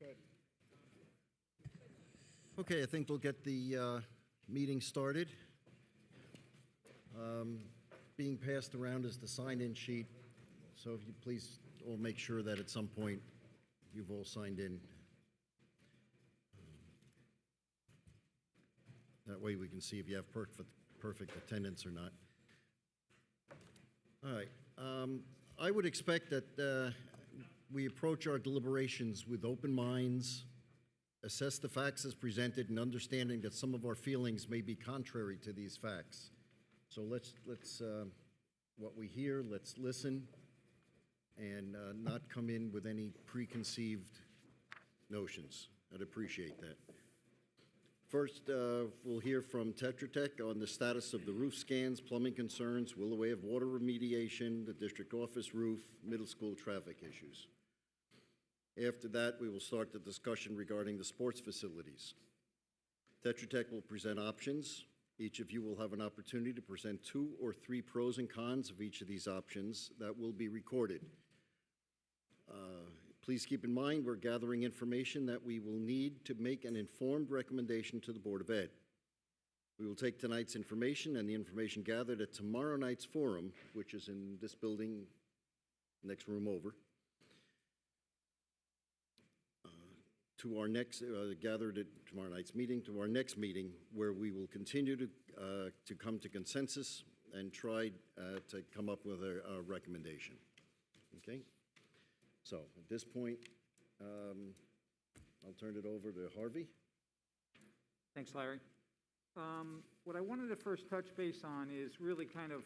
Okay. Okay, I think we'll get the meeting started. Being passed around is the sign-in sheet, so if you please all make sure that at some point you've all signed in. That way we can see if you have perfect attendance or not. All right. I would expect that we approach our deliberations with open minds, assess the facts as presented, and understanding that some of our feelings may be contrary to these facts. So let's what we hear, let's listen, and not come in with any preconceived notions. I'd appreciate that. First, we'll hear from Tetra Tech on the status of the roof scans, plumbing concerns, Willoway of water remediation, the district office roof, middle school traffic issues. After that, we will start the discussion regarding the sports facilities. Tetra Tech will present options. Each of you will have an opportunity to present 2 or 3 pros and cons of each of these options that will be recorded. Please keep in mind we're gathering information that we will need to make an informed recommendation to the Board of Ed. We will take tonight's information and the information gathered at tomorrow night's forum, which is in this building, next room over, to our next, gathered at tomorrow night's meeting, to our next meeting, where we will continue to come to consensus and try to come up with a recommendation. Okay? So at this point, I'll turn it over to Harvey. Thanks, Larry. What I wanted to first touch base on is really kind of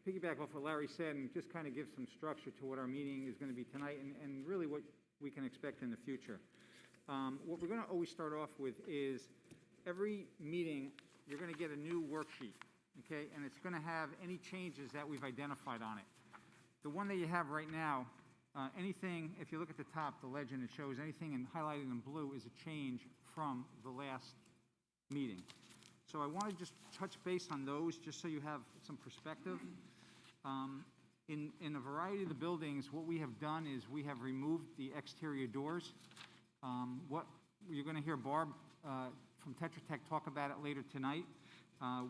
piggyback off what Larry said and just kind of give some structure to what our meeting is going to be tonight and really what we can expect in the future. What we're going to always start off with is every meeting you're going to get a new worksheet, okay, and it's going to have any changes that we've identified on it. The one that you have right now, anything, if you look at the top, the legend, it shows anything highlighted in blue is a change from the last meeting. So I want to just touch base on those just so you have some perspective. In a variety of the buildings, what we have done is we have removed the exterior doors. What you're going to hear Barb from Tetra Tech talk about it later tonight.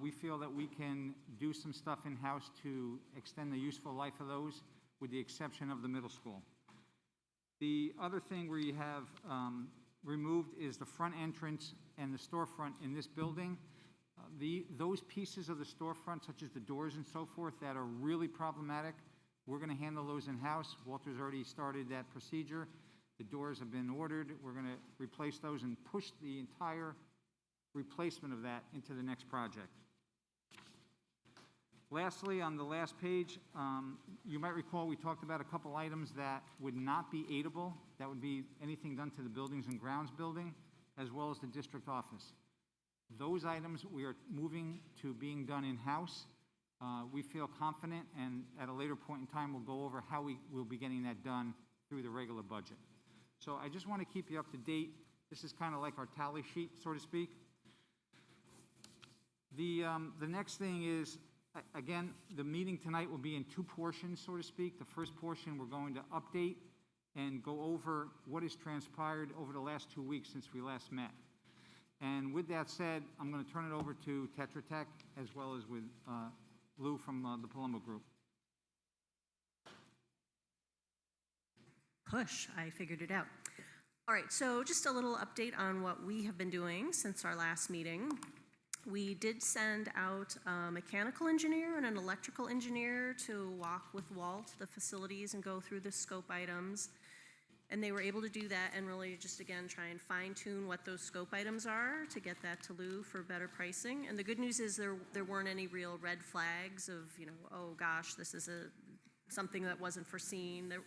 We feel that we can do some stuff in-house to extend the useful life of those, with the exception of the middle school. The other thing we have removed is the front entrance and the storefront in this building. Those pieces of the storefront, such as the doors and so forth, that are really problematic, we're going to handle those in-house. Walter's already started that procedure. The doors have been ordered. We're going to replace those and push the entire replacement of that into the next project. Lastly, on the last page, you might recall we talked about a couple items that would not be aidable. That would be anything done to the buildings and grounds building, as well as the district office. Those items we are moving to being done in-house. We feel confident, and at a later point in time, we'll go over how we will be getting that done through the regular budget. So I just want to keep you up to date. This is kind of like our tally sheet, so to speak. The next thing is, again, the meeting tonight will be in 2 portions, so to speak. The first portion, we're going to update and go over what has transpired over the last 2 weeks since we last met. And with that said, I'm going to turn it over to Tetra Tech as well as with Lou from the Palumbo Group. Push, I figured it out. All right, so just a little update on what we have been doing since our last meeting. We did send out a mechanical engineer and an electrical engineer to walk with Walt the facilities and go through the scope items. And they were able to do that and really just, again, try and fine-tune what those scope items are to get that to Lou for better pricing. And the good news is there weren't any real red flags of, you know, oh gosh, this is something that wasn't foreseen. There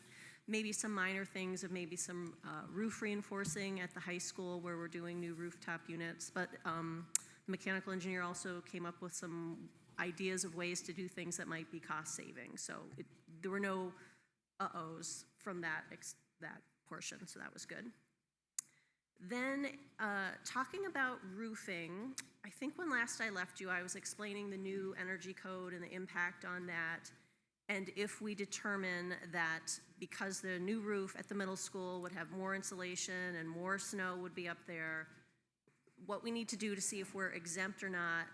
may be some minor things of maybe some roof reinforcing at the high school where we're doing new rooftop units. But the mechanical engineer also came up with some ideas of ways to do things that might be cost saving. So there were no uh-ohs from that portion, so that was good. Then talking about roofing, I think when last I left you, I was explaining the new energy code and the impact on that. And if we determine that because the new roof at the middle school would have more insulation and more snow would be up there, what we need to do to see if we're exempt or not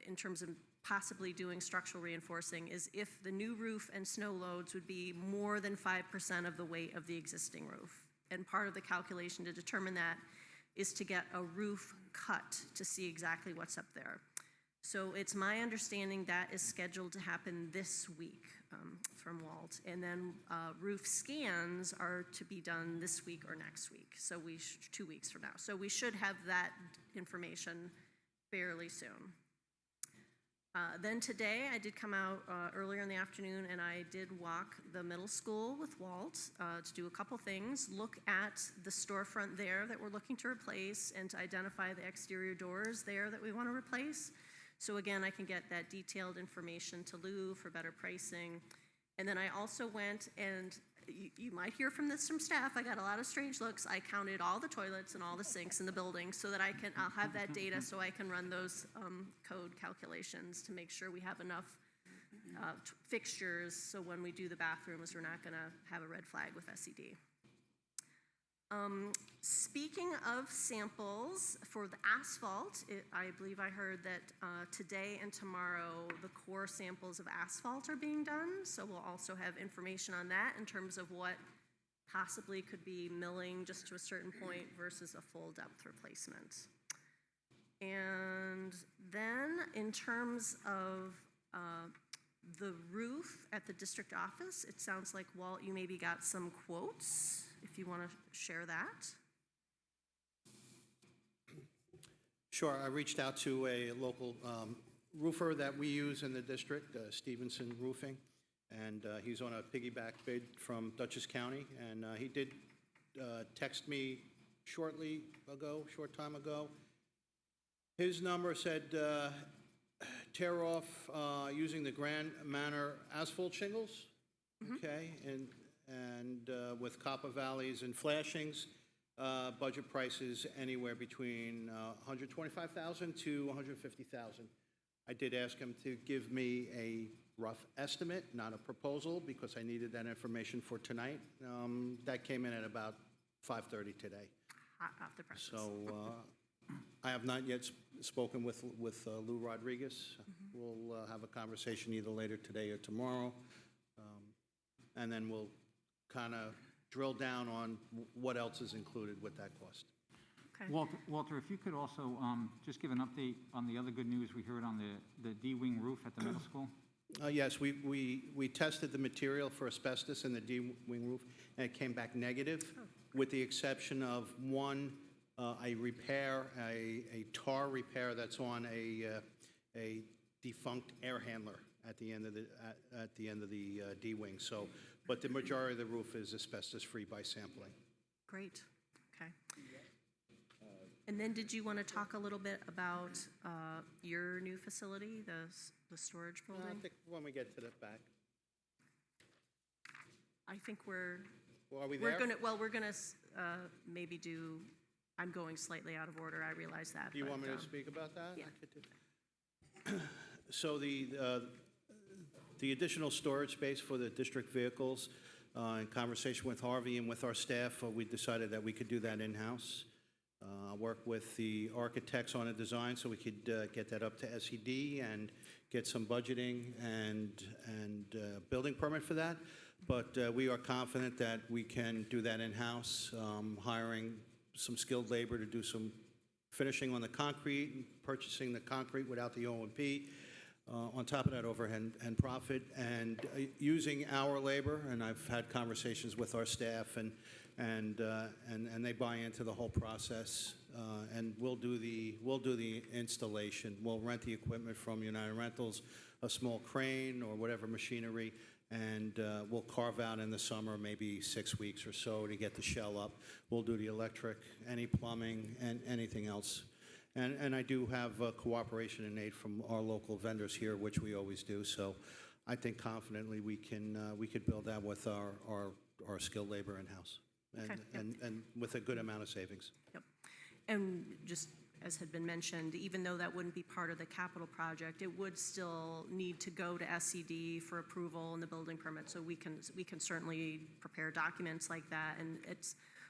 in terms of possibly doing structural reinforcing is if the new roof and snow loads would be more than 5% of the weight of the existing roof. And part of the calculation to determine that is to get a roof cut to see exactly what's up there. So it's my understanding that is scheduled to happen this week from Walt. And then roof scans are to be done this week or next week, so 2 weeks from now. So we should have that information fairly soon. Then today, I did come out earlier in the afternoon and I did walk the middle school with Walt to do a couple things. Look at the storefront there that we're looking to replace and to identify the exterior doors there that we want to replace. So again, I can get that detailed information to Lou for better pricing. And then I also went and you might hear from this from staff. I got a lot of strange looks. I counted all the toilets and all the sinks in the building so that I'll have that data so I can run those code calculations to make sure we have enough fixtures so when we do the bathrooms, we're not going to have a red flag with SED. Speaking of samples for the asphalt, I believe I heard that today and tomorrow the core samples of asphalt are being done. So we'll also have information on that in terms of what possibly could be milling just to a certain point versus a full depth replacement. And then in terms of the roof at the district office, it sounds like, Walt, you maybe got some quotes, if you want to share that. Sure. I reached out to a local roofer that we use in the district, Stevenson Roofing, and he's on a piggyback bid from Dutchess County, and he did text me short time ago. His number said tear off using the Grand Manor asphalt shingles, okay, and with copper valleys and flashings, budget prices anywhere between $125,000 to $150,000. I did ask him to give me a rough estimate, not a proposal, because I needed that information for tonight. That came in at about 5:30 today. Hot off the presses. So I have not yet spoken with Lou Rodriguez. We'll have a conversation either later today or tomorrow, and then we'll kind of drill down on what else is included with that cost. Okay. Walter, if you could also just give an update on the other good news we heard on the D-wing roof at the middle school. Yes, we tested the material for asbestos in the D-wing roof, and it came back negative, with the exception of one, a repair, a tar repair that's on a defunct air handler at the end of the D-wing. So, but the majority of the roof is asbestos-free by sampling. Great. Okay. And then did you want to talk a little bit about your new facility, the storage building? I think when we get to the back. I think we're there? we're gonna maybe do. I'm going slightly out of order. I realize that. Do you want me to speak about that? Yeah. I could do that. So the additional storage space for the district vehicles, in conversation with Harvey and with our staff, we decided that we could do that in-house. Work with the architects on a design so we could get that up to SED and get some budgeting and building permit for that. But we are confident that we can do that in-house, hiring some skilled labor to do some finishing on the concrete and purchasing the concrete without the O&P. On top of that, overhead and profit, and using our labor. And I've had conversations with our staff, and they buy into the whole process. And we'll do the installation. We'll rent the equipment from United Rentals, a small crane or whatever machinery, and we'll carve out in the summer maybe 6 weeks or so to get the shell up. We'll do the electric, any plumbing, and anything else. And I do have cooperation and aid from our local vendors here, which we always do. So I think confidently we could build that with our skilled labor in-house, and with a good amount of savings. Yep. And just as had been mentioned, even though that wouldn't be part of the capital project, it would still need to go to SED for approval and the building permit. So we can certainly prepare documents like that, and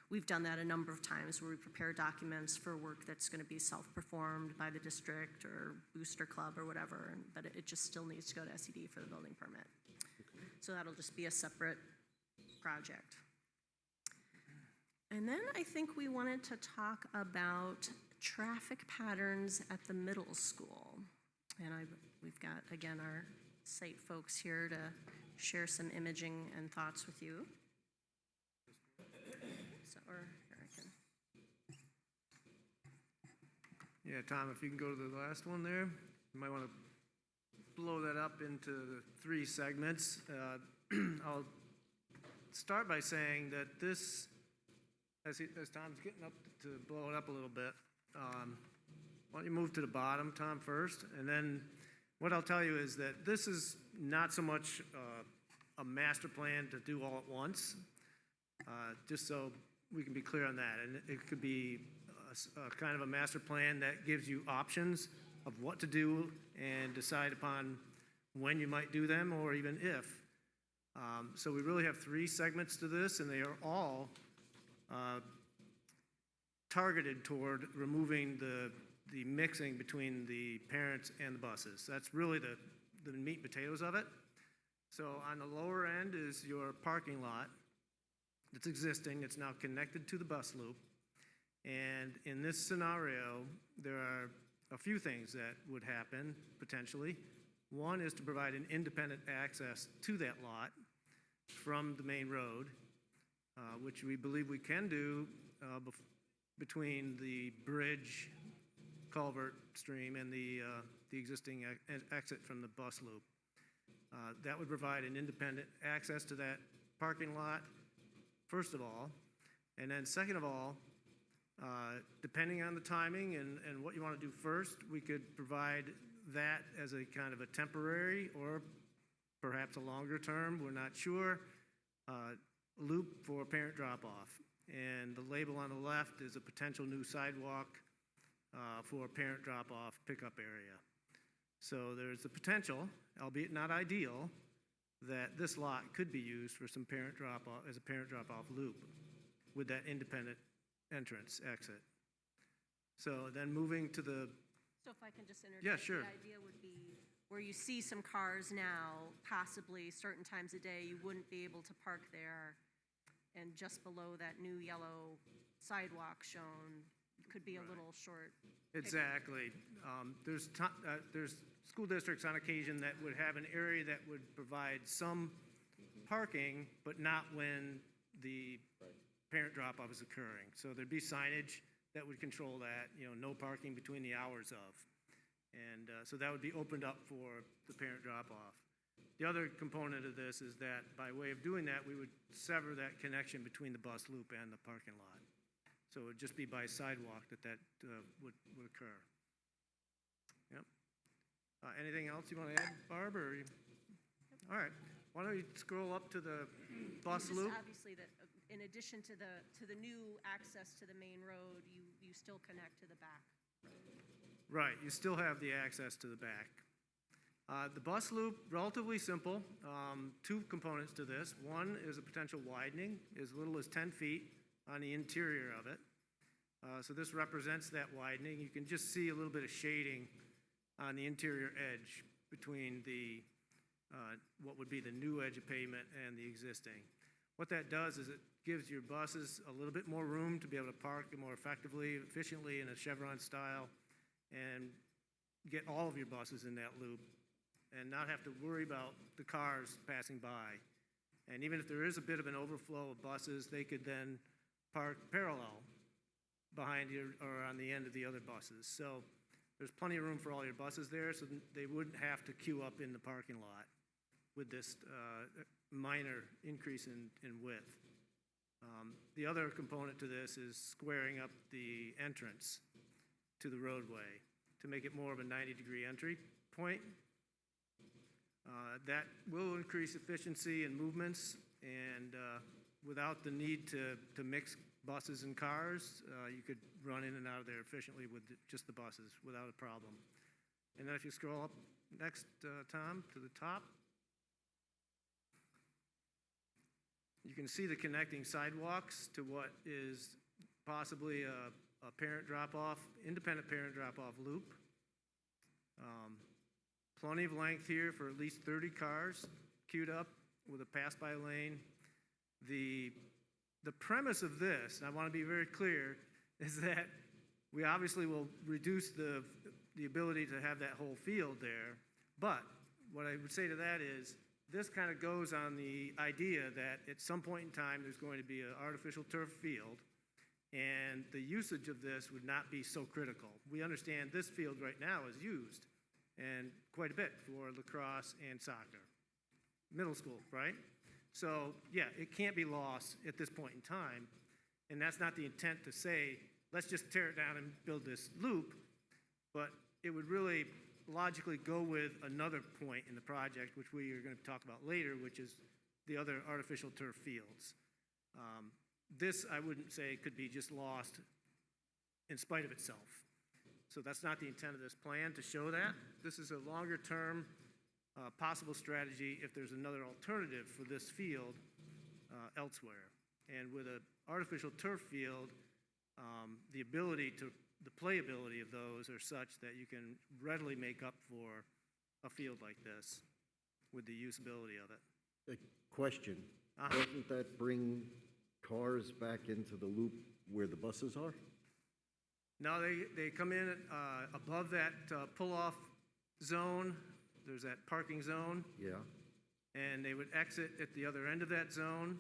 we've done that a number of times where we prepare documents for work that's going to be self-performed by the district or booster club or whatever, but it just still needs to go to SED for the building permit. So that'll just be a separate project. And then I think we wanted to talk about traffic patterns at the middle school. And we've got, again, our site folks here to share some imaging and thoughts with you. So, or here I can. Yeah, Tom, if you can go to the last one there, you might want to blow that up into the 3 segments. I'll start by saying that this, as Tom's getting up to blow it up a little bit, why don't you move to the bottom, Tom, first? And then what I'll tell you is that this is not so much a master plan to do all at once, just so we can be clear on that. And it could be a kind of a master plan that gives you options of what to do and decide upon when you might do them or even if. So we really have 3 segments to this, and they are all targeted toward removing the mixing between the parents and the buses. That's really the meat and potatoes of it. So on the lower end is your parking lot that's existing. It's now connected to the bus loop. And in this scenario, there are a few things that would happen potentially. One is to provide an independent access to that lot from the main road, which we believe we can do between the bridge culvert stream and the existing exit from the bus loop. That would provide an independent access to that parking lot, first of all. And then second of all, depending on the timing and what you want to do first, we could provide that as a kind of a temporary or perhaps a longer term, we're not sure, loop for parent drop-off. And the label on the left is a potential new sidewalk for a parent drop-off pickup area. So there's the potential, albeit not ideal, that this lot could be used for some parent drop-off, as a parent drop-off loop with that independent entrance exit. So then moving to the... So if I can just interject. Yeah, sure. The idea would be where you see some cars now, possibly certain times a day, you wouldn't be able to park there. And just below that new yellow sidewalk shown could be a little short. Exactly. There's school districts on occasion that would have an area that would provide some parking, but not when the parent drop-off is occurring. So there'd be signage that would control that, no parking between the hours of. And so that would be opened up for the parent drop-off. The other component of this is that by way of doing that, we would sever that connection between the bus loop and the parking lot. So it would just be by sidewalk that would occur. Yep. Anything else you want to add, Barb? All right. Why don't you scroll up to the bus loop? Obviously, that in addition to the new access to the main road, you still connect to the back. Right. You still have the access to the back. The bus loop, relatively simple. 2 components to this. One is a potential widening, as little as 10 feet on the interior of it. So this represents that widening. You can just see a little bit of shading on the interior edge between the what would be the new edge of pavement and the existing. What that does is it gives your buses a little bit more room to be able to park more effectively, efficiently in a chevron style, and get all of your buses in that loop and not have to worry about the cars passing by. And even if there is a bit of an overflow of buses, they could then park parallel behind you or on the end of the other buses. So there's plenty of room for all your buses there, so they wouldn't have to queue up in the parking lot with this minor increase in width. The other component to this is squaring up the entrance to the roadway to make it more of a 90-degree entry point. That will increase efficiency and movements, and without the need to mix buses and cars, you could run in and out of there efficiently with just the buses without a problem. And then if you scroll up next, Tom, to the top, you can see the connecting sidewalks to what is possibly a parent drop-off, independent parent drop-off loop. Plenty of length here for at least 30 cars queued up with a pass-by lane. The premise of this, and I want to be very clear, is that we obviously will reduce the ability to have that whole field there, but what I would say to that is this kind of goes on the idea that at some point in time there's going to be an artificial turf field, and the usage of this would not be so critical. We understand this field right now is used, and quite a bit for lacrosse and soccer. Middle school, right? So, yeah, it can't be lost at this point in time, and that's not the intent to say, let's just tear it down and build this loop, but it would really logically go with another point in the project, which we are going to talk about later, which is the other artificial turf fields. This, I wouldn't say, could be just lost in spite of itself. So that's not the intent of this plan, to show that. This is a longer-term possible strategy if there's another alternative for this field elsewhere. And with an artificial turf field, the playability of those are such that you can readily make up for a field like this with the usability of it. A question, doesn't that bring cars back into the loop where the buses are? No, they come in above that pull-off zone. There's that parking zone. Yeah. And they would exit at the other end of that zone,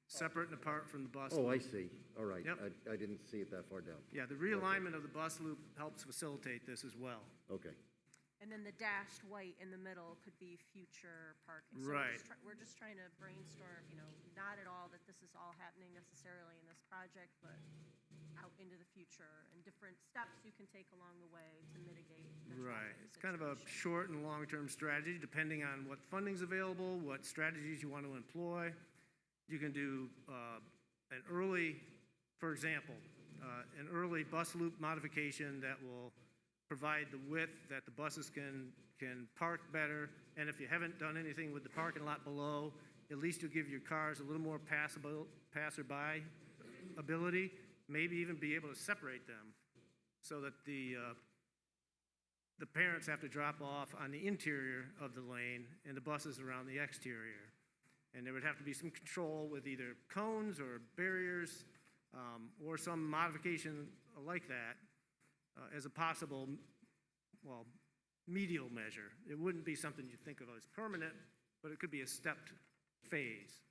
separate and apart from the bus Oh, loop. I see. All right. Yep. I didn't see it that far down. Yeah, the realignment of the bus loop helps facilitate this as well. Okay. And then the dashed white in the middle could be future parking. Right. So we're just trying to brainstorm, not at all that this is all happening necessarily in this project, but out into the future and different steps you can take along the way to mitigate the Right. traffic It's kind of a situation. short and long-term strategy, depending on what funding's available, what strategies you want to employ. You can do an early, for example, an early bus loop modification that will provide the width that the buses can park better. And if you haven't done anything with the parking lot below, at least you'll give your cars a little more passerby ability, maybe even be able to separate them so that the parents have to drop off on the interior of the lane and the buses around the exterior. And there would have to be some control with either cones or barriers or some modification like that as a possible, well, medial measure. It wouldn't be something you think of as permanent, but it could be a stepped phase.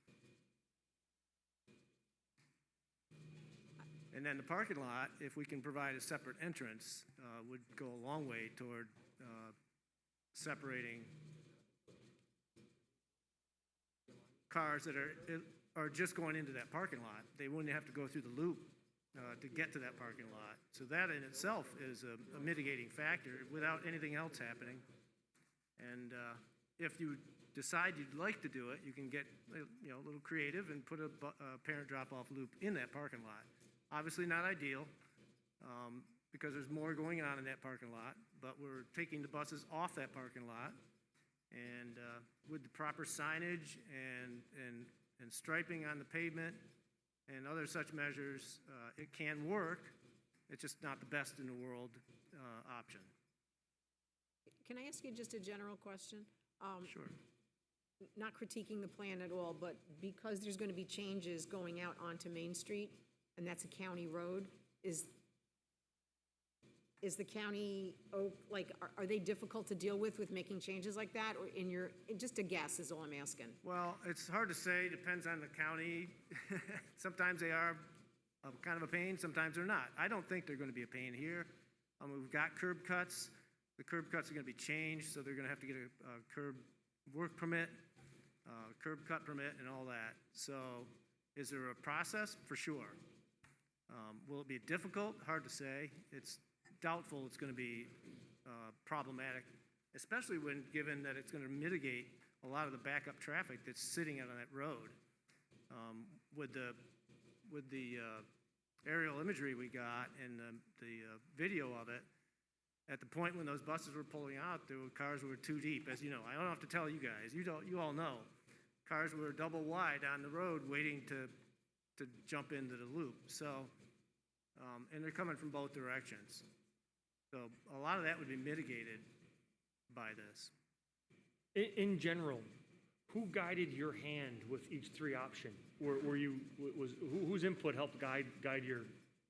And then the parking lot, if we can provide a separate entrance, would go a long way toward separating cars that are just going into that parking lot. They wouldn't have to go through the loop to get to that parking lot. So that in itself is a mitigating factor without anything else happening. And if you decide you'd like to do it, you can get a little creative and put a parent drop-off loop in that parking lot. Obviously not ideal because there's more going on in that parking lot, but we're taking the buses off that parking lot, and with the proper signage and striping on the pavement and other such measures, it can work. It's just not the best in the world option. Can I ask you just a general question? Sure. Not critiquing the plan at all, but because there's going to be changes going out onto Main Street, and that's a county road, is the county, are they difficult to deal with making changes like that? Or just a guess is all I'm asking. Well, it's hard to say, depends on the county. Sometimes they are kind of a pain, sometimes they're not. I don't think they're going to be a pain here. We've got curb cuts. The curb cuts are going to be changed, so they're going to have to get a curb work permit, curb cut permit, and all that. So is there a process? For sure. Will it be difficult? Hard to say. It's doubtful it's going to be problematic, especially when given that it's going to mitigate a lot of the backup traffic that's sitting out on that road. With the aerial imagery we got and the video of it, at the point when those buses were pulling out, the cars were too deep. As you know, I don't have to tell you guys. You all know. Cars were double wide on the road waiting to jump into the loop. So, and they're coming from both directions. So a lot of that would be mitigated by this. In general, who guided your hand with each three option? Were you, whose input helped guide your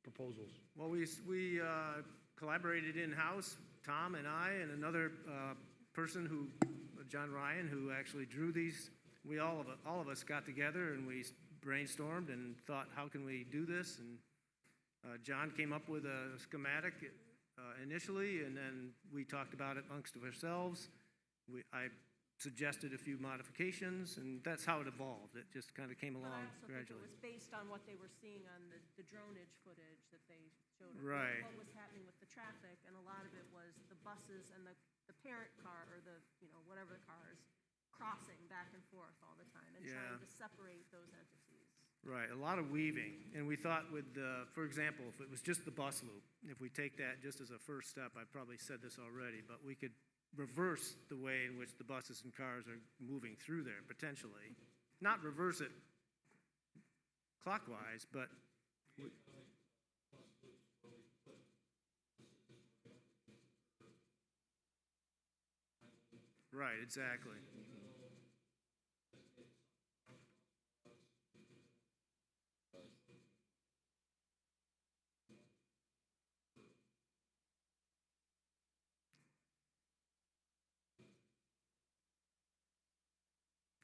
proposals? Well, we collaborated in-house, Tom and I, and another person John Ryan, who actually drew these. All of us got together and we brainstormed and thought, how can we do this? And John came up with a schematic initially, and then we talked about it amongst ourselves. I suggested a few modifications, and that's how it evolved. It just kind of came But along I also gradually. think it was based on what they were seeing on the dronage footage that they showed us. Right. What was happening with the traffic, and a lot of it was the buses and the parent car, or whatever the cars, crossing back and forth all the time and trying to separate those entities. Right, a lot of weaving. And we thought for example, if it was just the bus loop, if we take that just as a first step, I probably said this already, but we could reverse the way in which the buses and cars are moving through there, potentially. Not reverse it clockwise, but... Right, exactly.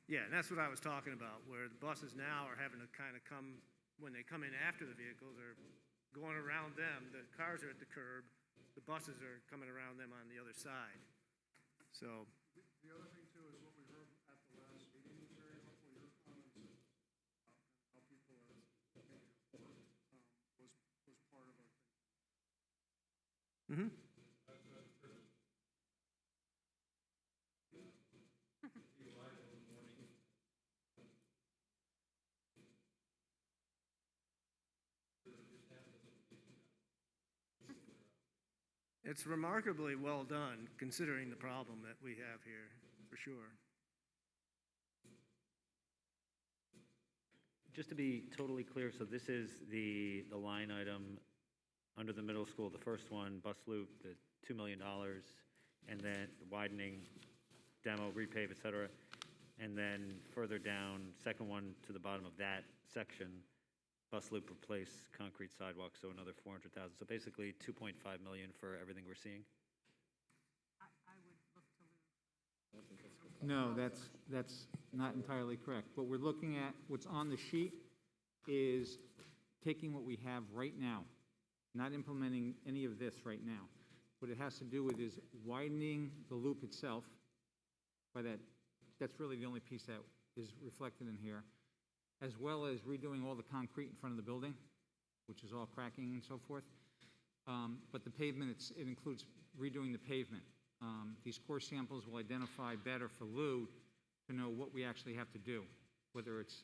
Yeah, and that's what I was talking about, where the buses now are having to kind of come, when they come in after the vehicles, are going around them. The cars are at the curb, the buses are coming around them on the other side. So. The other thing too is what we heard at the last meeting, Terry, hopefully your comments about how people are making it work was part of our thinking. Mm-hmm. It's remarkably well done, considering the problem that we have here, for sure. Just to be totally clear, so this is the line item under the middle school, the first one, bus loop, the $2 million, and then widening, demo, repave, et cetera. And then further down, second one to the bottom of that section, bus loop replace concrete sidewalk, so another 400,000. So basically 2.5 million for everything we're seeing. I would look to lose. No, that's not entirely correct. What we're looking at, what's on the sheet, is taking what we have right now, not implementing any of this right now. What it has to do with is widening the loop itself. By that's really the only piece that is reflected in here, as well as redoing all the concrete in front of the building, which is all cracking and so forth. But the pavement, it includes redoing the pavement. These core samples will identify better for Lou to know what we actually have to do, whether it's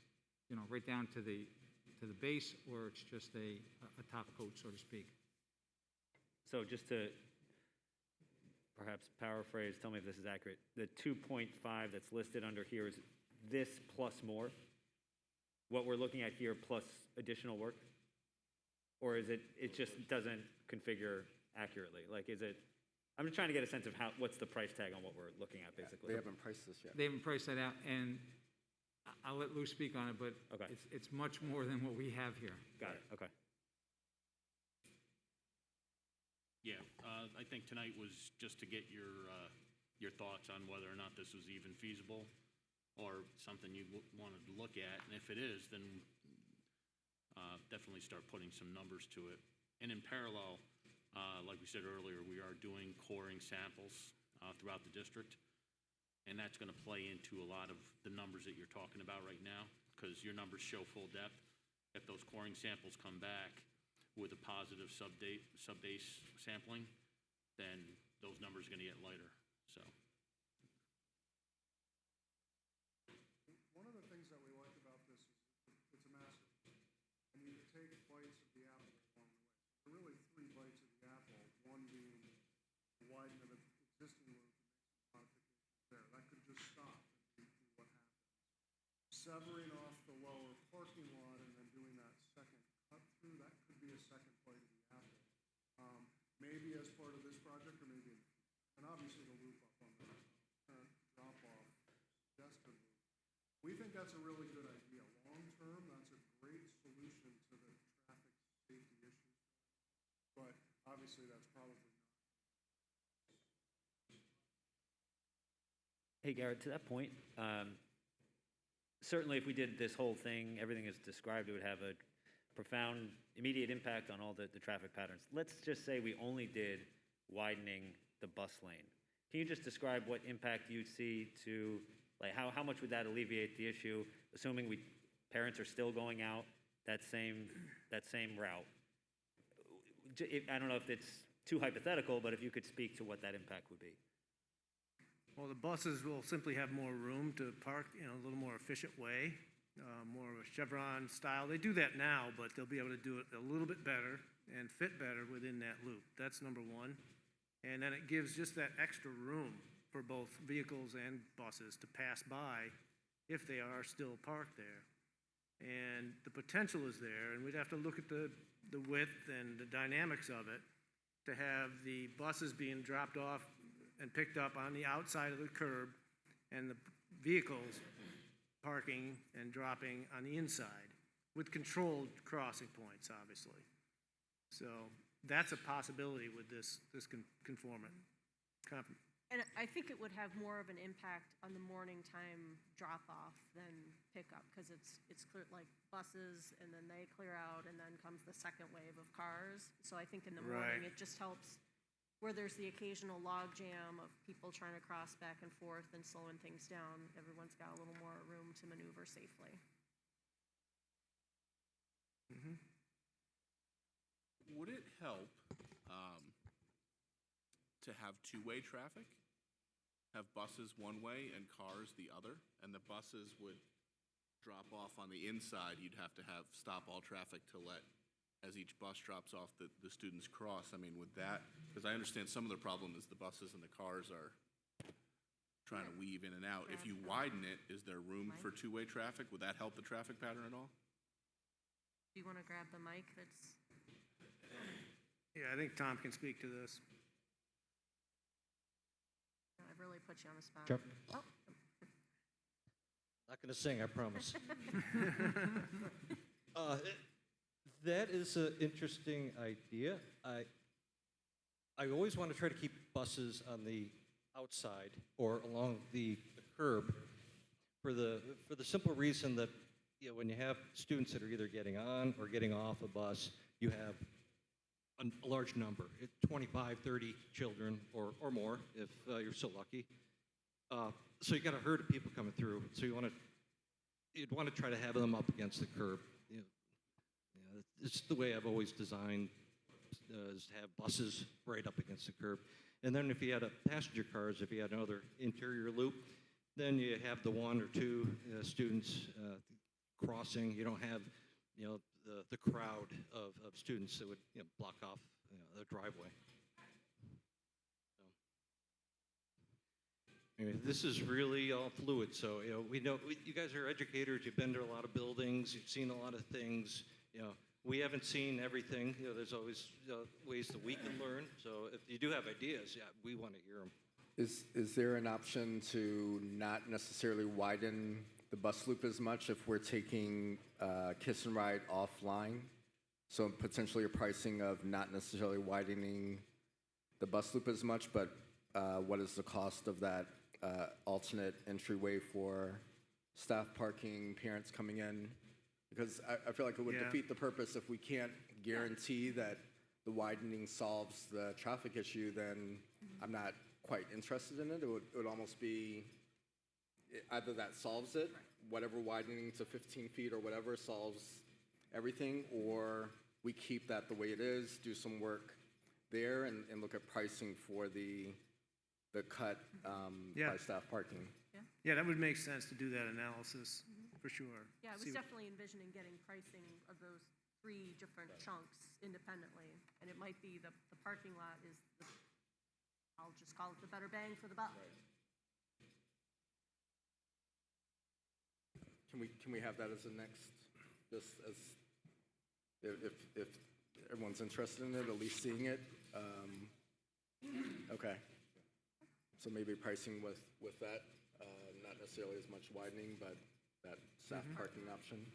right down to the base or it's just a top coat, so to speak. So just to perhaps paraphrase, tell me if this is accurate. The 2.5 that's listed under here is this plus more? What we're looking at here plus additional work? Or is it just doesn't configure accurately? Like, is it, I'm just trying to get a sense of what's the price tag on what we're looking at, basically. They haven't priced this yet. They haven't priced that out, and I'll let Lou speak on it, but Okay. it's much more than what we have here. Got it, okay. Yeah, I think tonight was just to get your thoughts on whether or not this was even feasible or something you wanted to look at. And if it is, then definitely start putting some numbers to it. And in parallel, like we said earlier, we are doing coring samples throughout the district. And that's going to play into a lot of the numbers that you're talking about right now, because your numbers show full depth. If those coring samples come back with a positive sub-base sampling, then those numbers are going to get lighter. So. One of the things that we like about this is it's a master. And you can take bites of the apple there are really three bites of the apple, one being the widening of the existing loop and make some modifications there. That could just stop and be what happens. Severing off the lower parking lot and then doing that second cut through, that could be a second bite of the apple. Maybe as part of this project or maybe in the future. And obviously the loop up on the current drop-off suggested loop. We think that's a really good idea. Long-term, that's a great solution to the traffic safety issues. But obviously that's probably not. Hey, Garrett, to that point, certainly if we did this whole thing, everything is described, it would have a profound immediate impact on all the traffic patterns. Let's just say we only did widening the bus lane. Can you just describe what impact you'd see to, like, how much would that alleviate the issue, assuming parents are still going out that same route? I don't know if it's too hypothetical, but if you could speak to what that impact would be. Well, the buses will simply have more room to park, a little more efficient way, more of a chevron style. They do that now, but they'll be able to do it a little bit better and fit better within that loop. That's number one. And then it gives just that extra room for both vehicles and buses to pass by if they are still parked there. And the potential is there, and we'd have to look at the width and the dynamics of it to have the buses being dropped off and picked up on the outside of the curb and the vehicles parking and dropping on the inside with controlled crossing points, obviously. So that's a possibility with this conformant. And I think it would have more of an impact on the morning time drop-off than pickup, because it's clear, like buses, and then they clear out, and then comes the second wave of cars. So I think in the morning, it just helps where there's the occasional log jam of people trying to cross back and forth and slowing things down. Everyone's got a little more room to maneuver safely. Mm-hmm. Would it help to have two-way traffic? Have buses one way and cars the other? And the buses would drop off on the inside. You'd have to have stop all traffic to let, as each bus drops off, the students cross. I mean, would that, because I understand some of the problem is the buses and the cars are trying to weave in and out. If you widen it, is there room for two-way traffic? Would that help the traffic pattern at all? Do you want to grab the mic that's... Yeah, I think Tom can speak to this. I've really put you on the spot. Sure. Oh. Not going to sing, I promise. That is an interesting idea. I always want to try to keep buses on the outside or along the curb for the simple reason that when you have students that are either getting on or getting off a bus, you have a large number, 25, 30 children or more if you're so lucky. So you got a herd of people coming through. So you'd want to try to have them up against the curb. It's the way I've always designed, is to have buses right up against the curb. And then if you had passenger cars, if you had another interior loop, then you have the one or two students crossing. You don't have, the crowd of students that would block off the driveway. So, anyway, this is really all fluid. So we know you guys are educators. You've been to a lot of buildings. You've seen a lot of things. We haven't seen everything. There's always ways that we can learn. So if you do have ideas, we want to hear them. Is there an option to not necessarily widen the bus loop as much if we're taking Kiss and Ride offline? So potentially a pricing of not necessarily widening the bus loop as much, but what is the cost of that alternate entryway for staff parking, parents coming in? Because I feel like it would defeat the purpose if we can't guarantee that the widening solves the traffic issue, then I'm not quite interested in it. It would almost be either that solves it, whatever widening to 15 feet or whatever solves everything, or we keep that the way it is, do some work there, and look at pricing for the cut by staff parking. Yeah, that would make sense to do that analysis, for sure. Yeah, I was definitely envisioning getting pricing of those 3 different chunks independently. And it might be the parking lot is, I'll just call it the better bang for the buck. Can we have that as a next, just as, if everyone's interested in it, at least seeing it? Okay. So maybe pricing with that, not necessarily as much widening, but that staff parking option.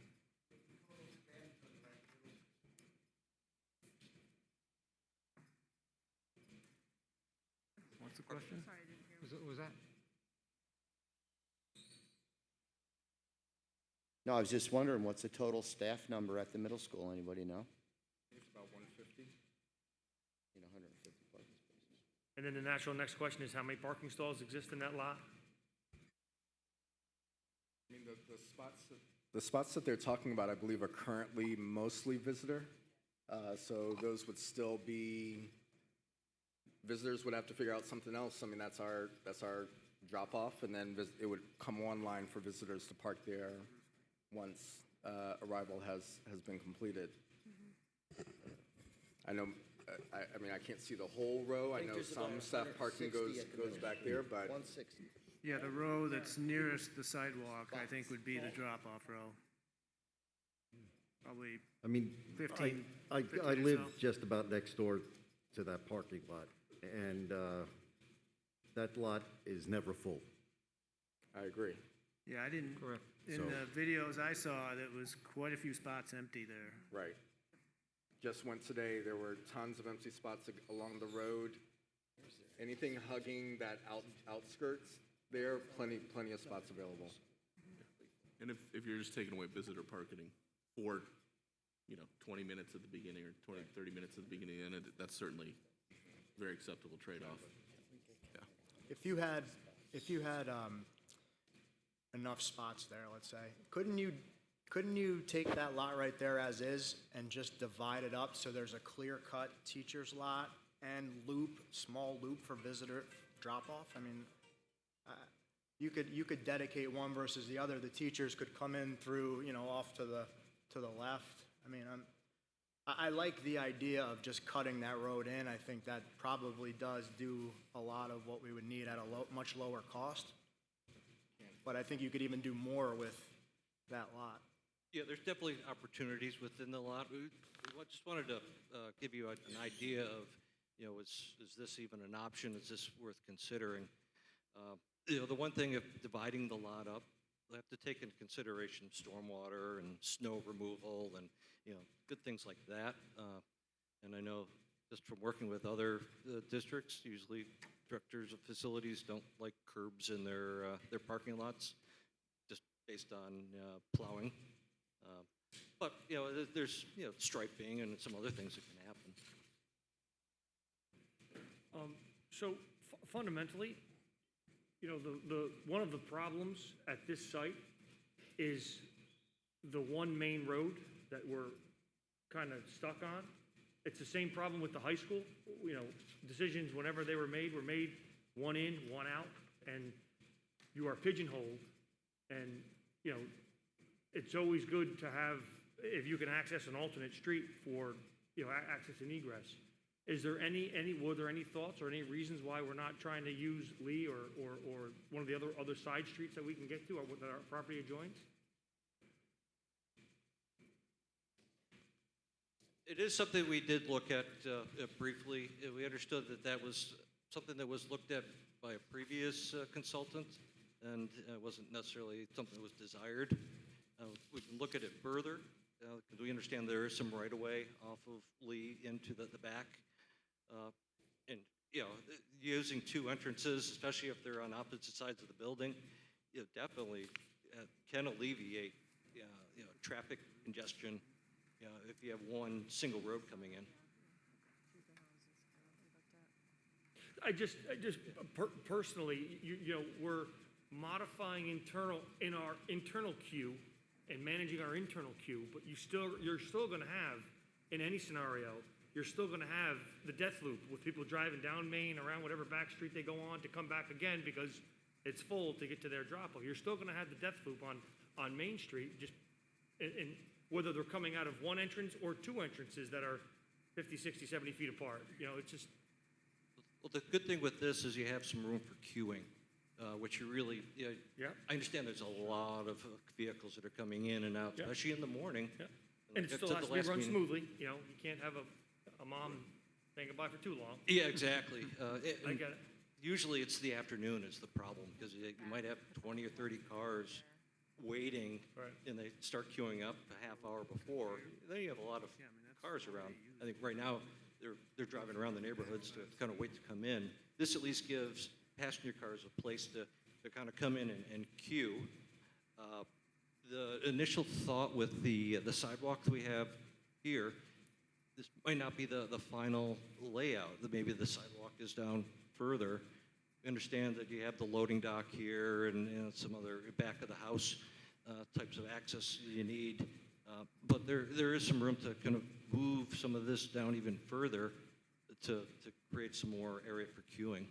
What's the question? Sorry, I didn't hear. Was that? No, I was just wondering, what's the total staff number at the middle school? Anybody know? It's about 150. 150 parking spaces. And then the natural next question is, how many parking stalls exist in that lot? I mean, the spots that they're talking about, I believe, are currently mostly visitor. So those would still be, visitors would have to figure out something else. I mean, that's our drop-off, and then it would come online for visitors to park there once arrival has been completed. I know, I mean, I can't see the whole row. I know some staff parking goes back there, but 160. Yeah, the row that's nearest the sidewalk, I think, would be the drop-off row. Probably I mean, 15 I 15 or live so. just about next door to that parking lot, and that lot is never full. I agree. Yeah, I didn't, Correct. in So- the videos I saw, there was quite a few spots empty there. Right. Just went today, there were tons of empty spots along the road. Anything hugging that outskirts, there are plenty of spots available. And if you're just taking away visitor parking for, 20 minutes at the beginning or 20, 30 minutes at the beginning, and that's certainly a very acceptable trade-off. Yeah. If you had enough spots there, let's say, couldn't you take that lot right there as is and just divide it up so there's a clear-cut teacher's lot and small loop for visitor drop-off? I mean, you could dedicate one versus the other. The teachers could come in through, off to the left. I mean, I like the idea of just cutting that road in. I think that probably does do a lot of what we would need at a much lower cost. But I think you could even do more with that lot. Yeah, there's definitely opportunities within the lot. We just wanted to give you an idea of, is this even an option? Is this worth considering? The one thing, if dividing the lot up, we have to take into consideration stormwater and snow removal and, good things like that. And I know just from working with other districts, usually directors of facilities don't like curbs in their parking lots, just based on plowing. But, there's, striping and some other things that can happen. So fundamentally, the one of the problems at this site is the one main road that we're kind of stuck on. It's the same problem with the high school. Decisions, whenever they were made one in, one out, and you are pigeonholed. And, it's always good to have, if you can access an alternate street for, access and egress. Were there any thoughts or any reasons why we're not trying to use Lee or one of the other side streets that we can get to or that our property adjoins? It is something we did look at briefly. We understood that was something that was looked at by a previous consultant, and it wasn't necessarily something that was desired. We can look at it further, because we understand there is some right-of-way off of Lee into the back. And, using two entrances, especially if they're on opposite sides of the building, definitely can alleviate, traffic congestion, if you have one single road coming in. Personally, we're modifying in our internal queue and managing our internal queue, but you're still going to have, in any scenario, you're still going to have the death loop with people driving down Main, around whatever back street they go on to come back again because it's full to get to their drop-off. You're still going to have the death loop on Main Street, and whether they're coming out of one entrance or two entrances that are 50, 60, 70 feet apart. You know, it's just, Well, the good thing with this is you have some room for queuing, which you really, yeah. I understand there's a lot of vehicles that are coming in and out, Yeah. especially in the morning. Yeah. Like And it I still said has the to be last run meeting- smoothly, you know, you can't have a mom saying goodbye for too long. Yeah, exactly. I get it. Usually it's the afternoon is the problem, because you might have 20 or 30 cars waiting, Right. and they start queuing up a half hour before. Then you have a lot of cars around. I think right now, they're driving around the neighborhoods to kind of wait to come in. This at least gives passenger cars a place to kind of come in and queue. The initial thought with the sidewalk that we have here, this might not be the final layout. Maybe the sidewalk is down further. We understand that you have the loading dock here and some other back of the house types of access you need. But there is some room to kind of move some of this down even further to create some more area for queuing.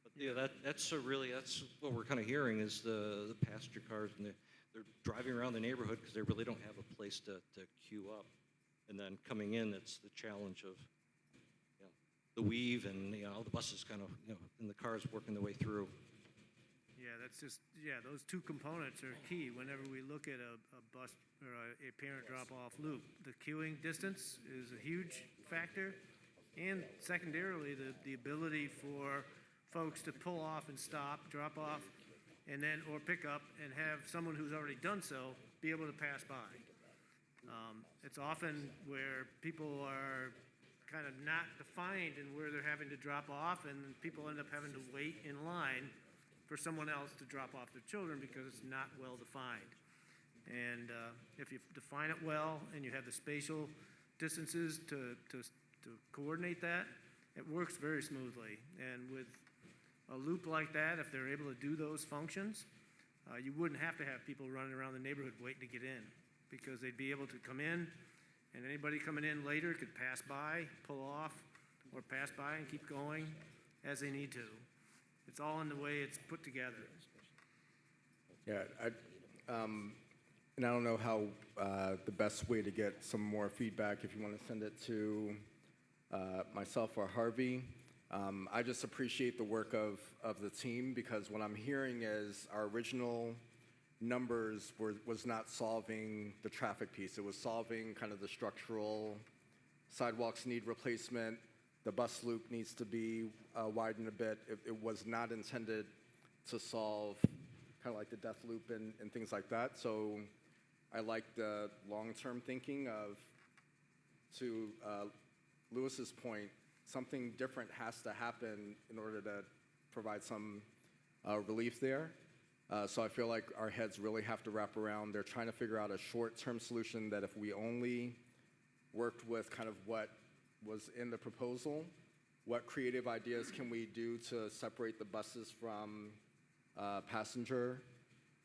But yeah, that's what we're kind of hearing is the passenger cars, and they're driving around the neighborhood because they really don't have a place to queue up. And then coming in, it's the challenge of the weave and all the buses kind of, and the cars working their way through. Yeah, those two components are key whenever we look at a bus or a parent drop-off loop. The queuing distance is a huge factor, and secondarily, the ability for folks to pull off and stop, drop off, and then, or pick up, and have someone who's already done so be able to pass by. It's often where people are kind of not defined in where they're having to drop off, and people end up having to wait in line for someone else to drop off their children because it's not well defined. And if you define it well and you have the spatial distances to coordinate that, it works very smoothly. And with a loop like that, if they're able to do those functions, you wouldn't have to have people running around the neighborhood waiting to get in, because they'd be able to come in, and anybody coming in later could pass by, pull off, or pass by and keep going as they need to. It's all in the way it's put together. Yeah, and I don't know how the best way to get some more feedback, if you want to send it to myself or Harvey. I just appreciate the work of the team, because what I'm hearing is our original numbers was not solving the traffic piece. It was solving kind of the structural, sidewalks need replacement, the bus loop needs to be widened a bit. It was not intended to solve kind of like the death loop and things like that. So I like the long-term thinking of, to Lewis's point, something different has to happen in order to provide some relief there. So I feel like our heads really have to wrap around. They're trying to figure out a short-term solution that if we only worked with kind of what was in the proposal, what creative ideas can we do to separate the buses from passenger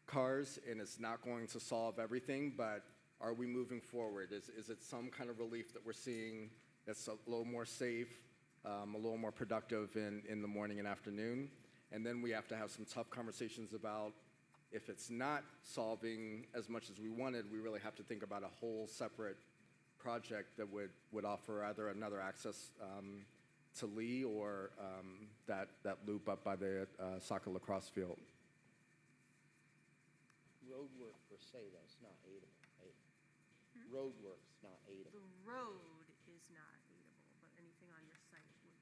cars, and it's not going to solve everything, but are we moving forward? Is it some kind of relief that we're seeing that's a little more safe, a little more productive in the morning and afternoon? And then we have to have some tough conversations about if it's not solving as much as we wanted, we really have to think about a whole separate project that would offer either another access to Lee or that loop up by the soccer lacrosse field. Road work per se, though, is not aidable, right? Road work's not aidable. The road is not aidable, but anything on your site would be.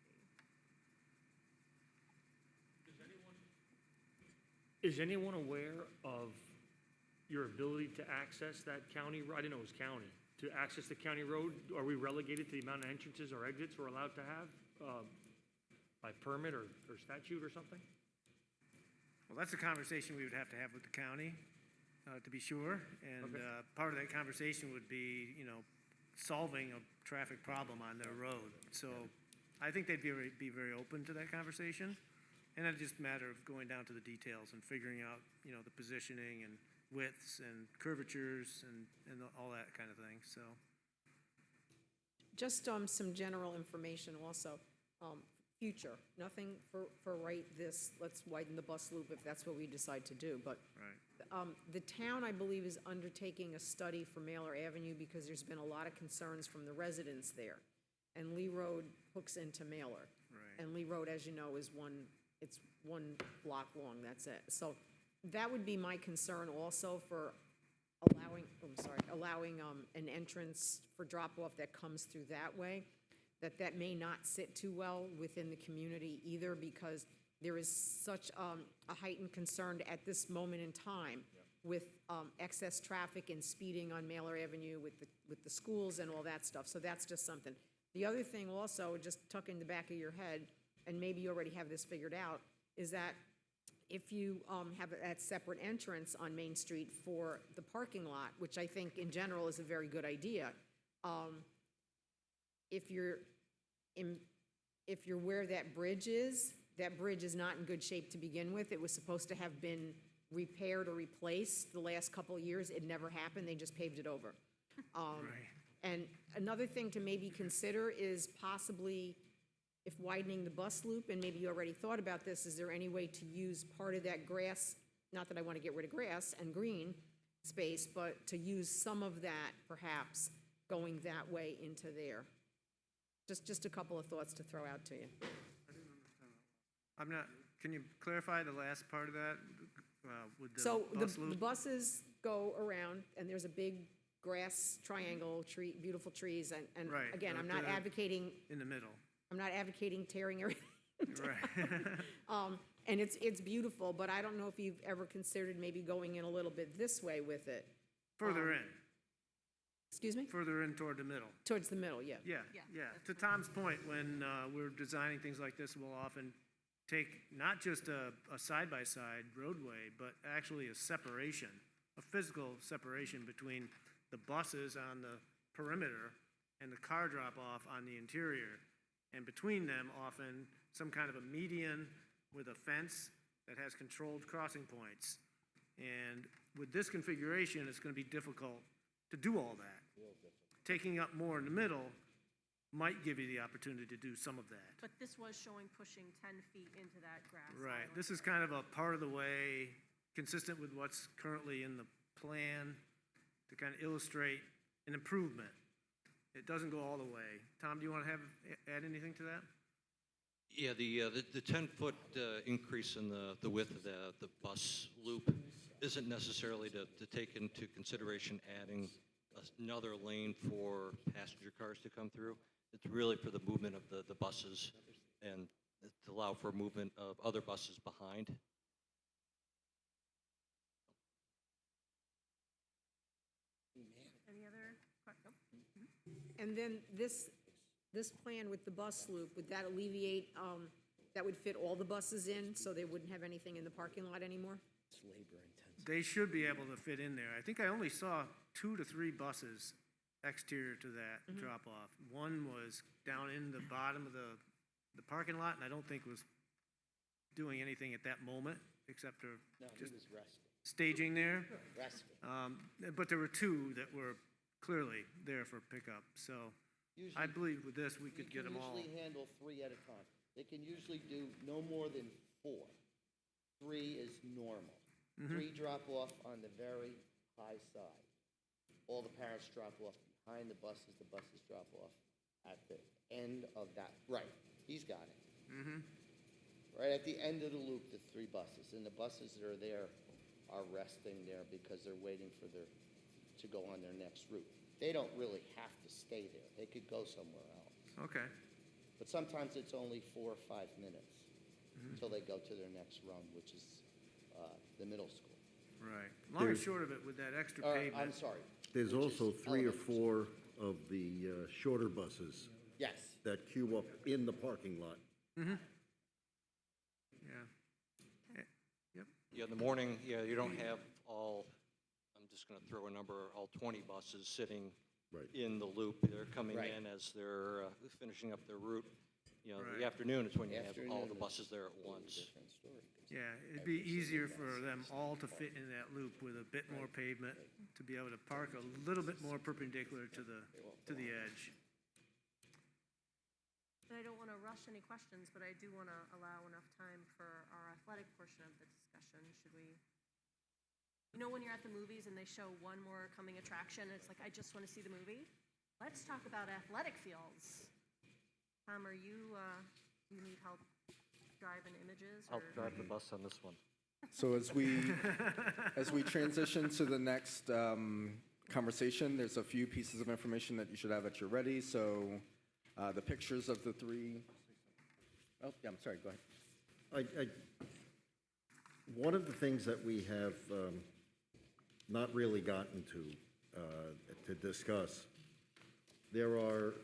Is anyone aware of your ability to access that county road? I didn't know it was county. To access the county road, are we relegated to the amount of entrances or exits we're allowed to have by permit or statute or something? Well, that's a conversation we would have to have with the county, to be sure. And Okay. Part of that conversation would be, solving a traffic problem on their road. So I think they'd be very open to that conversation. And it's just a matter of going down to the details and figuring out, the positioning and widths and curvatures and all that kind of thing, so. Just some general information also. future, nothing for right this, let's widen the bus loop if that's what we decide to do, but the town, I believe, is undertaking a study for Mailer Avenue because there's been a lot of concerns from the residents there. And Lee Road hooks into Mailer. And Lee Road, as you know, is it's one block long, that's it. So that would be my concern also for allowing an entrance for drop-off that comes through that way, that may not sit too well within the community either, because there is such a heightened concern at this moment in time with excess traffic and speeding on Mailer Avenue with the schools and all that stuff. So that's just something. The other thing also, just tuck in the back of your head, and maybe you already have this figured out, is that if you have that separate entrance on Main Street for the parking lot, which I think in general is a very good idea, if you're where that bridge is not in good shape to begin with. It was supposed to have been repaired or replaced the last couple of years. It never happened. They just paved it over. And another thing to maybe consider is possibly, if widening the bus loop, and maybe you already thought about this, is there any way to use part of that grass, not that I want to get rid of grass and green space, but to use some of that perhaps going that way into there? Just a couple of thoughts to throw out to you. I'm not, can you clarify the last part of that with the So bus the loop? buses go around, and there's a big grass triangle, beautiful trees, and Right, again, I'm the- not the- advocating, In the middle. I'm not advocating tearing everything. Right. And it's beautiful, but I don't know if you've ever considered maybe going in a little bit this way with it. Further in, Excuse me? further in toward the middle. Towards the middle, yeah. Yeah, yeah. To Tom's point, when we're designing things like this, we'll often take not just a side-by-side roadway, but actually a separation, a physical separation between the buses on the perimeter and the car drop-off on the interior. And between them, often, some kind of a median with a fence that has controlled crossing points. And with this configuration, it's going to be difficult to do all that. Taking up more in the middle might give you the opportunity to do some of that. But this was showing pushing 10 feet into that grass. Right. island. This is kind of a part of the way, consistent with what's currently in the plan, to kind of illustrate an improvement. It doesn't go all the way. Tom, do you want to add anything to that? Yeah, the 10-foot increase in the width of the bus loop isn't necessarily to take into consideration adding another lane for passenger cars to come through. It's really for the movement of the buses and to allow for movement of other buses behind. Any other questions? And then this plan with the bus loop, would that alleviate, that would fit all the buses in, so they wouldn't have anything in the parking lot anymore? It's labor intensive. They should be able to fit in there. I think I only saw 2 to 3 buses exterior to that drop-off. One was down in the bottom of the parking lot, and I don't think was doing anything at that moment, except for No, he just was resting, staging there. resting. But there were 2 that were clearly there for pickup, so I Usually, believe with this, we could get them all. You can usually handle 3 at a time. They can usually do no more than 4. 3 is normal. 3 drop off on the very high side. All the parents drop off behind the buses drop off at the end of that, right, he's got it. Right at the end of the loop, the 3 buses, and the buses that are there are resting there because they're waiting for to go on their next route. They don't really have to stay there. They could go somewhere else. Okay. But sometimes it's only 4 or 5 minutes until they go to their next run, which is the middle school. Right. Long and short of it, with that extra pavement. I'm sorry. There's which is also 3 or elementary. 4 of the shorter buses Yes. that queue up in the parking lot. Yeah. Yeah, in the morning, yeah, you don't have all, I'm just going to throw a number, all 20 buses sitting Right. in the loop. They're coming Right. in as they're finishing up their route. You know, Right. the afternoon is when you have all Afternoon the is buses there at totally once. different story. Yeah, it'd be easier for them all to fit in that loop with a bit more pavement, to be able to park a little bit more perpendicular to the edge. And I don't want to rush any questions, but I do want to allow enough time for our athletic portion of the discussion. Should we? You know when you're at the movies and they show one more coming attraction, it's like, I just want to see the movie? Let's talk about athletic fields. Tom, do you need help driving images? I'll drive the bus on this one. So as we transition to the next conversation, there's a few pieces of information that you should have at your ready. So the pictures of the three. Oh, yeah, I'm sorry, go ahead. One of the things that we have not really gotten to discuss, there are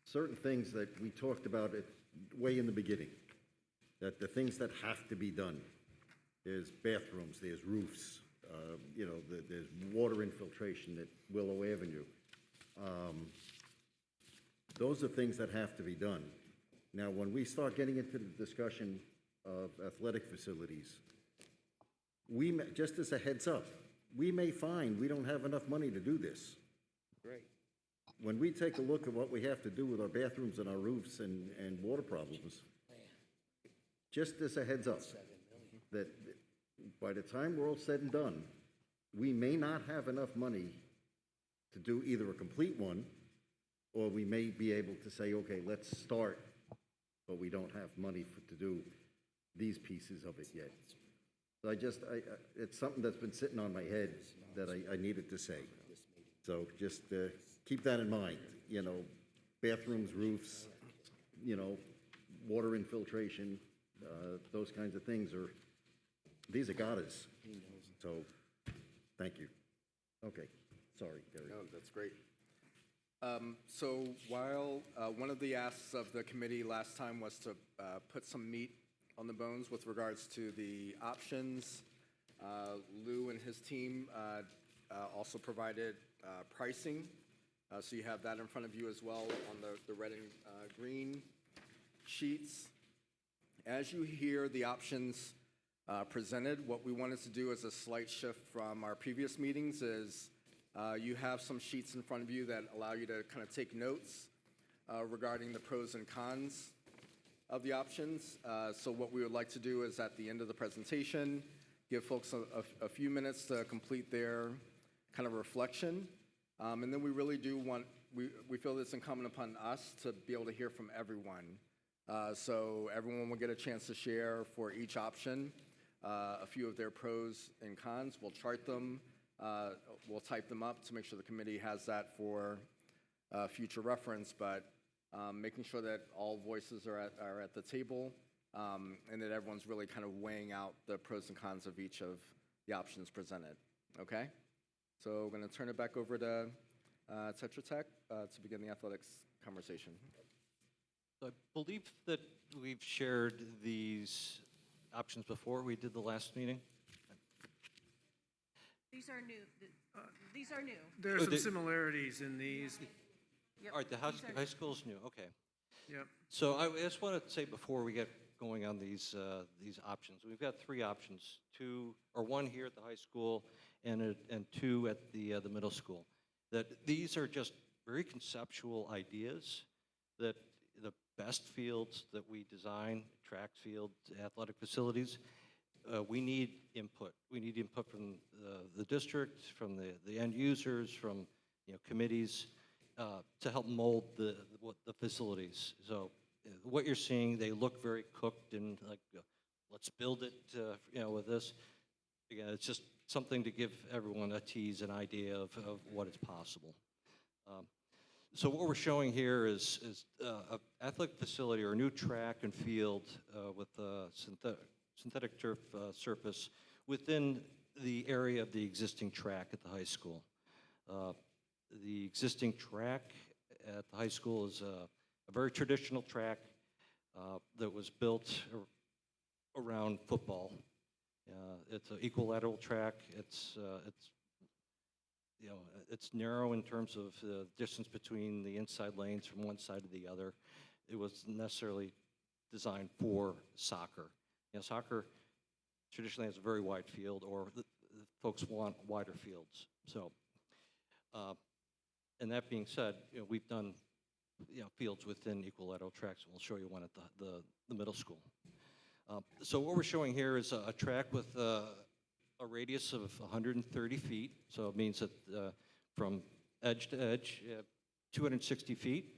certain things that we talked about way in the beginning, that the things that have to be done. There's bathrooms, there's roofs, there's water infiltration at Willow Avenue. Those are things that have to be done. Now, when we start getting into the discussion of athletic facilities, just as a heads up, we may find we don't have enough money to do this. Great. When we take a look at what we have to do with our bathrooms and our roofs and water problems, just as a heads up, that by the time we're all said and done, we may not have enough money to do either a complete one, or we may be able to say, okay, let's start, but we don't have money to do these pieces of it yet. So it's something that's been sitting on my head that I needed to say. So just keep that in mind, bathrooms, roofs, water infiltration, those kinds of things these are goddess. So, thank you. Okay, sorry, Gary. No, that's great. So while one of the asks of the committee last time was to put some meat on the bones with regards to the options, Lou and his team also provided pricing. So you have that in front of you as well on the red and green sheets. As you hear the options presented, what we wanted to do as a slight shift from our previous meetings is you have some sheets in front of you that allow you to kind of take notes regarding the pros and cons of the options. So what we would like to do is at the end of the presentation, give folks a few minutes to complete their kind of reflection. And then we really do we feel it's incumbent upon us to be able to hear from everyone. So everyone will get a chance to share for each option a few of their pros and cons. We'll chart them. We'll type them up to make sure the committee has that for future reference, but making sure that all voices are at the table and that everyone's really kind of weighing out the pros and cons of each of the options presented. Okay? So we're going to turn it back over to Tetra Tech to begin the athletics conversation. I believe that we've shared these options before we did the last meeting. These are new. These are new. There are some similarities in these. Yep. All right, the high school's new, okay. Yep. So I just want to say before we get going on these options, we've got three options, one here at the high school and two at the middle school. That these are just very conceptual ideas that the best fields that we design, track field, athletic facilities, we need input. We need input from the district, from the end users, from committees to help mold the facilities. So what you're seeing, they look very cooked and like, let's build it, with this. Again, it's just something to give everyone a tease, an idea of what is possible. So what we're showing here is an athletic facility or a new track and field with synthetic turf surface within the area of the existing track at the high school. The existing track at the high school is a very traditional track that was built around football. It's an equilateral track. It's narrow in terms of the distance between the inside lanes from one side to the other. It was necessarily designed for soccer. Soccer traditionally has a very wide field, or the folks want wider fields. So, and that being said, we've done fields within equilateral tracks. We'll show you one at the middle school. So what we're showing here is a track with a radius of 130 feet. So it means that from edge to edge, you have 260 feet,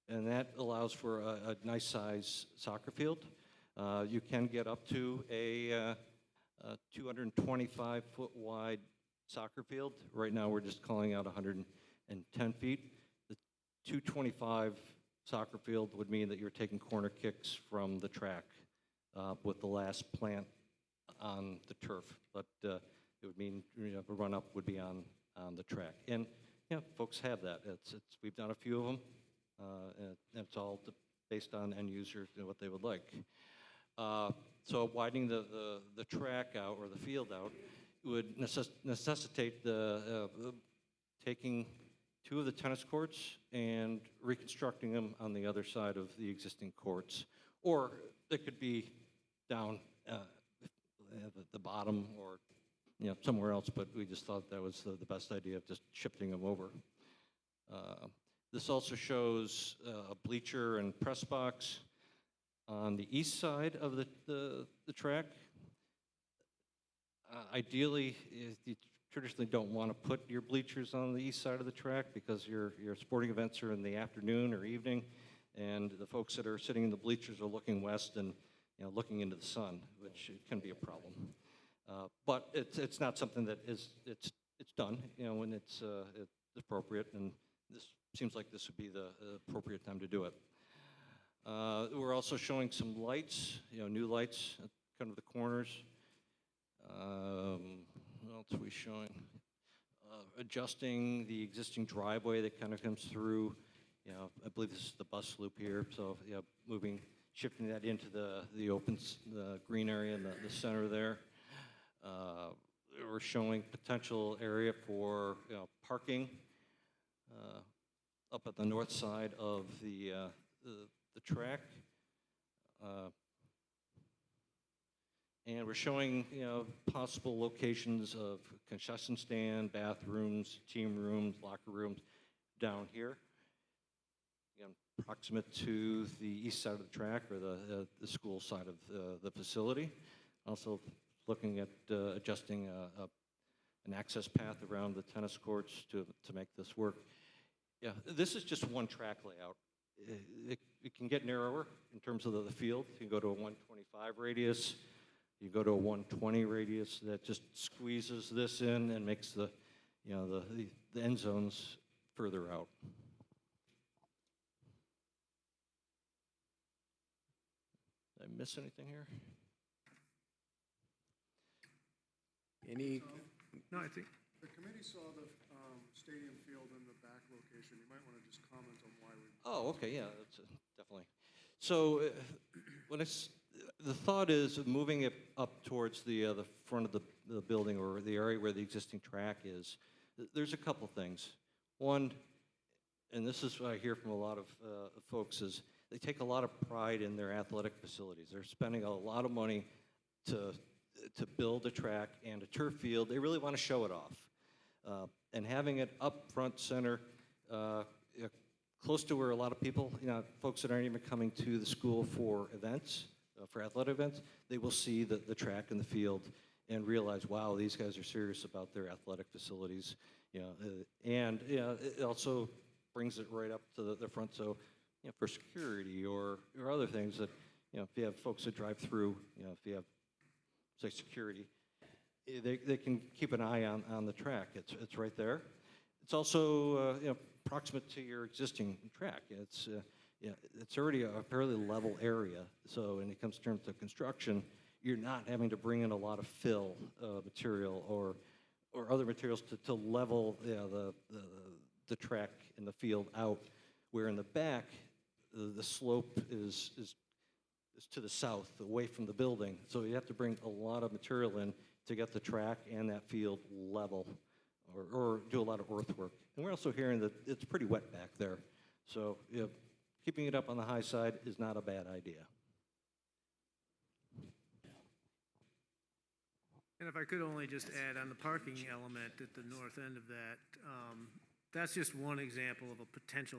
and that allows for a nice size soccer field. You can get up to a 225-foot wide soccer field. Right now, we're just calling out 110 feet. The 225 soccer field would mean that you're taking corner kicks from the track with the last plant on the turf. But it would mean the run-up would be on the track. And folks have that. We've done a few of them, and it's all based on end users and what they would like. So widening the track out or the field out would necessitate taking 2 of the tennis courts and reconstructing them on the other side of the existing courts. Or it could be down at the bottom or somewhere else, but we just thought that was the best idea of just shifting them over. This also shows a bleacher and press box on the east side of the track. Ideally, you traditionally don't want to put your bleachers on the east side of the track because your sporting events are in the afternoon or evening, and the folks that are sitting in the bleachers are looking west and looking into the sun, which can be a problem. But it's not something that it's done when it's appropriate, and this seems like this would be the appropriate time to do it. We're also showing some lights, new lights at kind of the corners. What else are we showing? Adjusting the existing driveway that kind of comes through. I believe this is the bus loop here. So shifting that into the open, the green area in the center there. We're showing potential area for parking up at the north side of the track. And we're showing possible locations of concession stand, bathrooms, team rooms, locker rooms down here. Again, proximate to the east side of the track or the school side of the facility. Also looking at adjusting an access path around the tennis courts to make this work. Yeah, this is just one track layout. It can get narrower in terms of the field. You can go to a 125 radius. You go to a 120 radius that just squeezes this in and makes the end zones further out. Did I miss anything here? No, I think. The committee saw the stadium field in the back location. You might want to just comment on why we. Oh, okay, yeah, that's definitely. So the thought is of moving it up towards the front of the building or the area where the existing track is. There's a couple things. One, and this is what I hear from a lot of folks, is they take a lot of pride in their athletic facilities. They're spending a lot of money to build a track and a turf field. They really want to show it off. And having it up front center, close to where a lot of people, folks that aren't even coming to the school for events, for athletic events, they will see the track and the field and realize, wow, these guys are serious about their athletic facilities. And it also brings it right up to the front. So, for security or other things that, if you have folks that drive through, if you have, say, security, they can keep an eye on the track. It's right there. It's also proximate to your existing track. It's already a fairly level area. So when it comes to terms of construction, you're not having to bring in a lot of fill material or other materials to level the track and the field out. Where in the back, the slope is to the south, away from the building. So you have to bring a lot of material in to get the track and that field level, or do a lot of earthwork. And we're also hearing that it's pretty wet back there. So keeping it up on the high side is not a bad idea. And if I could only just add on the parking element at the north end of that, that's just one example of a potential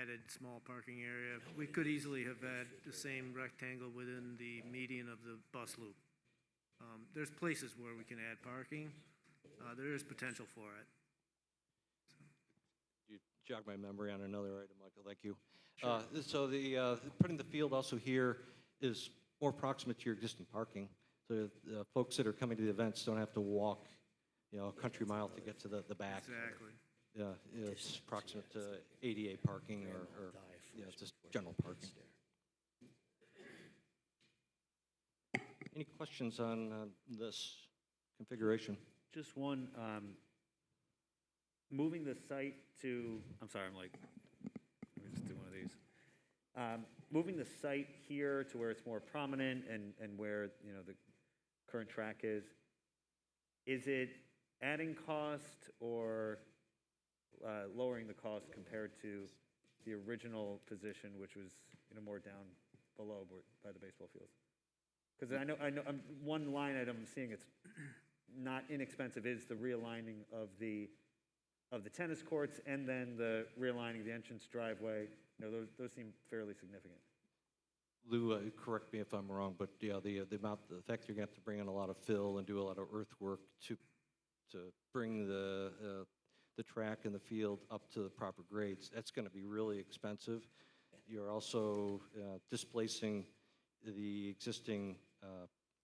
added small parking area. We could easily have had the same rectangle within the median of the bus loop. There's places where we can add parking. There is potential for it. You jog my memory on another item, Michael, thank you. So putting the field also here is more proximate to your existing parking. So the folks that are coming to the events don't have to walk, a country mile to get to the back. Exactly. Yeah, it's proximate to ADA parking or just general parking. Any questions on this configuration? Just one, moving the site to, I'm sorry, let me just do one of these. Moving the site here to where it's more prominent and where, the current track is it adding cost or lowering the cost compared to the original position, which was, more down below by the baseball fields? Because I know, one line item I'm seeing it's not inexpensive is the realigning of the tennis courts and then the realigning of the entrance driveway. Those seem fairly significant. Lou, correct me if I'm wrong, but the fact you're going to have to bring in a lot of fill and do a lot of earthwork to bring the track and the field up to the proper grades, that's going to be really expensive. You're also displacing the existing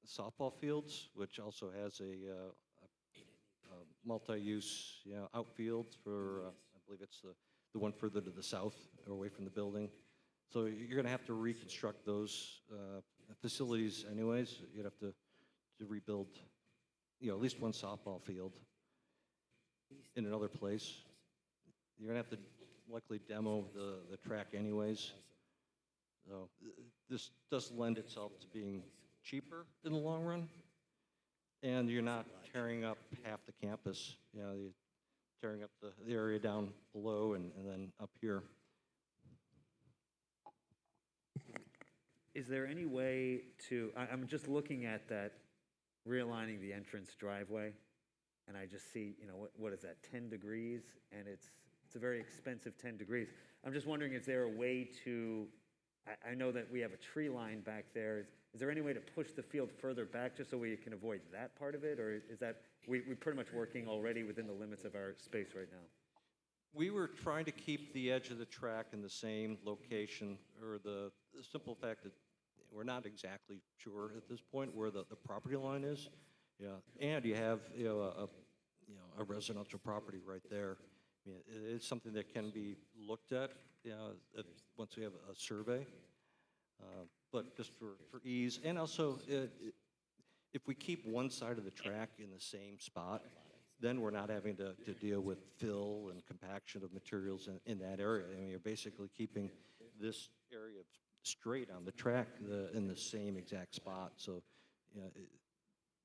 softball fields, which also has a multi-use outfield for, I believe it's the one further to the south or away from the building. So you're going to have to reconstruct those facilities anyways. You'd have to rebuild, at least one softball field in another place. You're going to have to likely demo the track anyways. So this does lend itself to being cheaper in the long run, and you're not tearing up half the campus. You're tearing up the area down below and then up here. Is there any way to, I'm just looking at that realigning the entrance driveway, and I just see, what is that, 10 degrees? And it's a very expensive 10 degrees. I'm just wondering, is there a way to, I know that we have a tree line back there. Is there any way to push the field further back just so we can avoid that part of it? Or is that, we're pretty much working already within the limits of our space right now? We were trying to keep the edge of the track in the same location, or the simple fact that we're not exactly sure at this point where the property line is. Yeah, and you have a residential property right there. It's something that can be looked at, once we have a survey. But just for ease, and also if we keep one side of the track in the same spot, then we're not having to deal with fill and compaction of materials in that area. You're basically keeping this area straight on the track in the same exact spot. So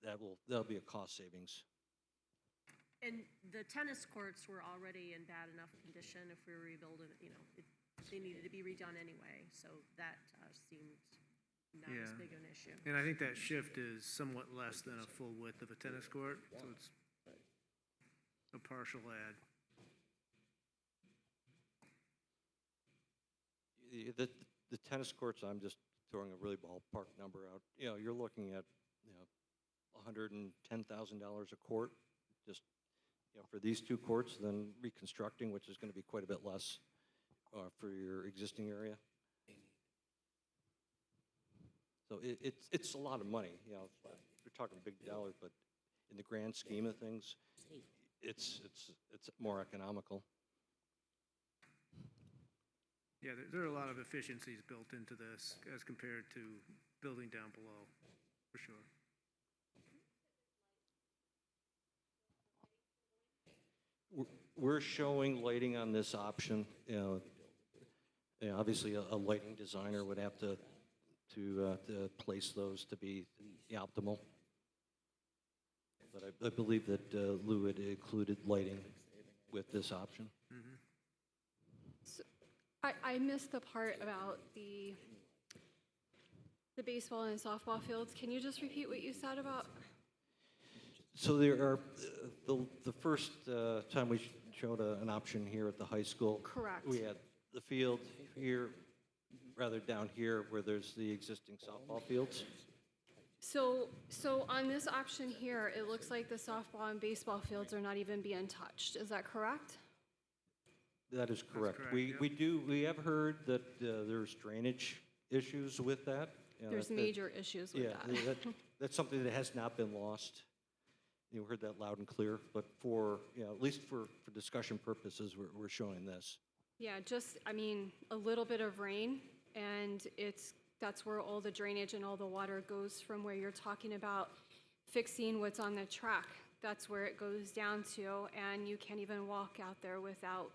that'll be a cost savings. And the tennis courts were already in bad enough condition if we were rebuilding, they needed to be redone anyway. So that seemed not as big of an issue. And I think that shift is somewhat less than a full width of a tennis court, so it's a partial add. The tennis courts, I'm just throwing a really ballpark number out. You're looking at $110,000 a court, just for these two courts, then reconstructing, which is going to be quite a bit less for your existing area. So it's a lot of money. We're talking big dollars, but in the grand scheme of things, it's more economical. Yeah, there are a lot of efficiencies built into this as compared to building down below, for sure. We're showing lighting on this option. Obviously, a lighting designer would have to place those to be optimal. But I believe that Lou had included lighting with this option. Mm-hmm. So I missed the part about the baseball and softball fields. Can you just repeat what you said about? So there are, the first time we showed an option here at the high school. Correct. We had the field here, rather down here where there's the existing softball fields. So on this option here, it looks like the softball and baseball fields are not even being touched. Is that correct? That is correct. correct, We have heard that there's drainage issues with that. You know, There's major issues with that. That's something that has not been lost. You heard that loud and clear, but for, at least for discussion purposes, we're showing this. Yeah, just, I mean, a little bit of rain, and that's where all the drainage and all the water goes from where you're talking about fixing what's on the track. That's where it goes down to, and you can't even walk out there without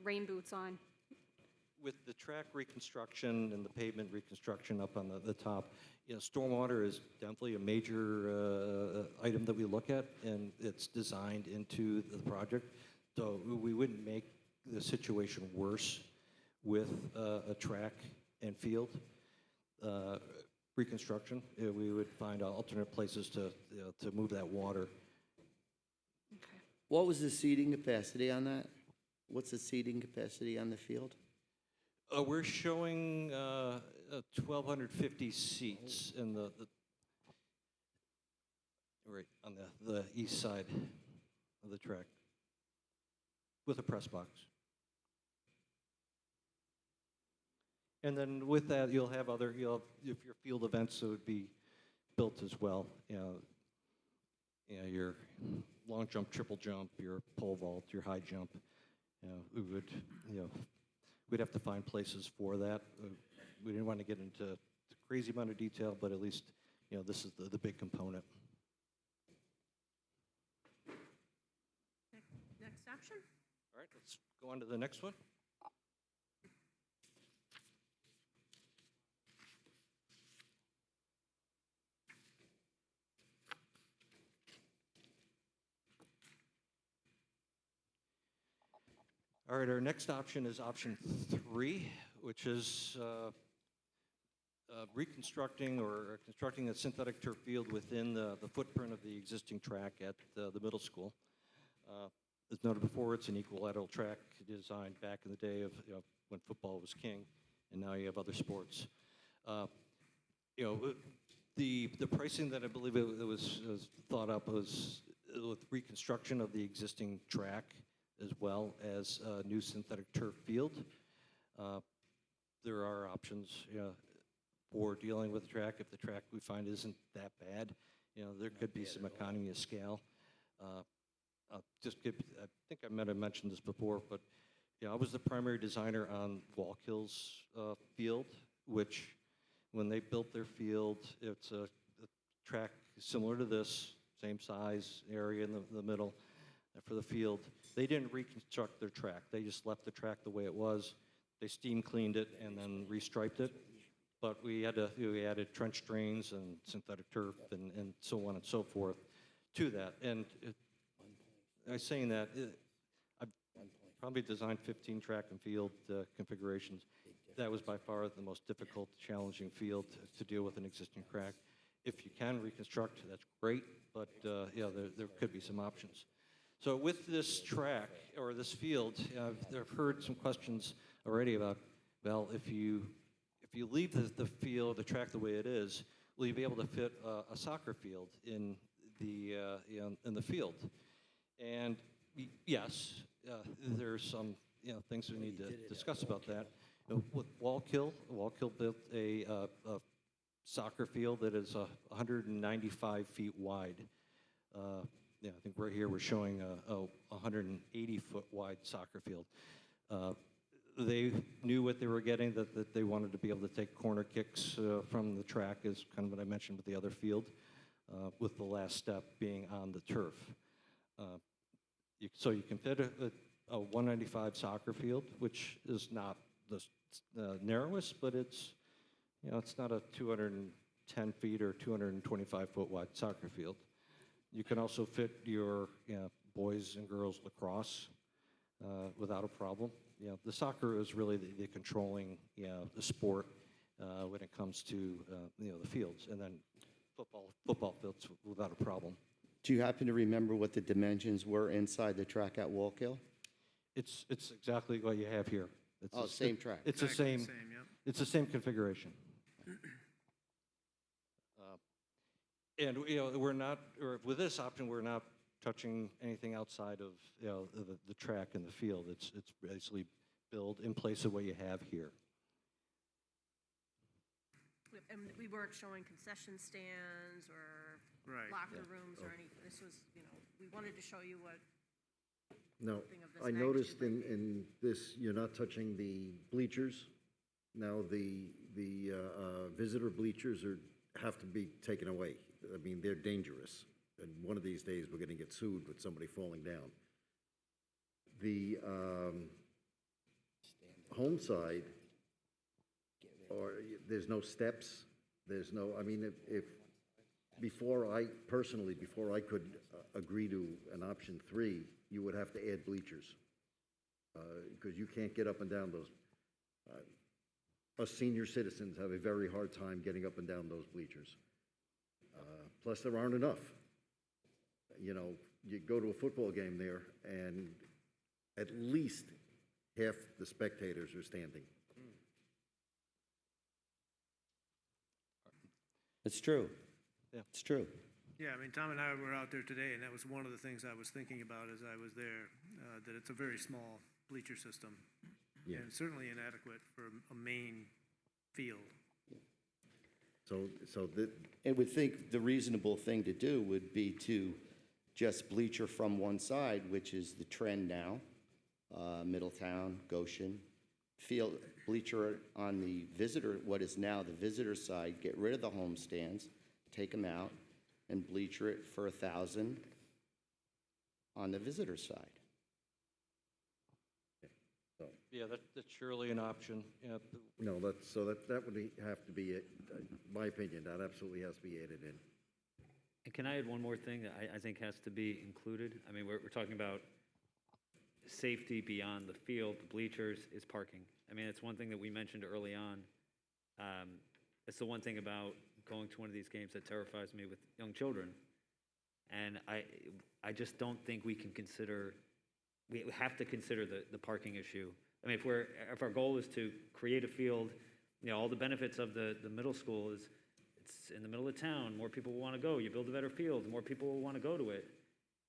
rain boots on. With the track reconstruction and the pavement reconstruction up on the top, stormwater is definitely a major item that we look at, and it's designed into the project. So we wouldn't make the situation worse with a track and field reconstruction. We would find alternate places to move that water. What was the seating capacity on that? What's the seating capacity on the field? We're showing 1,250 seats in the right on the east side of the track with a press box. And then with that, you'll have if your field events would be built as well. Your long jump, triple jump, your pole vault, your high jump. We'd have to find places for that. We didn't want to get into a crazy amount of detail, but at least, this is the big component. Next option? All right, let's go on to the next one. All right, our next option is option 3, which is reconstructing or constructing a synthetic turf field within the footprint of the existing track at the middle school. As noted before, it's an equilateral track designed back in the day of when football was king, and now you have other sports. The pricing that I believe it was thought up was with reconstruction of the existing track, as well as a new synthetic turf field. There are options for dealing with the track. If the track we find isn't that bad, there could be some economy of scale. I think I might have mentioned this before, but I was the primary designer on Wallkill's field, which when they built their field, it's a track similar to this, same size area in the middle for the field. They didn't reconstruct their track. They just left the track the way it was. They steam cleaned it and then restriped it. But we added trench drains and synthetic turf and so on and so forth to that. And I was saying that I've probably designed 15 track and field configurations. That was by far the most difficult, challenging field to deal with an existing track. If you can reconstruct, that's great, but there could be some options. So with this track, or this field, I've heard some questions already about, well, if you leave the field, the track the way it is, will you be able to fit a soccer field in the field? And yes, there's some things we need to discuss about that. With Wallkill built a soccer field that is 195 feet wide. I think right here we're showing a 180-foot wide soccer field. They knew what they were getting, that they wanted to be able to take corner kicks from the track, is kind of what I mentioned with the other field, with the last step being on the turf. So you can fit a 195 soccer field, which is not the narrowest, but it's not a 210 feet or 225 foot wide soccer field. You can also fit your boys and girls lacrosse without a problem. The soccer is really the controlling the sport when it comes to the fields, and then football fields without a problem. Do you happen to remember what the dimensions were inside the track at Wallkill? It's exactly what you have here. It's Oh, same track. It's the Exactly same, the same, yep. it's the same configuration. And, we're not, or with this option, we're not touching anything outside of, the track and the field. It's basically built in place of what you have here. And we weren't showing concession stands or Right. locker rooms or anything. This was, we wanted to show you what, No, something of this I noticed magnitude in this, you're not touching the bleachers. Now, the visitor bleachers have to be taken away. I mean, they're dangerous. And one of these days, we're gonna get sued with somebody falling down. The home side, there's no steps, there's no, I mean, if before I could agree to an option 3, you would have to add bleachers. Because you can't get up and down those. Us senior citizens have a very hard time getting up and down those bleachers. Plus, there aren't enough. You go to a football game there, and at least half the spectators are standing. It's true. Yeah. It's true. Yeah, I mean, Tom and I were out there today, and that was one of the things I was thinking about as I was there, that it's a very small bleacher system. Yeah. And certainly inadequate for a main field. I would think the reasonable thing to do would be to just bleacher from one side, which is the trend now, Middletown, Goshen. Field bleacher on the visitor, what is now the visitor side, get rid of the home stands, take them out, and bleacher it for $1,000 on the visitor side. Yeah, that's surely an option. Yeah, No, that would have to be it. My opinion, that absolutely has to be added in. And can I add one more thing that I think has to be included? I mean, we're talking about safety beyond the field, the bleachers, is parking. I mean, it's one thing that we mentioned early on. It's the one thing about going to one of these games that terrifies me with young children. And I just don't think we have to consider the parking issue. I mean, if our goal is to create a field, all the benefits of the middle school is it's in the middle of town, more people will want to go. You build a better field, more people will want to go to it.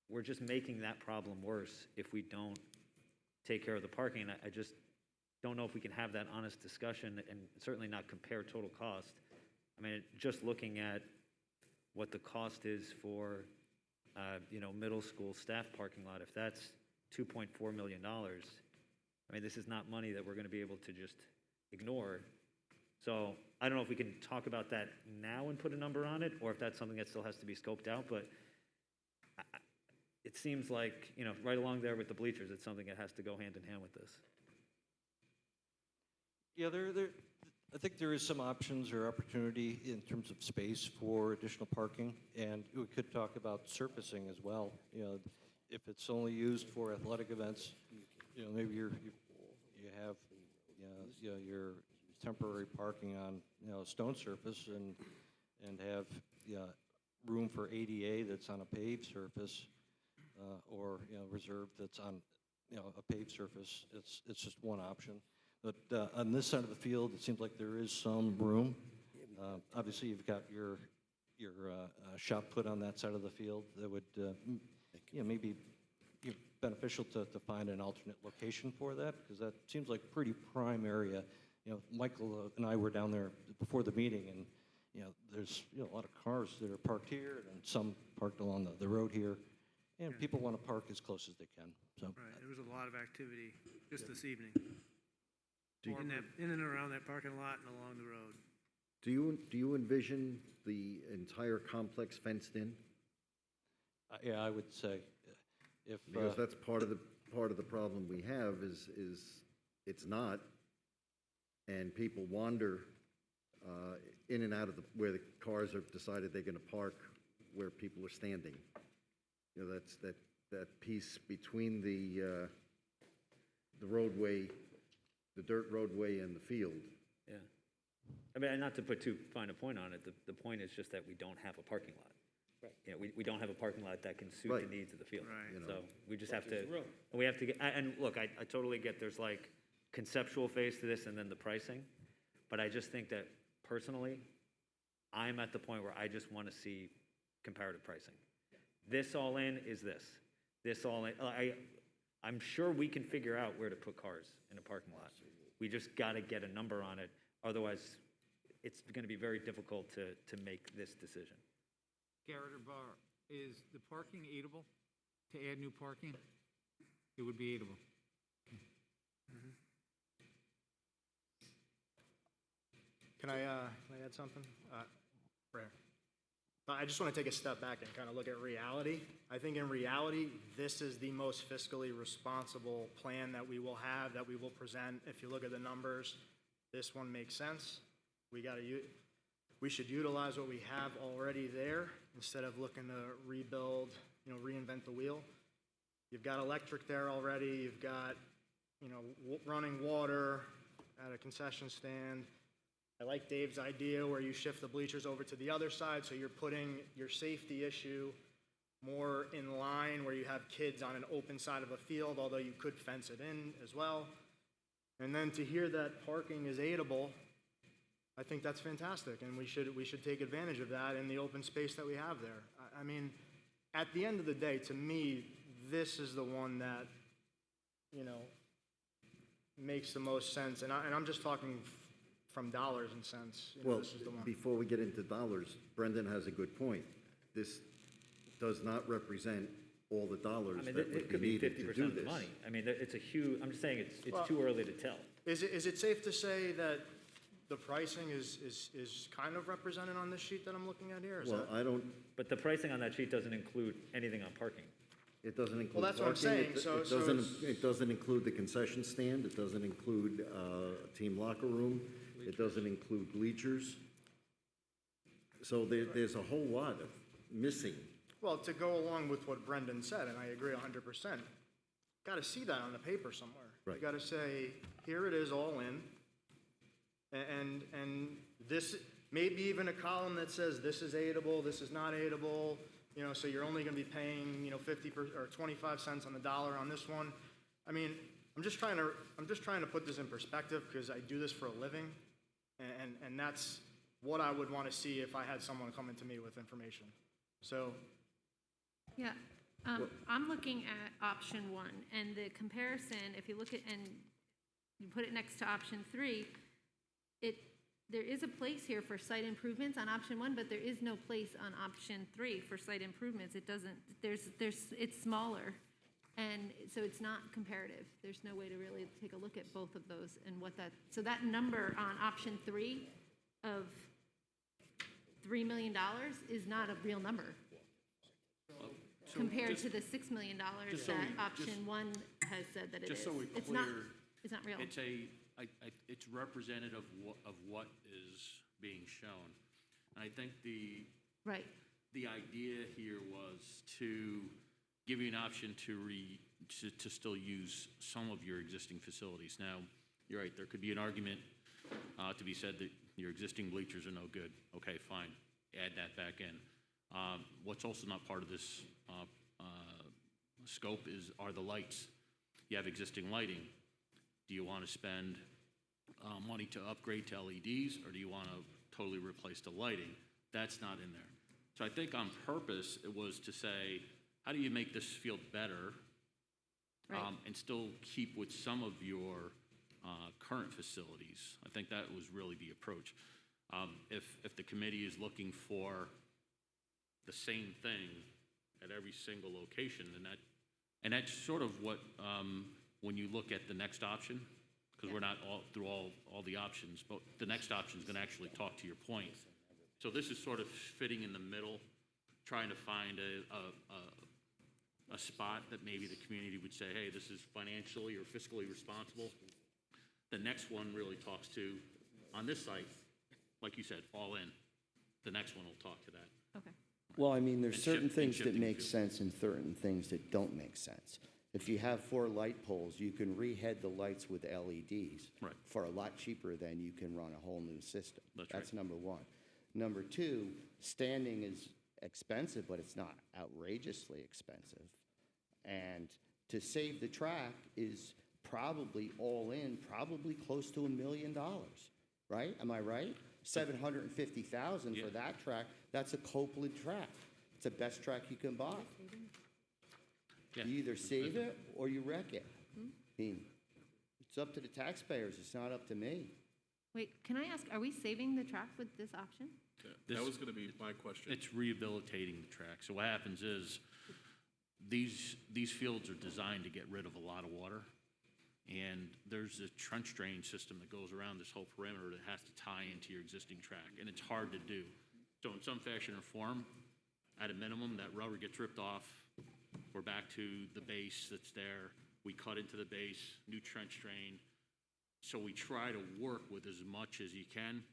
We're just making that problem worse if we don't take care of the parking. And I just don't know if we can have that honest discussion and certainly not compare total cost. I mean, just looking at what the cost is for, middle school staff parking lot, if that's $2.4 million, I mean, this is not money that we're going to be able to just ignore. So I don't know if we can talk about that now and put a number on it, or if that's something that still has to be scoped out, but it seems like, right along there with the bleachers, it's something that has to go hand in hand with this. Yeah, I think there is some options or opportunity in terms of space for additional parking, and we could talk about surfacing as well. If it's only used for athletic events, maybe you have your temporary parking on a stone surface and have room for ADA that's on a paved surface, or reserved that's on a paved surface. It's just one option. But on this side of the field, it seems like there is some room. Obviously, you've got your shop put on that side of the field that would maybe be beneficial to find an alternate location for that, because that seems like pretty prime area. Michael and I were down there before the meeting, and there's a lot of cars that are parked here and some parked along the road here, and people want to park as close as they can. So Right, there was a lot of activity just this evening. In and around that parking lot and along the road. Do you envision the entire complex fenced in? yeah, I would say if Because that's part of the problem we have is it's not, and people wander in and out of where the cars have decided they're going to park where people are standing. That's that piece between the roadway, the dirt roadway, and the field. Yeah. I mean, not to put too fine a point on it, the point is just that we don't have a parking lot, we don't have a parking lot that can suit Right. the needs of the field. Right. You know. So we just have to, and we have to get, and look, I totally get there's like conceptual phase to this and then the pricing, but I just think that personally, I'm at the point where I just want to see comparative pricing. This all in is this. This all in, I'm sure we can figure out where to put cars in a parking lot. We just got to get a number on it. Otherwise, it's going to be very difficult to make this decision. Garrett or Bar, is the parking aidable to add new parking? It would be aidable. Can I add something? Rare. I just want to take a step back and kind of look at reality. I think in reality, this is the most fiscally responsible plan that we will have, that we will present. If you look at the numbers, this one makes sense. We should utilize what we have already there instead of looking to rebuild, reinvent the wheel. You've got electric there already. You've got, running water at a concession stand. I like Dave's idea where you shift the bleachers over to the other side, so you're putting your safety issue more in line where you have kids on an open side of a field, although you could fence it in as well. And then to hear that parking is aidable, I think that's fantastic, and we should take advantage of that in the open space that we have there. I mean, at the end of the day, to me, this is the one that, makes the most sense, and I'm just talking from dollars and cents. Well, this is the one. before we get into dollars, Brendan has a good point. This does not represent all the dollars I mean, that it would could be be needed to 50% do of the this. money. I mean, it's a huge, I'm just saying it's Well, too early to tell. Is it safe to say that the pricing is kind of represented on this sheet that I'm looking at here? Is Well, that- I don't, But the pricing on that sheet doesn't include anything on parking. it doesn't include Well, that's what I'm parking. saying. It So doesn't, it's- it doesn't include the concession stand. It doesn't include a team locker room. It doesn't include bleachers. So there's a whole lot of missing. Well, to go along with what Brendan said, and I agree 100%, got to see that on the paper somewhere. Right. You got to say, here it is all in, and this, maybe even a column that says this is aidable, this is not aidable, so you're only going to be paying, 50 or 25 cents on the dollar on this one. I mean, I'm just trying to put this in perspective because I do this for a living, and that's what I would want to see if I had someone coming to me with information. So, Yeah, I'm looking at option 1, and the comparison, if you look at, and you put it next to option 3, there is a place here for site improvements on option 1, but there is no place on option 3 for site improvements. It doesn't, it's smaller, and so it's not comparative. There's no way to really take a look at both of those and what that, so that number on option 3 of $3 million is not a real number compared to the $6 million just so that we- option just- 1 has said that it is. Just so we're It's not, clear, it's not real. it's representative of what is being shown. And I think Right. the idea here was to give you an option to still use some of your existing facilities. Now, you're right, there could be an argument to be said that your existing bleachers are no good. Okay, fine, add that back in. What's also not part of this scope are the lights. You have existing lighting. Do you want to spend money to upgrade to LEDs, or do you want to totally replace the lighting? That's not in there. So I think on purpose, it was to say, how do you make this field better and still keep with some of your current facilities? I think that was really the approach. If the committee is looking for the same thing at every single location, and that's sort of what, when you look at the next option, because we're not through all the options, but the next option is going to actually talk to your point. So this is sort of fitting in the middle, trying to find a spot that maybe the community would say, hey, this is financially or fiscally responsible. The next one really talks to, on this site, like you said, all in. The next one will talk to that. Okay. Well, I mean, there's And certain things that shifting make field. sense and certain things that don't make sense. If you have 4 light poles, you can rehead the lights with LEDs Right. for a lot cheaper than you can run a whole new system. That's That's number 1. Number 2, standing expensive, but it's not outrageously expensive. And to save the track is probably all in, probably close to $1 million, right? Am I right? 750,000 for that track. That's a Copeland track. It's the best track you can buy. Yeah. You either save it or you wreck it. I mean, it's up to the taxpayers. It's not up to me. Wait, can I ask, are we saving the track with this option? That was going to be my question. It's rehabilitating the track. So what happens is, these fields are designed to get rid of a lot of water, and there's a trench drain system that goes around this whole perimeter that has to tie into your existing track, and it's hard to do. So in some fashion or form, at a minimum, that rubber gets ripped off. We're back to the base that's there. We cut into the base, new trench drain. So we try to work with as much as you can.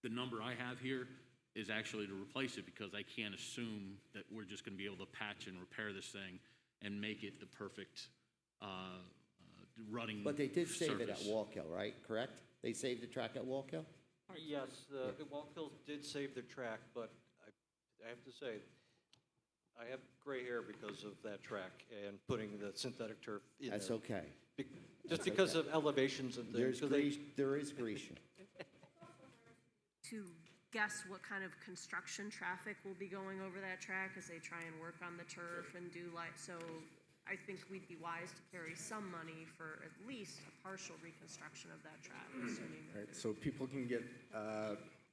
The number I have here is actually to replace it, because I can't assume that we're just going to be able to patch and repair this thing and make it the perfect running But they did save it at surface. Walkill, right? Correct? They saved the track at Walkill? Yes, Walkill did save their track, but I have to say, I have gray hair because of that track and putting the synthetic turf in That's there. okay. Just because of elevations and things. There is Grecian. To guess what kind of construction traffic will be going over that track as they try and work on the turf and do so I think we'd be wise to carry some money for at least a partial reconstruction of that track, assuming that Right, so people can get,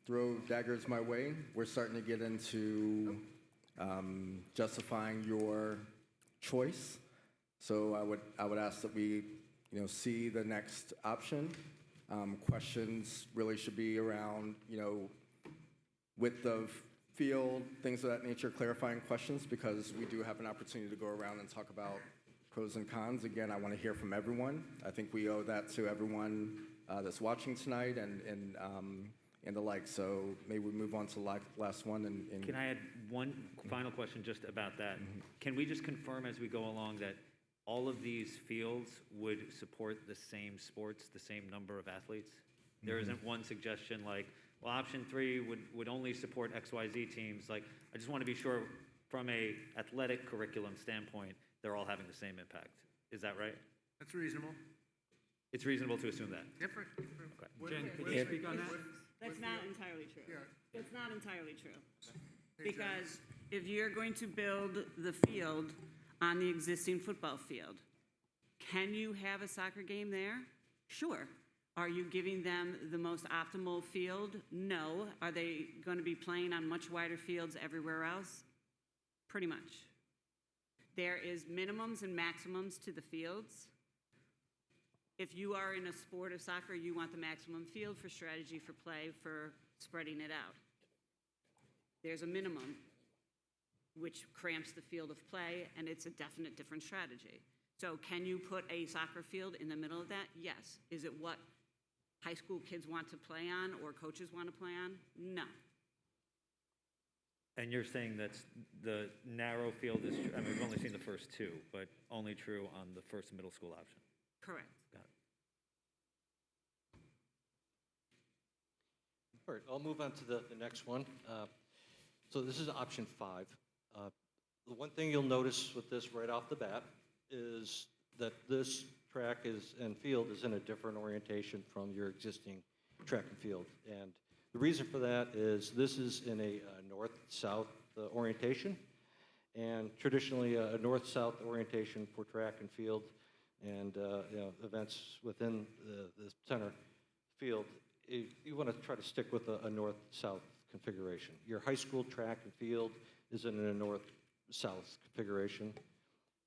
throw daggers my way. We're starting to get into justifying your choice. So I would ask that we, see the next option. Questions really should be around, width of field, things of that nature, clarifying questions, because we do have an opportunity to go around and talk about pros and cons. Again, I want to hear from everyone. I think we owe that to everyone that's watching tonight and the like. So maybe we move on to the last one. And Can I add one final question just about that? Can we just confirm as we go along that all of these fields would support the same sports, the same number of athletes? There isn't one suggestion like, well, option 3 would only support XYZ teams. Like, I just want to be sure from a athletic curriculum standpoint, they're all having the same impact. Is that right? That's reasonable. It's reasonable to assume that. Different. Okay. Jen, could you speak on that? That's not entirely true. Yeah. It's not entirely true. Because if you're going to build the field on the existing football field, can you have a soccer game there? Sure. Are you giving them the most optimal field? No. Are they going to be playing on much wider fields everywhere else? Pretty much. There is minimums and maximums to the fields. If you are in a sport of soccer, you want the maximum field for strategy, for play, for spreading it out. There's a minimum, which cramps the field of play, and it's a definite different strategy. So can you put a soccer field in the middle of that? Yes. Is it what high school kids want to play on or coaches want to play on? No. And you're saying that's the narrow field is, I mean, we've only seen the first 2, but only true on the first middle school option. Correct. Got it. All right, I'll move on to the next one. So this is option 5. The one thing you'll notice with this right off the bat is that this track and field is in a different orientation from your existing track and field. And the reason for that is this is in a north-south orientation, and traditionally a north-south orientation for track and field and events within the center field. You want to try to stick with a north-south configuration. Your high school track and field is in a north-south configuration.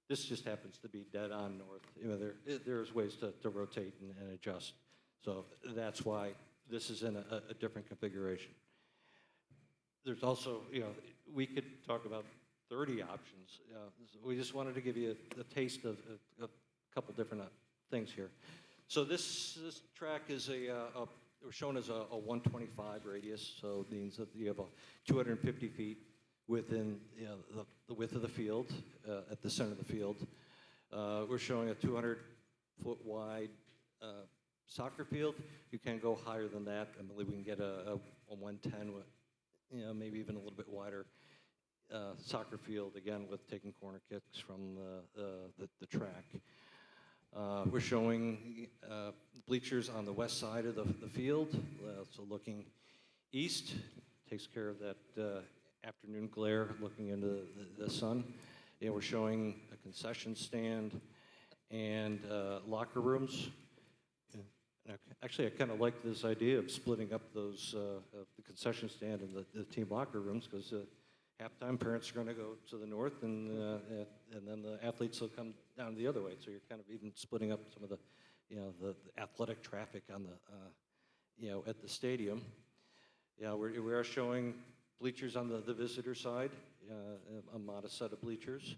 This just happens to be dead on north. There's ways to rotate and adjust. So that's why this is in a different configuration. There's also, we could talk about 30 options. We just wanted to give you a taste of a couple different things here. So this track is we're shown as a 125 radius, so it means that you have 250 feet within the width of the field, at the center of the field. We're showing a 200-foot wide soccer field. You can go higher than that. I believe we can get a 110, maybe even a little bit wider soccer field, again, with taking corner kicks from the track. We're showing bleachers on the west side of the field, so looking east, takes care of that afternoon glare looking into the sun. And we're showing a concession stand and locker rooms. And actually, I kind of like this idea of splitting up those the concession stand and the team locker rooms, because halftime parents are going to go to the north, and then the athletes will come down the other way. So you're kind of even splitting up some of the, the athletic traffic on the, at the stadium. Yeah, we are showing bleachers on the visitor side, a modest set of bleachers.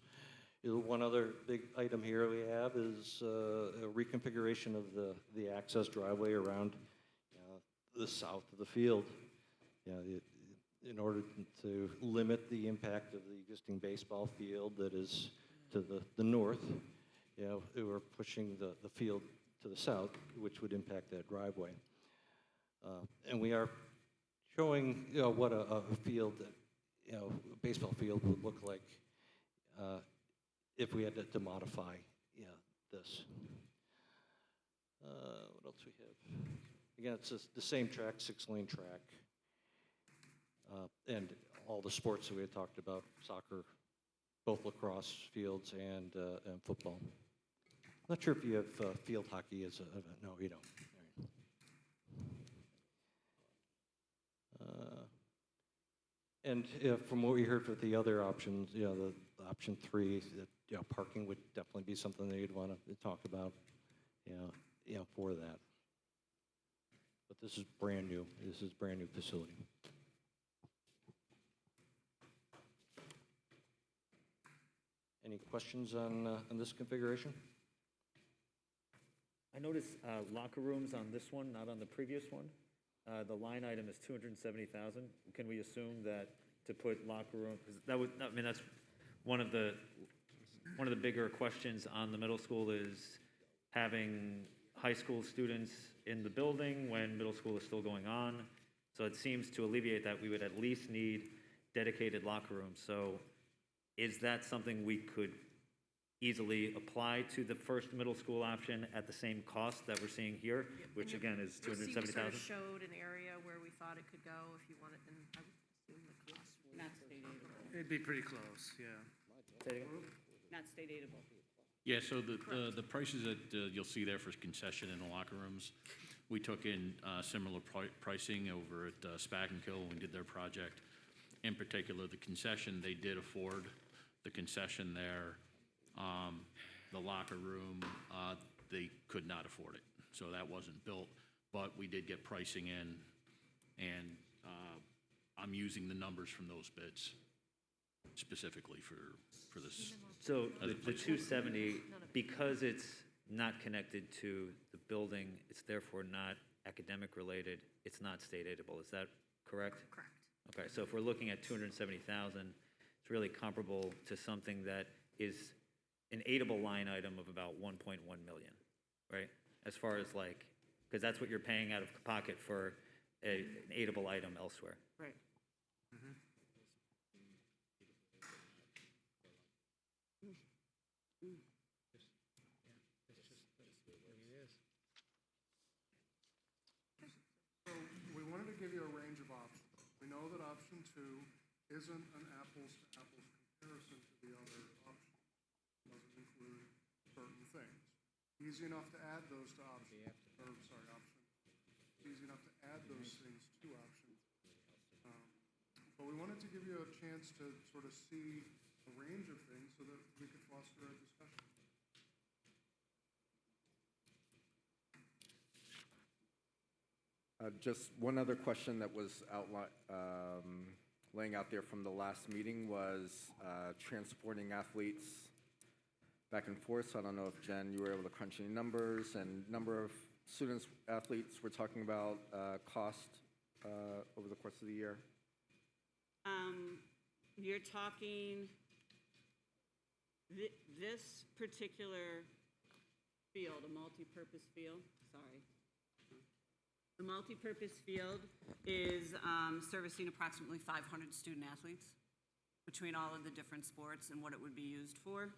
One other big item here we have is a reconfiguration of the access driveway around the south of the field. In order to limit the impact of the existing baseball field that is to the north, we're pushing the field to the south, which would impact that driveway. And we are showing what a field, a baseball field would look like if we had to modify this. What else we have? Again, it's the same track, 6-lane track. And all the sports that we had talked about, soccer, both lacrosse fields and football. I'm not sure if you have field hockey as a, no, you don't. And from what we heard with the other options, the option 3, that parking would definitely be something that you'd want to talk about, for that. But this is brand new. This is a brand new facility. Any questions on this configuration? I noticed locker rooms on this one, not on the previous one. The line item is 270,000. Can we assume that to put locker room, because that would, I mean, that's one of the bigger questions on the middle school is having high school students in the building when middle school is still going on. So it seems to alleviate that we would at least need dedicated locker rooms. So is that something we could easily apply to the first middle school option at the same cost that we're seeing here, which again is 270,000? Sort of showed an area where we thought it could go if you wanted, and I would assume the cost. Not state aidable. It'd be pretty close, yeah. Not state aidable. Yeah, so the prices that you'll see there for concession in the locker rooms, we took in similar pricing over at Spack&Kill when we did their project. In particular, the concession, they did afford the concession there. The locker room, they could not afford it, so that wasn't built. But we did get pricing in, and I'm using the numbers from those bids specifically for this. So the 270, because it's not connected to the building, it's therefore not academic related, it's not state aidable, is that correct? Correct. Okay, so if we're looking at 270,000, it's really comparable to something that is an aidable line item of about 1.1 million, right? As far as like, because that's what you're paying out of pocket for an aidable item elsewhere. Right. So we wanted to give you a range of options. We know that option 2 isn't an apples-to-apples comparison to the other options. It doesn't include certain things. Easy enough to add those to option. Easy enough to add those things to option. But we wanted to give you a chance to sort of see a range of things so that we could foster a discussion. Just one other question that was laying out there from the last meeting was transporting athletes back and forth. So I don't know if, Jen, you were able to crunch any numbers and number of students, athletes we're talking about cost over the course of the year. You're talking this particular field, a multi-purpose field, sorry. The multi-purpose field is servicing approximately 500 student athletes. between all of the different sports and what it would be used for.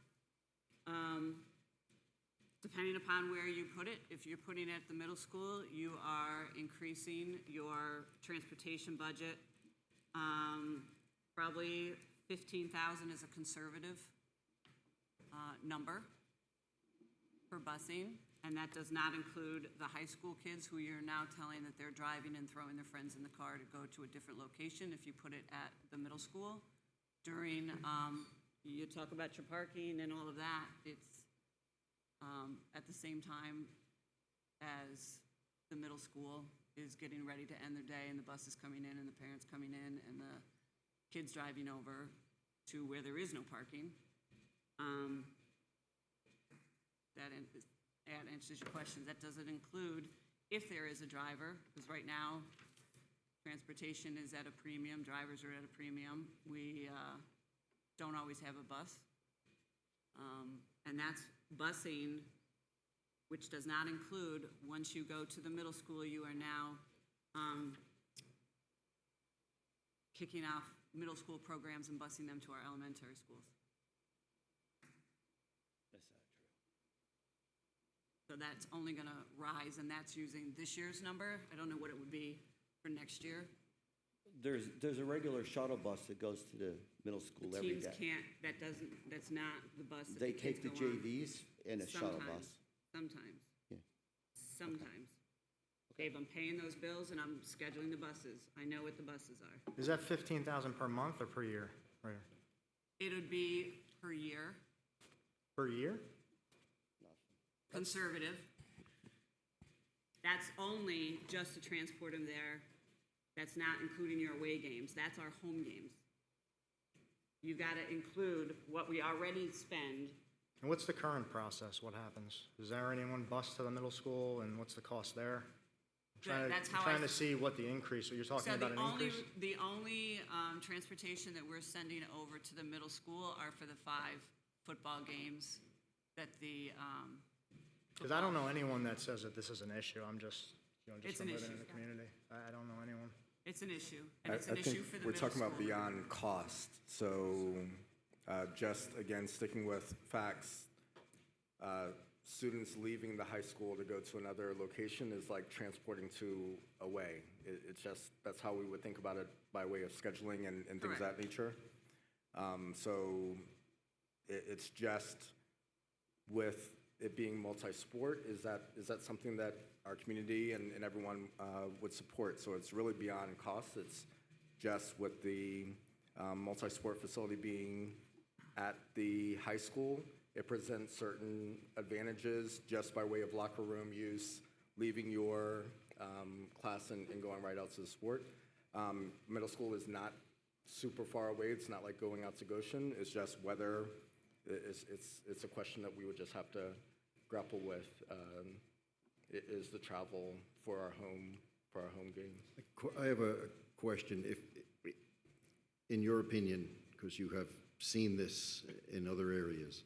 Depending upon where you put it, if you're putting it at the middle school, you are increasing your transportation budget. Probably 15,000 is a conservative number for busing, and that does not include the high school kids who you're now telling that they're driving and throwing their friends in the car to go to a different location if you put it at the middle school. During, you talk about your parking and all of that, it's at the same time as the middle school is getting ready to end their day and the bus is coming in and the parents coming in and the kids driving over to where there is no parking. That answers your question. That doesn't include if there is a driver, because right now transportation is at a premium, drivers are at a premium. We don't always have a bus. And that's busing, which does not include, once you go to the middle school, you are now kicking off middle school programs and busing them to our elementary schools. That's not true. So that's only going to rise, and that's using this year's number. I don't know what it would be for next year. There's a regular shuttle bus that goes to the middle school The every teams day. can't, that's not the bus that They the kids take the go on. JVs in a shuttle bus. Sometimes. Yeah. Sometimes. Dave, I'm paying those bills and I'm scheduling the buses. I know what the buses are. Is that 15,000 per month or per year? Right. It would be per year, Per year? conservative. That's only just to transport them there. That's not including your away games. That's our home games. You got to include what we already spend. And what's the current process? What happens? Is there anyone bused to the middle school, and what's the cost there? That's how Trying to see what the increase, you're talking So about an increase? the only transportation that we're sending over to the middle school are for the 5 football games that the. Because I don't know anyone that says that this is an issue. I'm just, It's from an living issue. in the community. I don't know anyone. It's an issue, I and it's an think issue for the we're middle talking about school. beyond cost. So just, again, sticking with facts, students leaving the high school to go to another location is like transporting to away. It's just, that's how we would think about it by way of scheduling and things of that nature. So it's just with it being multi-sport, is that something that our community and everyone would support? So it's really beyond cost. It's just with the multi-sport facility being at the high school, it presents certain advantages just by way of locker room use, leaving your class and going right out to the sport. Middle school is not super far away. It's not like going out to Goshen. It's just whether it's a question that we would just have to grapple with. Is the travel for our home games? I have a question. If, in your opinion, because you have seen this in other areas,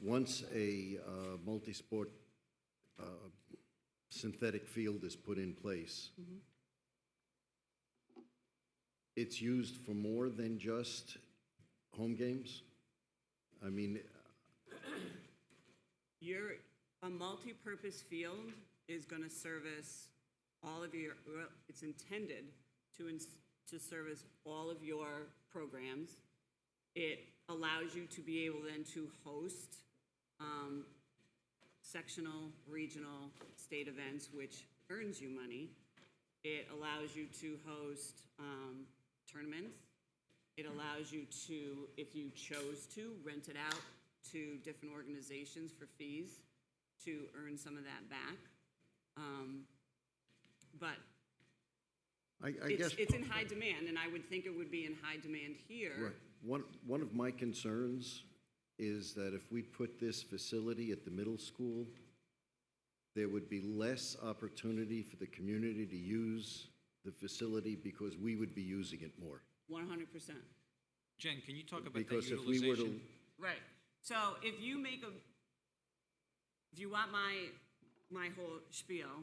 once a multi-sport synthetic field is put in place, it's used for more than just home games? I mean, A multi-purpose field is going to service all of your, well, it's intended to service all of your programs. It allows you to be able then to host sectional, regional, state events, which earns you money. It allows you to host tournaments. It allows you to, if you chose to, rent it out to different organizations for fees to earn some of that back. But I guess it's in high demand, and I would think it would be in high demand here. right. One of my concerns is that if we put this facility at the middle school, there would be less opportunity for the community to use the facility because we would be using it more. 100%. Jen, can you talk about Because that if we were to, utilization? Right. So if you want my whole spiel,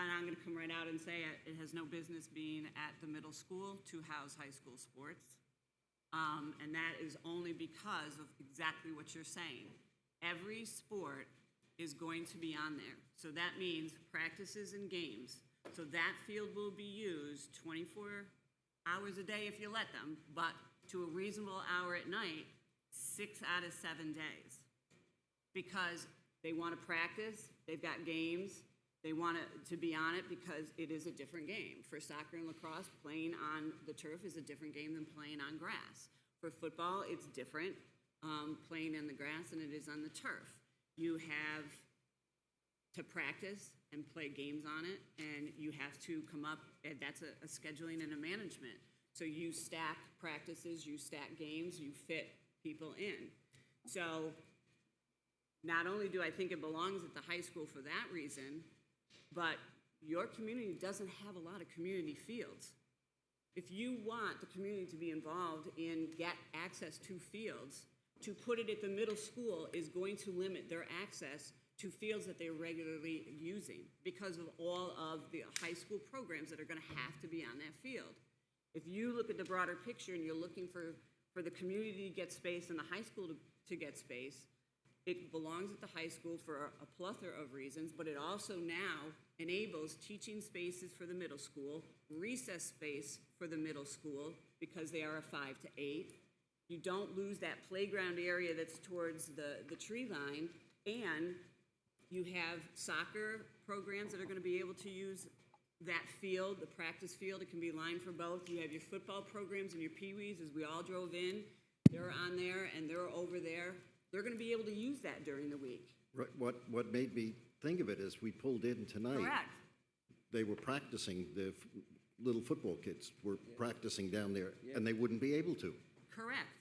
and I'm going to come right out and say it has no business being at the middle school to house high school sports. And that is only because of exactly what you're saying. Every sport is going to be on there. So that means practices and games. So that field will be used 24 hours a day if you let them, but to a reasonable hour at night, 6 out of 7 days. Because they want to practice, they've got games, they want to be on it because it is a different game. For soccer and lacrosse, playing on the turf is a different game than playing on grass. For football, it's different playing in the grass than it is on the turf. You have to practice and play games on it, and you have to come up, and that's a scheduling and a management. So you stack practices, you stack games, you fit people in. So not only do I think it belongs at the high school for that reason, but your community doesn't have a lot of community fields. If you want the community to be involved in get access to fields, to put it at the middle school is going to limit their access to fields that they're regularly using because of all of the high school programs that are going to have to be on that field. If you look at the broader picture and you're looking for the community to get space and the high school to get space, it belongs at the high school for a plethora of reasons, but it also now enables teaching spaces for the middle school, recess space for the middle school because they are a 5 to 8. You don't lose that playground area that's towards the tree line, and you have soccer programs that are going to be able to use that field, the practice field. It can be lined for both. You have your football programs and your peewees, as we all drove in. They're on there and they're over there. They're going to be able to use that during the week. Right, what made me think of it is we pulled in tonight. Correct. They were practicing, little football kids were practicing down there, and they wouldn't be able to. Correct.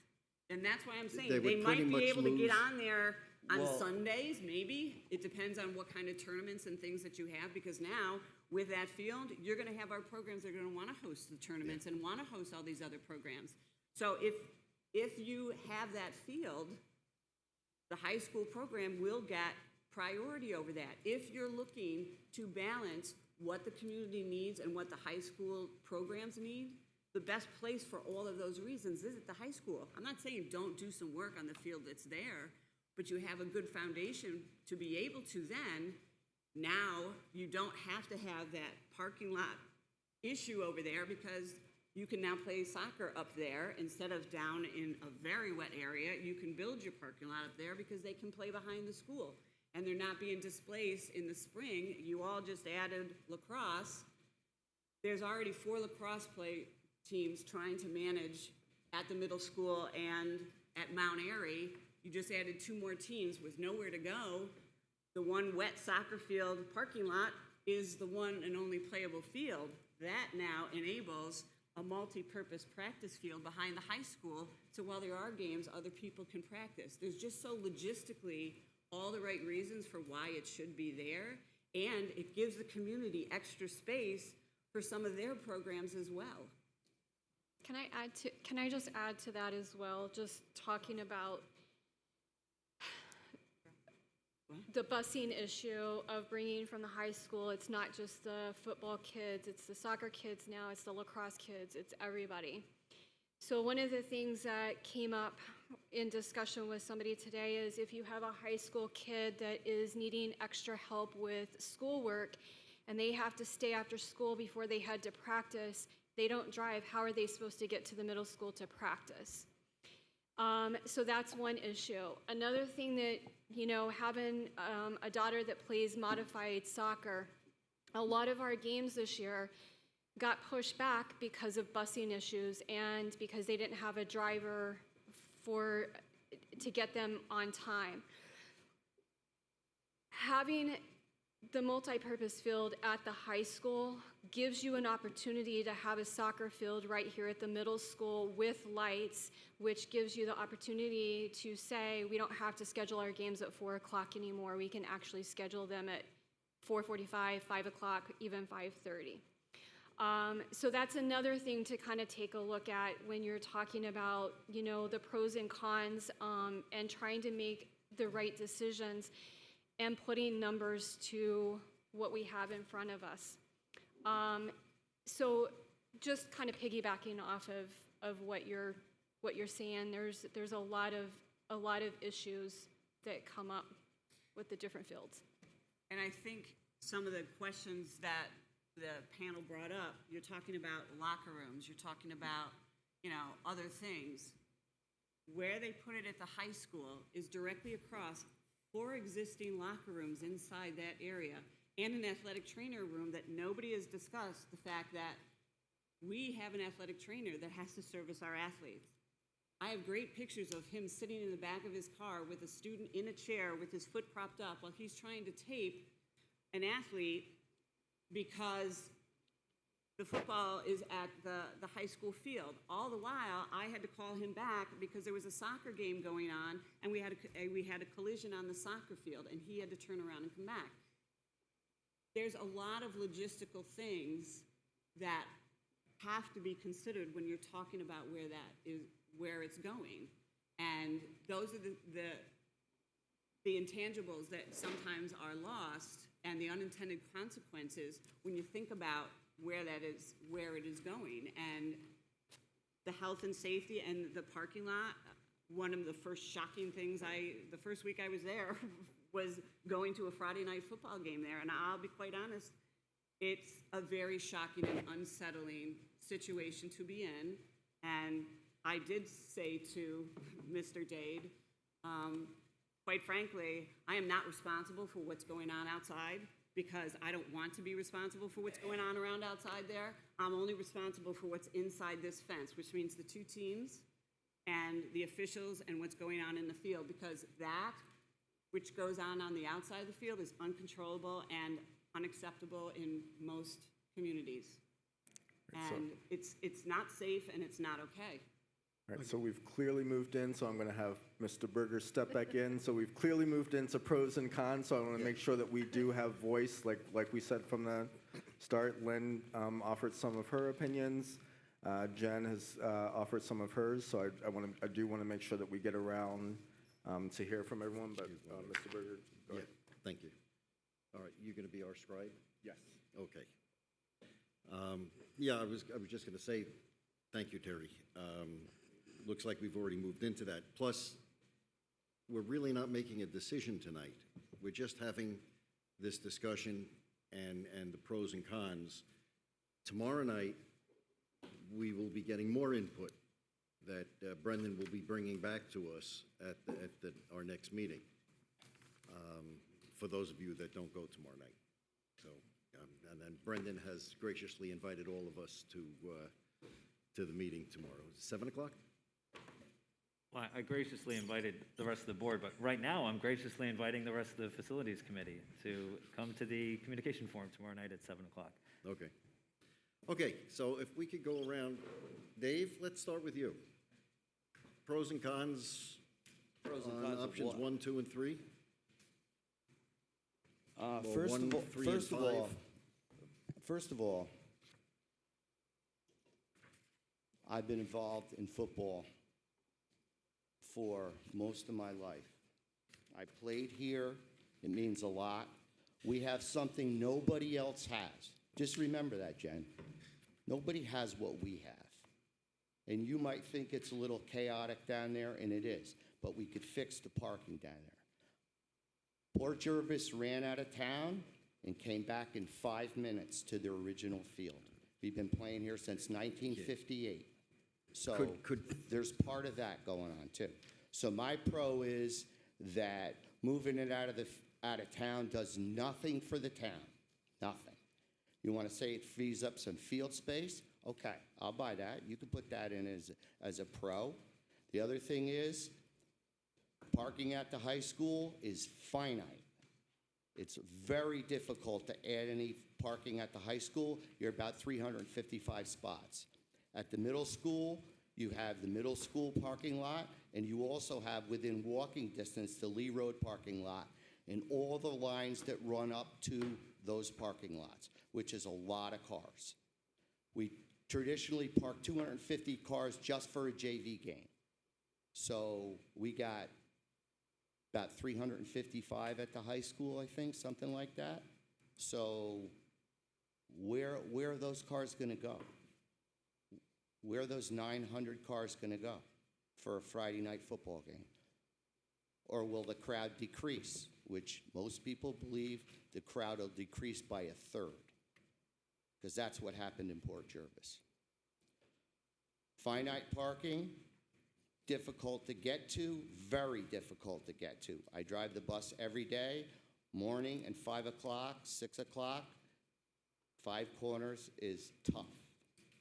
And that's why I'm saying They they would might pretty be much able to get lose- on there on Well- Sundays, maybe. It depends on what kind of tournaments and things that you have, because now with that field, you're going to have our programs that are going to want to host the tournaments and want to host all these other programs. So if you have that field, the high school program will get priority over that. If you're looking to balance what the community needs and what the high school programs need, the best place for all of those reasons is at the high school. I'm not saying don't do some work on the field that's there, but you have a good foundation to be able to then, now you don't have to have that parking lot issue over there because you can now play soccer up there instead of down in a very wet area. You can build your parking lot up there because they can play behind the school. And they're not being displaced in the spring. You all just added lacrosse. There's already 4 lacrosse play teams trying to manage at the middle school and at Mount Airy. You just added 2 more teams with nowhere to go. The one wet soccer field parking lot is the one and only playable field. That now enables a multi-purpose practice field behind the high school, so while there are games, other people can practice. There's just so logistically all the right reasons for why it should be there, and it gives the community extra space for some of their programs as well. Can I just add to that as well, just talking about the busing issue of bringing from the high school. It's not just the football kids, it's the soccer kids now, it's the lacrosse kids, it's everybody. So one of the things that came up in discussion with somebody today is if you have a high school kid that is needing extra help with schoolwork and they have to stay after school before they head to practice, they don't drive, how are they supposed to get to the middle school to practice? So that's one issue. Another thing that, having a daughter that plays modified soccer, a lot of our games this year got pushed back because of busing issues and because they didn't have a driver to get them on time. Having the multi-purpose field at the high school gives you an opportunity to have a soccer field right here at the middle school with lights, which gives you the opportunity to say, we don't have to schedule our games at 4 o'clock anymore. We can actually schedule them at 4:45, 5 o'clock, even 5:30. So that's another thing to kind of take a look at when you're talking about, the pros and cons and trying to make the right decisions and putting numbers to what we have in front of us. So just kind of piggybacking off of what you're what you're saying. There's a lot of issues that come up with the different fields. And I think some of the questions that the panel brought up, you're talking about locker rooms, you're talking about, other things. Where they put it at the high school is directly across 4 existing locker rooms inside that area and an athletic trainer room that nobody has discussed the fact that we have an athletic trainer that has to service our athletes. I have great pictures of him sitting in the back of his car with a student in a chair with his foot propped up while he's trying to tape an athlete because the football is at the high school field. All the while, I had to call him back because there was a soccer game going on, and we had a collision on the soccer field, and he had to turn around and come back. There's a lot of logistical things that have to be considered when you're talking about where it's going. And those are the intangibles that sometimes are lost and the unintended consequences when you think about where it is going. And the health and safety and the parking lot, one of the first shocking things the first week I was there was going to a Friday night football game there. And I'll be quite honest, it's a very shocking and unsettling situation to be in. And I did say to Mr. Dade, quite frankly, I am not responsible for what's going on outside because I don't want to be responsible for what's going on around outside there. I'm only responsible for what's inside this fence, which means the 2 teams and the officials and what's going on in the field, because that which goes on the outside of the field is uncontrollable and unacceptable in most communities. And it's not safe and it's not okay. All right, so we've clearly moved in, so I'm going to have Mr. Berger step back in. So we've clearly moved into pros and cons, so I want to make sure that we do have voice, like we said from the start. Lynn offered some of her opinions. Jen has offered some of hers, so I do want to make sure that we get around to hear from everyone, but Mr. Berger, go ahead. Thank you. All right, you're going to be our scribe? Yes. Okay. Yeah, I was just going to say, thank you, Terry. Looks like we've already moved into that. Plus, we're really not making a decision tonight. We're just having this discussion and the pros and cons. Tomorrow night, we will be getting more input that Brendan will be bringing back to us at our next meeting, for those of you that don't go tomorrow night. So, and then Brendan has graciously invited all of us to the meeting tomorrow. Is it 7 o'clock? Well, I graciously invited the rest of the board, but right now I'm graciously inviting the rest of the facilities committee to come to the communication forum tomorrow night at 7 o'clock. Okay. Okay, so if we could go around, Dave, let's start with you. Pros and cons on options 1, 2, and 3? First of all, I've been involved in football for most of my life. I played here. It means a lot. We have something nobody else has. Just remember that, Jen. Nobody has what we have. And you might think it's a little chaotic down there, and it is, but we could fix the parking down there. Port Jervis ran out of town and came back in 5 minutes to their original field. We've been playing here since 1958. So there's part of that going on too. So my pro is that moving it out of town does nothing for the town. Nothing. You want to say it frees up some field space? Okay, I'll buy that. You can put that in as a pro. The other thing is parking at the high school is finite. It's very difficult to add any parking at the high school. You're about 355 spots. At the middle school, you have the middle school parking lot, and you also have within walking distance the Lee Road parking lot and all the lines that run up to those parking lots, which is a lot of cars. We traditionally park 250 cars just for a JV game. So we got about 355 at the high school, I think, something like that. So where are those cars going to go? Where are those 900 cars going to go? for a Friday night football game? Or will the crowd decrease, which most people believe the crowd will decrease by a third, because that's what happened in Port Jervis. Finite parking, difficult to get to, very difficult to get to. I drive the bus every day, morning and 5 o'clock, 6 o'clock. 5 Corners is tough.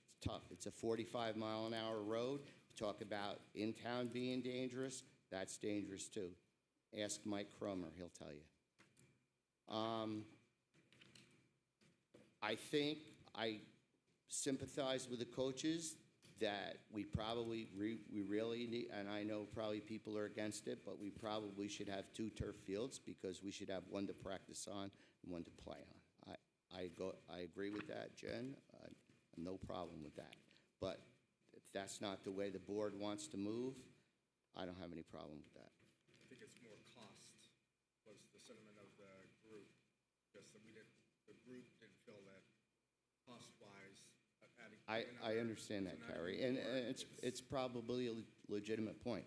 It's tough. It's a 45-mile-an-hour road. Talk about in town being dangerous, that's dangerous too. Ask Mike Cromer, he'll tell you. I think I sympathize with the coaches that we probably, we really need, and I know probably people are against it, but we probably should have 2 turf fields because we should have one to practice on and one to play on. I agree with that, Jen. No problem with that. But if that's not the way the board wants to move, I don't have any problem with that. I think it's more cost was the sentiment of the group. Just that the group didn't feel that cost-wise adding. I understand that, Carrie, and it's probably a legitimate point.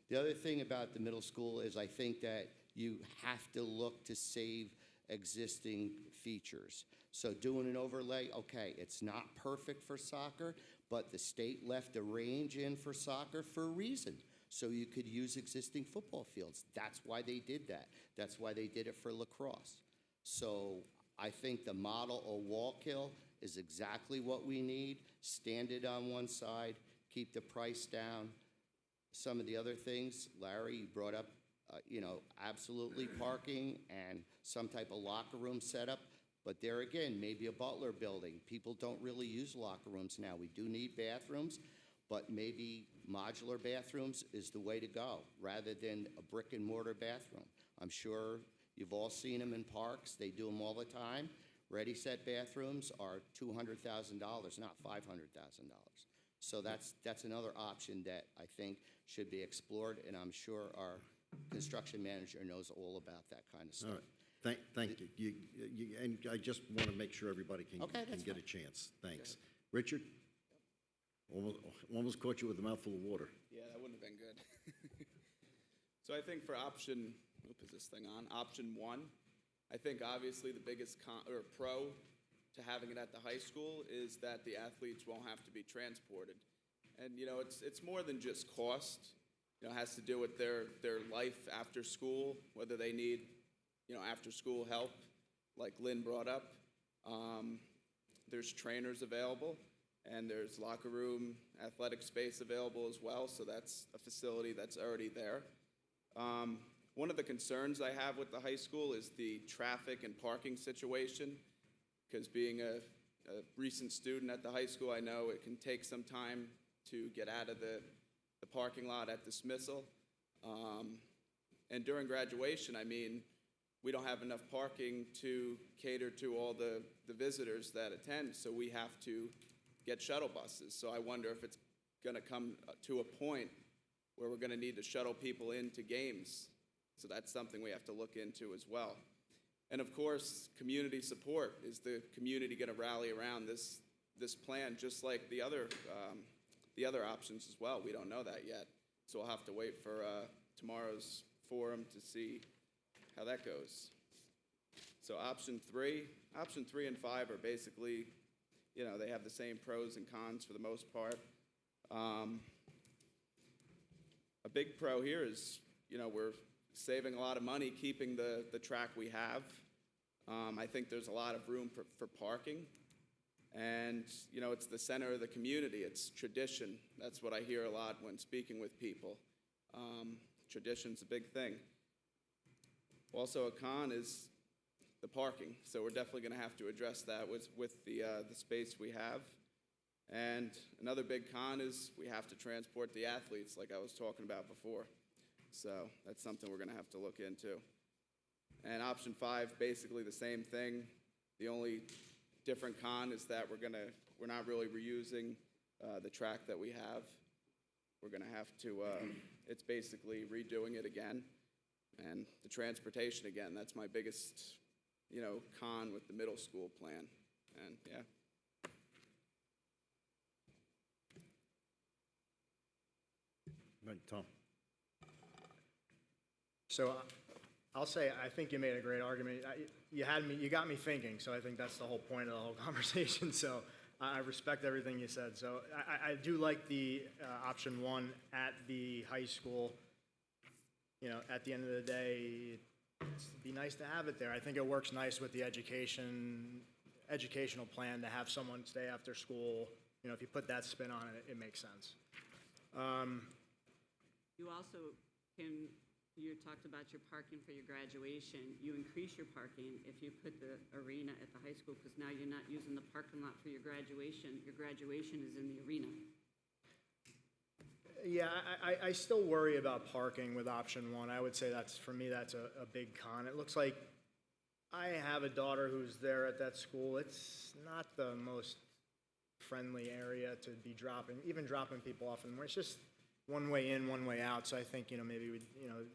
The other thing about the middle school is I think that you have to look to save existing features. So doing an overlay, okay, it's not perfect for soccer, but the state left a range in for soccer for a reason. So you could use existing football fields. That's why they did that. That's why they did it for lacrosse. So I think the model of Wallkill is exactly what we need. Stand it on one side, keep the price down. Some of the other things, Larry, you brought up, absolutely parking and some type of locker room setup. But there again, maybe a Butler building. People don't really use locker rooms now. We do need bathrooms, but maybe modular bathrooms is the way to go rather than a brick and mortar bathroom. I'm sure you've all seen them in parks. They do them all the time. Ready set bathrooms are $200,000, not $500,000. So that's another option that I think should be explored, and I'm sure our construction manager knows all about that kind of stuff. All right. Thank you. And I just want to make sure everybody can get a chance. Thanks. Richard? Almost caught you with a mouthful of water. Yeah, that wouldn't have been good. So I think for option, is this thing on? Option 1, I think obviously the biggest pro to having it at the high school is that the athletes won't have to be transported. And, it's more than just cost. It has to do with their life after school, whether they need after school help, like Lynn brought up. There's trainers available, and there's locker room, athletic space available as well, so that's a facility that's already there. One of the concerns I have with the high school is the traffic and parking situation, because being a recent student at the high school, I know it can take some time to get out of the parking lot at dismissal. And during graduation, we don't have enough parking to cater to all the visitors that attend, so we have to get shuttle buses. So I wonder if it's going to come to a point where we're going to need to shuttle people into games. So that's something we have to look into as well. And of course, community support. Is the community going to rally around this plan, just like the other options as well? We don't know that yet. So we'll have to wait for tomorrow's forum to see how that goes. So option 3 and 5 are basically, they have the same pros and cons for the most part. A big pro here is, we're saving a lot of money keeping the track we have. I think there's a lot of room for parking. And, it's the center of the community. It's tradition. That's what I hear a lot when speaking with people. Tradition's a big thing. Also, a con is the parking. So we're definitely going to have to address that with the space we have. And another big con is we have to transport the athletes, like I was talking about before. So that's something we're going to have to look into. And option 5, basically the same thing. The only different con is that we're not really reusing the track that we have. We're going to have to, it's basically redoing it again. And the transportation again, that's my biggest, con with the middle school plan. And yeah. Right, Tom. So I'll say, I think you made a great argument. You got me thinking, so I think that's the whole point of the whole conversation. So I respect everything you said. So I do like the option one at the high school. You know, at the end of the day, it'd be nice to have it there. I think it works nice with the educational plan to have someone stay after school. You know, if you put that spin on it, it makes sense. You also can, you talked about your parking for your graduation. You increase your parking if you put the arena at the high school, because now you're not using the parking lot for your graduation. Your graduation is in the arena. Yeah, I still worry about parking with option one. I would say for me, that's a big con. It looks like I have a daughter who's there at that school. It's not the most friendly area to be even dropping people off anymore. It's just one way in, one way out. So I think, maybe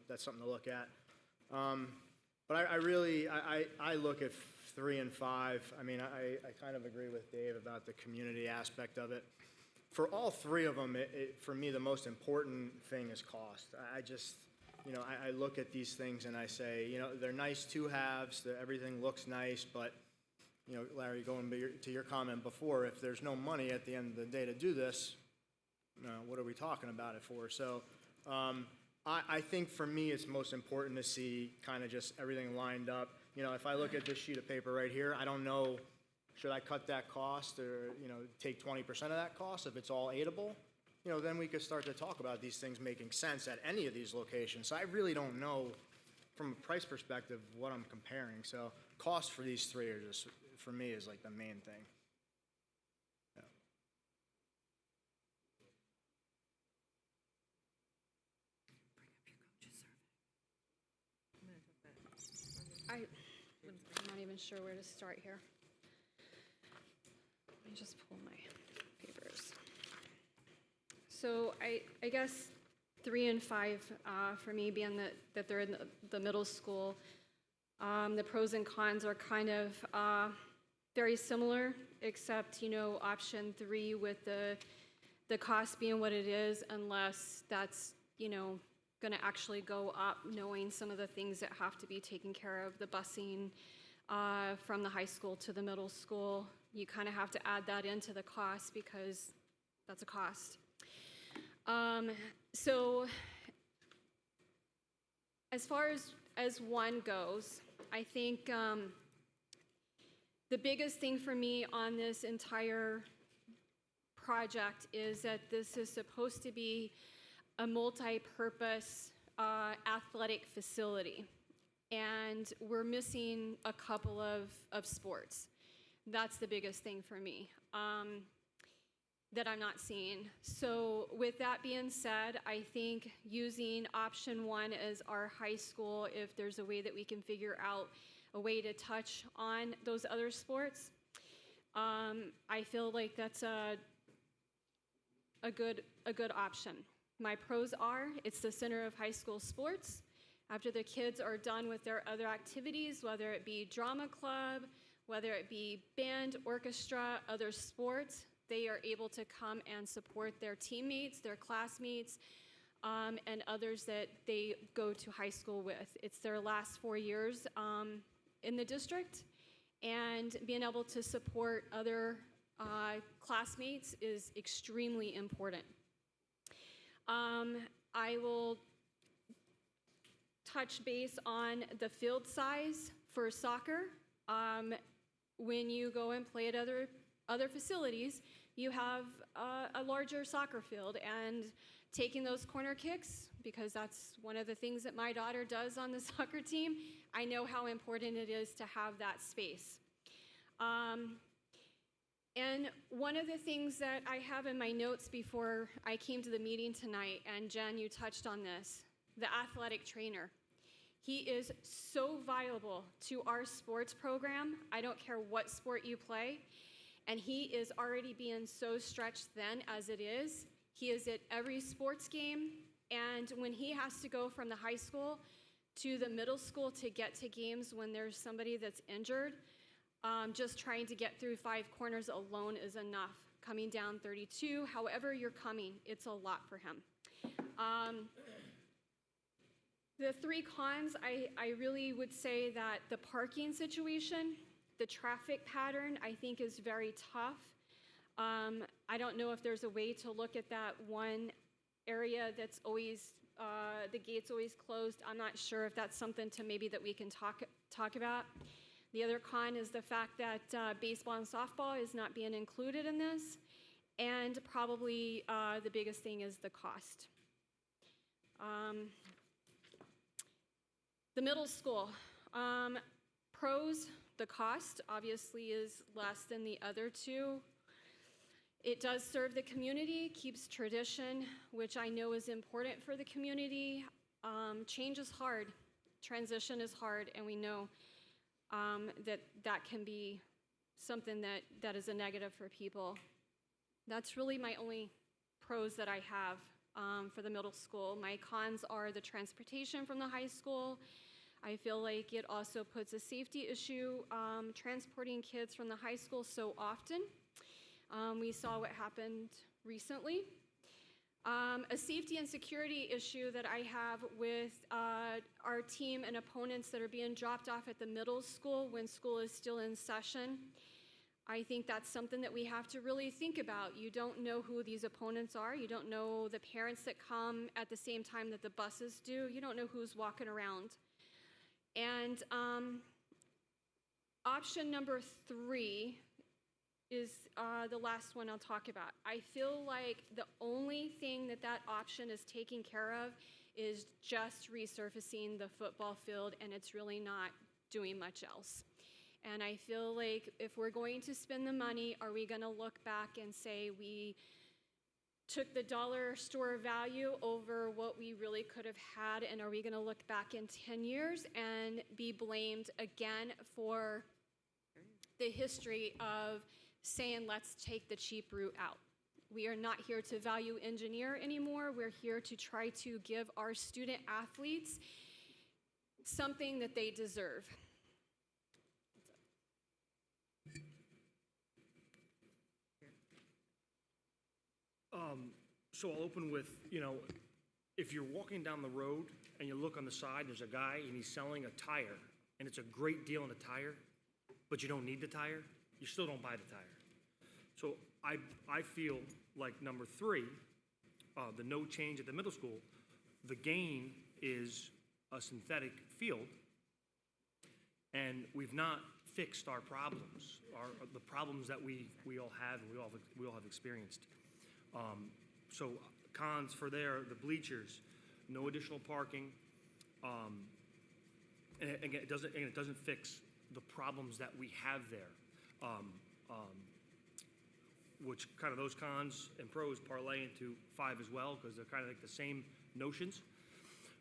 that's something to look at. But I look at 3 and 5. I mean, I kind of agree with Dave about the community aspect of it. For all 3 of them, for me, the most important thing is cost. I look at these things and I say, they're nice to-haves, everything looks nice, but, Larry, going to your comment before, if there's no money at the end of the day to do this, what are we talking about it for? So I think for me, it's most important to see kind of just everything lined up. If I look at this sheet of paper right here, I don't know, should I cut that cost or, take 20% of that cost if it's all aidable? Then we could start to talk about these things making sense at any of these locations. So I really don't know from a price perspective what I'm comparing. So cost for these 3 are just, for me, is like the main thing. Yeah. I'm not even sure where to start here. Let me just pull my papers. So I guess 3 and 5 for me, being that they're in the middle school, the pros and cons are kind of very similar, except, option 3 with the cost being what it is, unless that's, going to actually go up, knowing some of the things that have to be taken care of, the busing from the high school to the middle school. You kind of have to add that into the cost because that's a cost. So as far as 1 goes, I think the biggest thing for me on this entire project is that this is supposed to be a multi-purpose athletic facility, and we're missing a couple of sports. That's the biggest thing for me that I'm not seeing. So with that being said, I think using option 1 as our high school, if there's a way that we can figure out a way to touch on those other sports, I feel like that's a good option. My pros are, it's the center of high school sports. After the kids are done with their other activities, whether it be drama club, whether it be band, orchestra, other sports, they are able to come and support their teammates, their classmates, and others that they go to high school with. It's their last 4 years in the district, and being able to support other classmates is extremely important. I will touch base on the field size for soccer. When you go and play at other facilities, you have a larger soccer field, and taking those corner kicks, because that's one of the things that my daughter does on the soccer team, I know how important it is to have that space. And one of the things that I have in my notes before I came to the meeting tonight, and Jen, you touched on this, the athletic trainer. He is so valuable to our sports program. I don't care what sport you play. And he is already being so stretched thin as it is. He is at every sports game. And when he has to go from the high school to the middle school to get to games when there's somebody that's injured, just trying to get through 5 corners alone is enough. Coming down 32, however you're coming, it's a lot for him. The three cons, I really would say that the parking situation, the traffic pattern, I think is very tough. I don't know if there's a way to look at that one area that's always, the gate's always closed. I'm not sure if that's something to maybe that we can talk about. The other con is the fact that baseball and softball is not being included in this. And probably the biggest thing is the cost. The middle school. Pros, the cost obviously is less than the other two. It does serve the community, keeps tradition, which I know is important for the community. Change is hard, transition is hard, and we know that can be something that is a negative for people. That's really my only pros that I have for the middle school. My cons are the transportation from the high school. I feel like it also puts a safety issue transporting kids from the high school so often. We saw what happened recently. A safety and security issue that I have with our team and opponents that are being dropped off at the middle school when school is still in session. I think that's something that we have to really think about. You don't know who these opponents are. You don't know the parents that come at the same time that the buses do. You don't know who's walking around. And option number 3 is the last one I'll talk about. I feel like the only thing that option is taking care of is just resurfacing the football field, and it's really not doing much else. And I feel like if we're going to spend the money, are we going to look back and say we took the dollar store value over what we really could have had, and are we going to look back in 10 years and be blamed again for the history of saying let's take the cheap route out? We are not here to value engineer anymore. We're here to try to give our student athletes something that they deserve. So I'll open with, if you're walking down the road and you look on the side, there's a guy and he's selling a tire, and it's a great deal on a tire, but you don't need the tire, you still don't buy the tire. So I feel like number 3, the no change at the middle school, the gain is a synthetic field, and we've not fixed our problems, the problems that we all have and we all have experienced. So cons for there, the bleachers, no additional parking, and again, it doesn't fix the problems that we have there, which kind of those cons and pros parlay into 5 as well, because they're kind of like the same notions.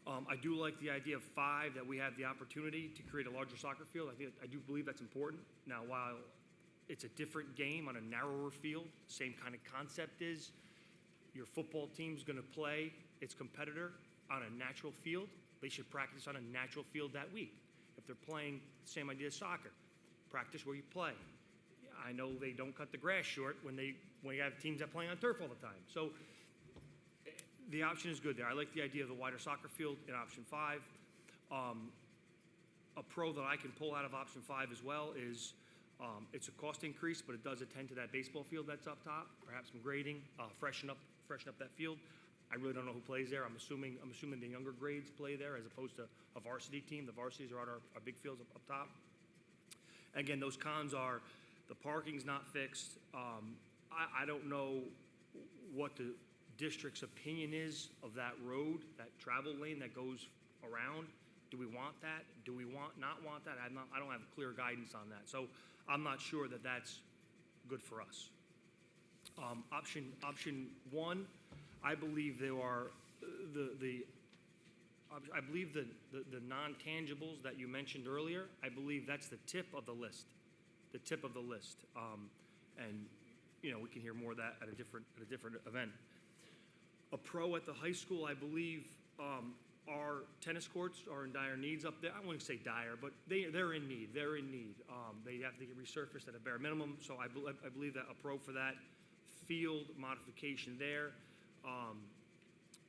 I do like the idea of 5, that we have the opportunity to create a larger soccer field. I do believe that's important. Now, while it's a different game on a narrower field, same kind of concept is your football team's going to play its competitor on a natural field. They should practice on a natural field that week. If they're playing, same idea as soccer, practice where you play. I know they don't cut the grass short when you have teams that play on turf all the time. So the option is good there. I like the idea of the wider soccer field in option 5. A pro that I can pull out of option 5 as well is it's a cost increase, but it does attend to that baseball field that's up top, perhaps some grading, freshen up that field. I really don't know who plays there. I'm assuming the younger grades play there as opposed to a varsity team. The varsities are on our big fields up top. Again, those cons are the parking's not fixed. I don't know what the district's opinion is of that road, that travel lane that goes around. Do we want that? Do we not want that? I don't have clear guidance on that. So I'm not sure that that's good for us. Option 1, I believe there are I believe the non-tangibles that you mentioned earlier, I believe that's the tip of the list. The tip of the list. And we can hear more of that at a different event. A pro at the high school, I believe, our tennis courts are in dire needs up there. I wouldn't say dire, but they're in need. They're in need. They have to get resurfaced at a bare minimum. So I believe that a pro for that. Field modification there.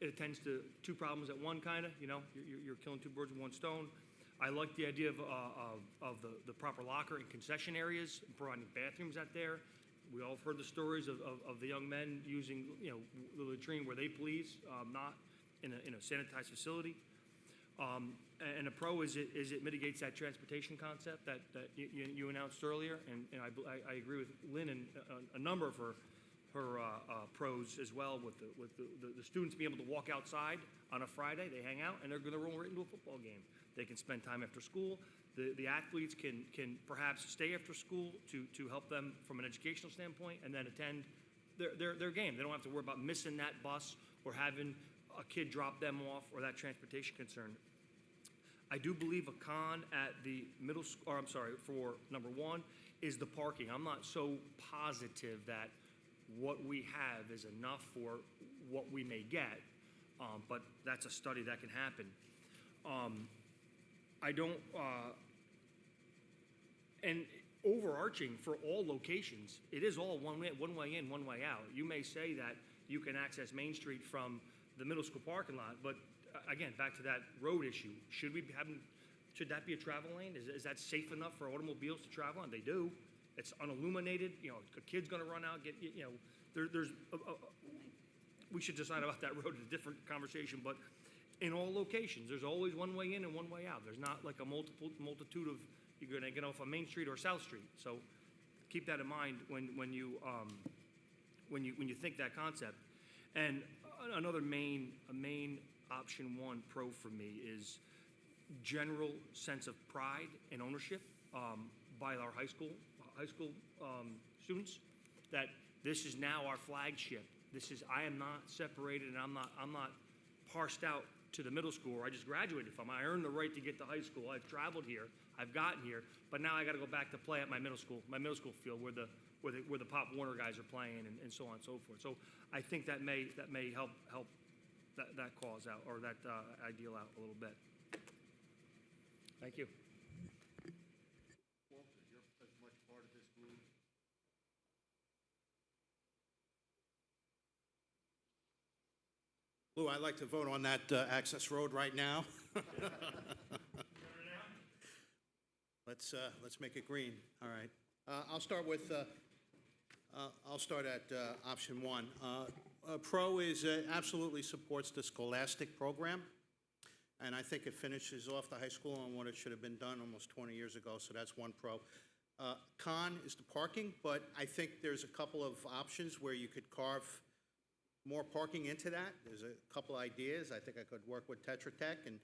it attends to two problems at one, kind of, you know, you're killing two birds with one stone. I like the idea of the proper locker and concession areas, and providing bathrooms out there. We all have heard the stories of the young men using, you know, the latrine where they please, not in a sanitized facility. And a pro is it mitigates that transportation concept that you announced earlier, and I agree with Lynn and a number of her pros as well, with the students being able to walk outside on a Friday. They hang out, and they're going to roll right into a football game. They can spend time after school. The athletes can perhaps stay after school to help them from an educational standpoint, and then attend their game. They don't have to worry about missing that bus or having a kid drop them off, or that transportation concern. I do believe a con at the middle school, or I'm sorry, for number one, is the parking. I'm not so positive that what we have is enough for what we may get, but that's a study that can happen. I don't, and overarching for all locations, it is all one way in, one way out. You may say that you can access Main Street from the middle school parking lot, but again, back to that road issue. Should that be a travel lane? Is that safe enough for automobiles to travel on? They do. It's unilluminated. You know, a kid's going to run out. You know, we should decide about that road in a different conversation. But in all locations, there's always one way in and one way out. There's not like a multitude of, you're going to get off on Main Street or South Street. So keep that in mind when you think that concept. And another main option one pro for me is general sense of pride and ownership by our high school students, that this is now our flagship. I am not separated, and I'm not parsed out to the middle school where I just graduated from. I earned the right to get to high school. I've traveled here. I've gotten here, but now I got to go back to play at my middle school field where the Pop Warner guys are playing, and so on and so forth. So I think that may help that cause out, or that ideal out a little bit. Thank you. Walter, you're as much part of this group. Lou, I'd like to vote on that access road right now. Let's make it green. All right. I'll start at option one. Pro is absolutely supports the Scholastic program, and I think it finishes off the high school on what it should have been done almost 20 years ago. So that's one pro. Con is the parking, but I think there's a couple of options where you could carve more parking into that. There's a couple ideas. I think I could work with Tetra Tech and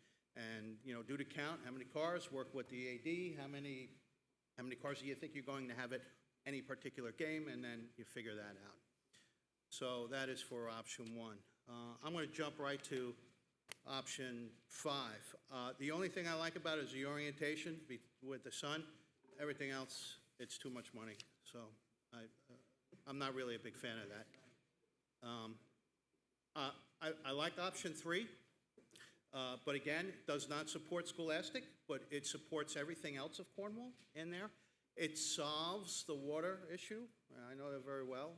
you know, do the count, how many cars, work with the AD, how many cars do you think you're going to have at any particular game, and then you figure that out. So that is for option one. I'm going to jump right to option 5. The only thing I like about it is the orientation with the sun. Everything else, it's too much money. So I'm not really a big fan of that. I like option 3, but again, it does not support Scholastic, but it supports everything else of Cornwall in there. It solves the water issue. I know that very well,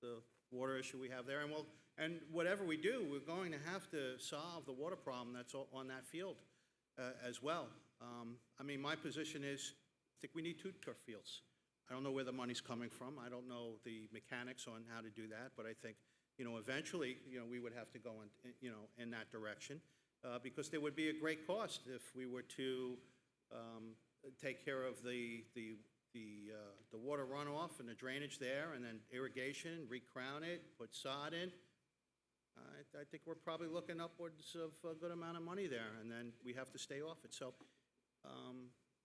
the water issue we have there. And whatever we do, we're going to have to solve the water problem that's on that field as well. I mean, my position is, I think we need 2 turf fields. I don't know where the money's coming from. I don't know the mechanics on how to do that, but I think, you know, eventually, you know, we would have to go in that direction, because there would be a great cost if we were to take care of the water runoff and the drainage there, and then irrigation, recrown it, put sod in. I think we're probably looking upwards of a good amount of money there, and then we have to stay off it. So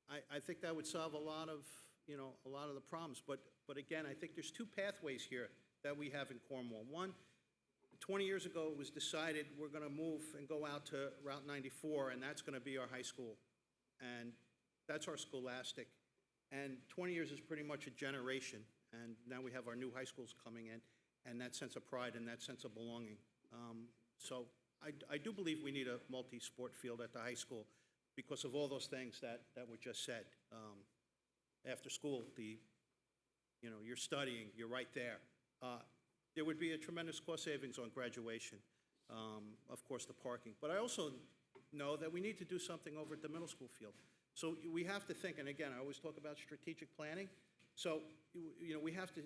I think that would solve a lot of the problems. But again, I think there's 2 pathways here that we have in Cornwall. One, 20 years ago, it was decided we're going to move and go out to Route 94, and that's going to be our high school. And that's our Scholastic. And 20 years is pretty much a generation. And now we have our new high schools coming in, and that sense of pride and that sense of belonging. So I do believe we need a multi-sport field at the high school because of all those things that were just said. After school, you're studying, you're right there. There would be a tremendous cost savings on graduation. of course, the parking. But I also know that we need to do something over at the middle school field. So we have to think, and again, I always talk about strategic planning. So, we have to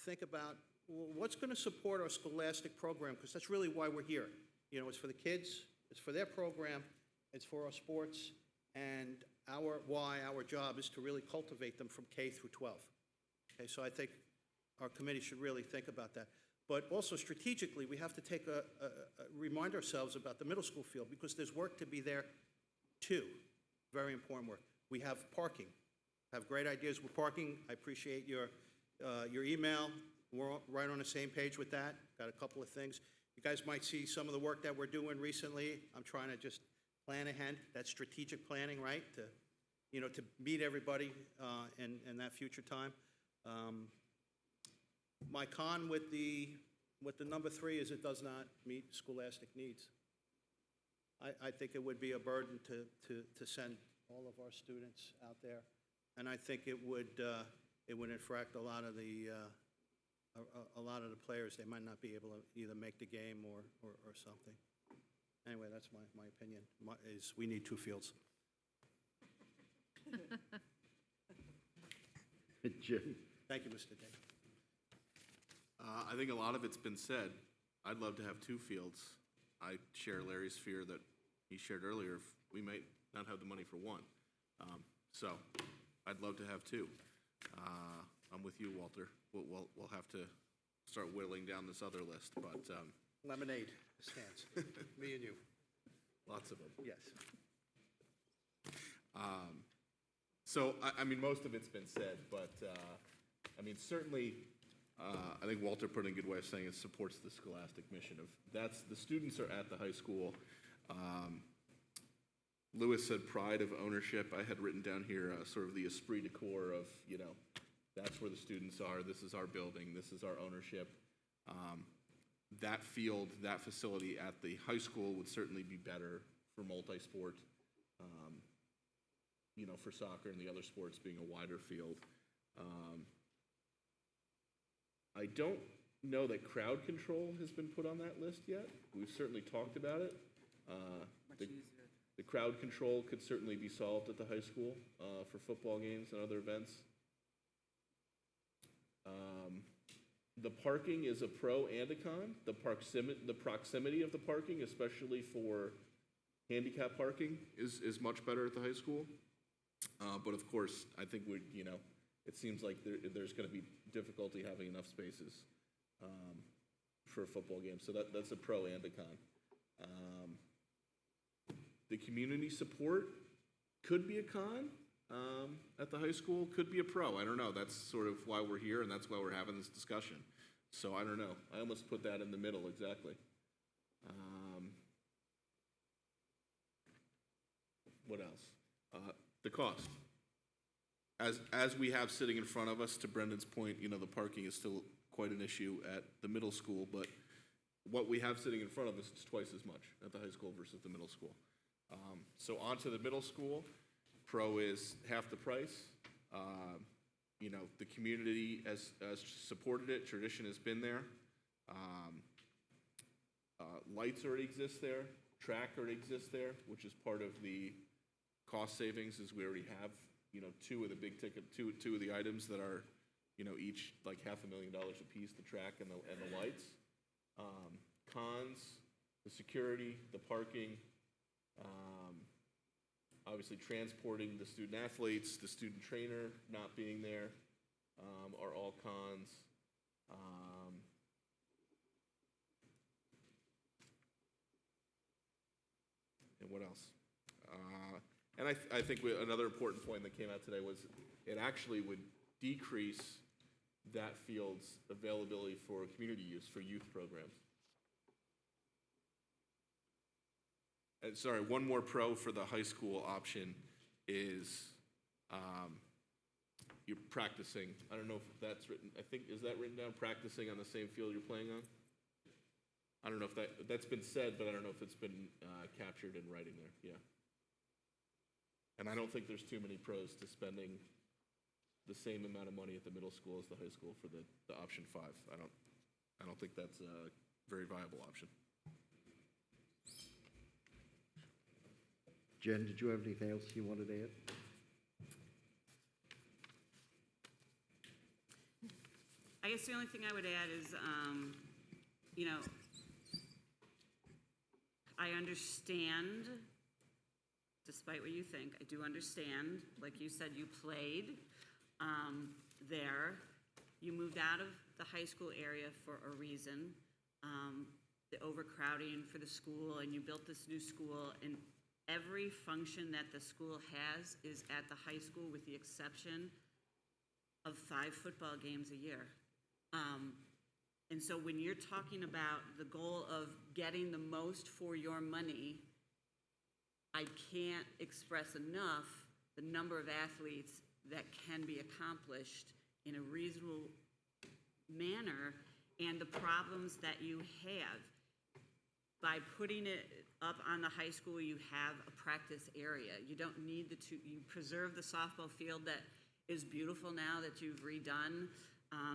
think about, well, what's going to support our scholastic program, because that's really why we're here. It's for the kids, it's for their program, it's for our sports, and our job is to really cultivate them from K through 12. Okay, so I think our committee should really think about that. But also strategically, we have to take remind ourselves about the middle school field, because there's work to be there too. Very important work. We have parking. Have great ideas with parking. I appreciate your email. We're right on the same page with that. Got a couple of things. You guys might see some of the work that we're doing recently. I'm trying to just plan ahead. That's strategic planning, right? To meet everybody in that future time. My con with the number 3 is it does not meet scholastic needs. I think it would be a burden to send all of our students out there, and I think it would infract a lot of the players. They might not be able to either make the game or something. Anyway, that's my opinion. Is we need 2 fields. Jim. Thank you, Mr. Day. I think a lot of it's been said. I'd love to have 2 fields. I share Larry's fear that he shared earlier. We might not have the money for 1. So I'd love to have 2. I'm with you, Walter. We'll have to start whittling down this other list, but Lemonade stands. Me and you. Lots of them. Yes. So I mean, most of it's been said, but I mean, certainly, I think Walter put in a good way of saying it supports the scholastic mission of the students are at the high school. Lewis said pride of ownership. I had written down here sort of the esprit de corps of, that's where the students are. This is our building. This is our ownership. That field, that facility at the high school would certainly be better for multi-sport, for soccer and the other sports being a wider field. I don't know that crowd control has been put on that list yet. We've certainly talked about it. The crowd control could certainly be solved at the high school for football games and other events. The parking is a pro and a con. The proximity of the parking, especially for handicap parking, is much better at the high school. But of course, I think it seems like there's going to be difficulty having enough spaces for a football game. So that's a pro and a con. The community support could be a con at the high school, could be a pro. I don't know. That's sort of why we're here, and that's why we're having this discussion. So I don't know. I almost put that in the middle, exactly. What else? The cost. As we have sitting in front of us, to Brendan's point, the parking is still quite an issue at the middle school, but what we have sitting in front of us is twice as much at the high school versus the middle school. So on to the middle school. Pro is half the price. The community has supported it. Tradition has been there. Lights already exist there. Track already exists there, which is part of the cost savings, is we already have, 2 of the big ticket, two of the items that are, each like $500,000 a piece, the track and the lights. Cons, the security, the parking, obviously transporting the student athletes, the student trainer not being there, are all cons. And what else? And I think another important point that came out today was it actually would decrease that field's availability for community use for youth programs. And sorry, one more pro for the high school option is you're practicing. I don't know if that's written. Is that written down? Practicing on the same field you're playing on? I don't know if that's been said, but I don't know if it's been captured in writing there. Yeah. And I don't think there's too many pros to spending the same amount of money at the middle school as the high school for the option 5. I don't think that's a very viable option. Jen, did you have anything else you wanted to add? I guess the only thing I would add is, you know, I understand, despite what you think, I do understand, like you said, you played there. You moved out of the high school area for a reason, the overcrowding for the school, and you built this new school, and every function that the school has is at the high school with the exception of 5 football games a year. And so when you're talking about the goal of getting the most for your money, I can't express enough the number of athletes that can be accomplished in a reasonable manner and the problems that you have. By putting it up on the high school, you have a practice area. You don't need you preserve the softball field that is beautiful now that you've redone.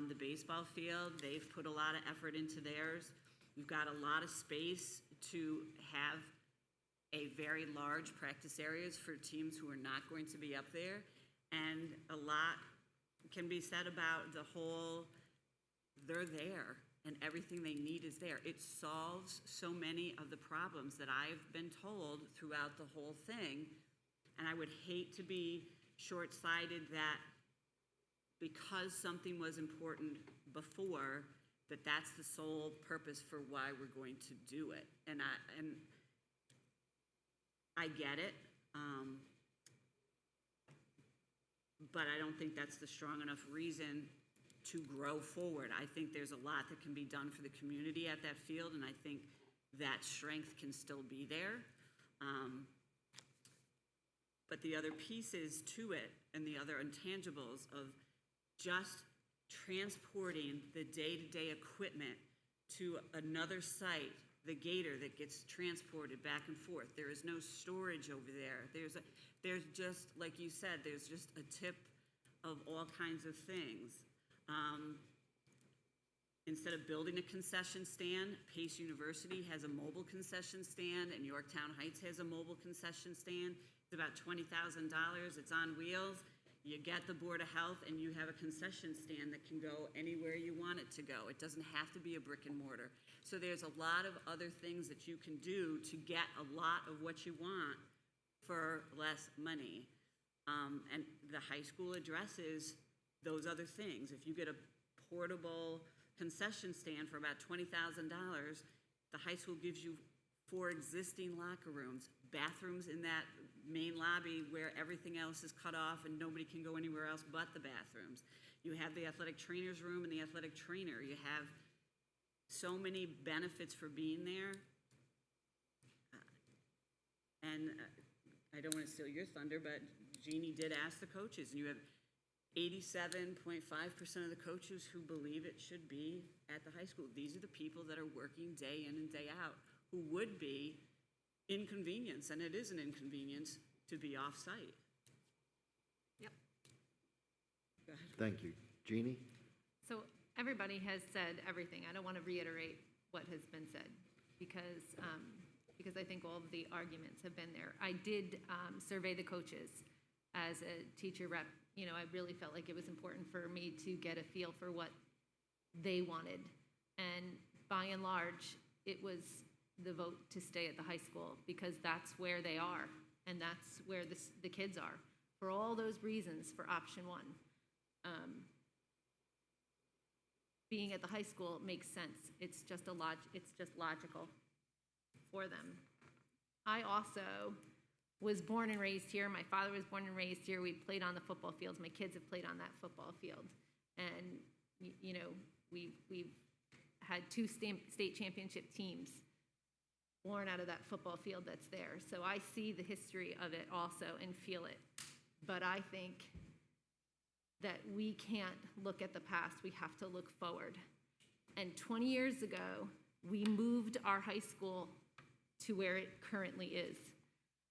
The baseball field, they've put a lot of effort into theirs. We've got a lot of space to have a very large practice areas for teams who are not going to be up there. And a lot can be said about the whole, they're there and everything they need is there. It solves so many of the problems that I've been told throughout the whole thing. And I would hate to be short-sighted that because something was important before, that's the sole purpose for why we're going to do it. And I get it, but I don't think that's the strong enough reason to grow forward. I think there's a lot that can be done for the community at that field, and I think that strength can still be there. But the other pieces to it and the other intangibles of just transporting the day-to-day equipment to another site, the gator that gets transported back and forth. There is no storage over there. There's just, like you said, there's just a tip of all kinds of things. Instead of building a concession stand, Pace University has a mobile concession stand, and Yorktown Heights has a mobile concession stand. It's about $20,000. It's on wheels. You get the Board of Health, and you have a concession stand that can go anywhere you want it to go. It doesn't have to be a brick and mortar. So there's a lot of other things that you can do to get a lot of what you want for less money. And the high school addresses those other things. If you get a portable concession stand for about $20,000, the high school gives you 4 existing locker rooms, bathrooms in that main lobby where everything else is cut off and nobody can go anywhere else but the bathrooms. You have the athletic trainer's room and the athletic trainer. You have so many benefits for being there. And I don't want to steal your thunder, but Jeannie did ask the coaches, and you have 87.5% of the coaches who believe it should be at the high school. These are the people that are working day in and day out, who would be inconvenienced, and it is an inconvenience to be off-site. Yep. Go ahead. Thank you. Jeannie? So everybody has said everything. I don't want to reiterate what has been said because I think all of the arguments have been there. I did survey the coaches as a teacher rep. You know, I really felt like it was important for me to get a feel for what they wanted. And by and large, it was the vote to stay at the high school because that's where they are and that's where the kids are. For all those reasons, for option 1. Being at the high school makes sense. It's just logical for them. I also was born and raised here. My father was born and raised here. We played on the football fields. My kids have played on that football field. And, you know, we've had 2 state championship teams born out of that football field that's there. So I see the history of it also and feel it. But I think that we can't look at the past. We have to look forward. And 20 years ago, we moved our high school to where it currently is.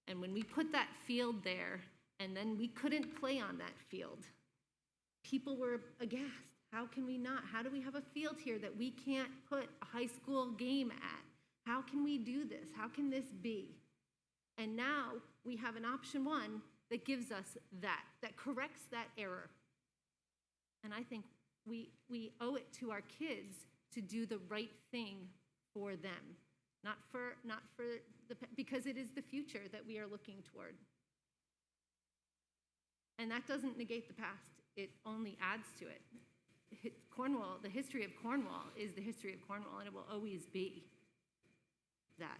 And when we put that field there, and then we couldn't play on that field, people were aghast. How can we not? How do we have a field here that we can't put a high school game at? How can we do this? How can this be? And now we have an option 1 that gives us that corrects that error. And I think we owe it to our kids to do the right thing for them, not for because it is the future that we are looking toward. And that doesn't negate the past. It only adds to it. Cornwall, the history of Cornwall is the history of Cornwall, and it will always be that.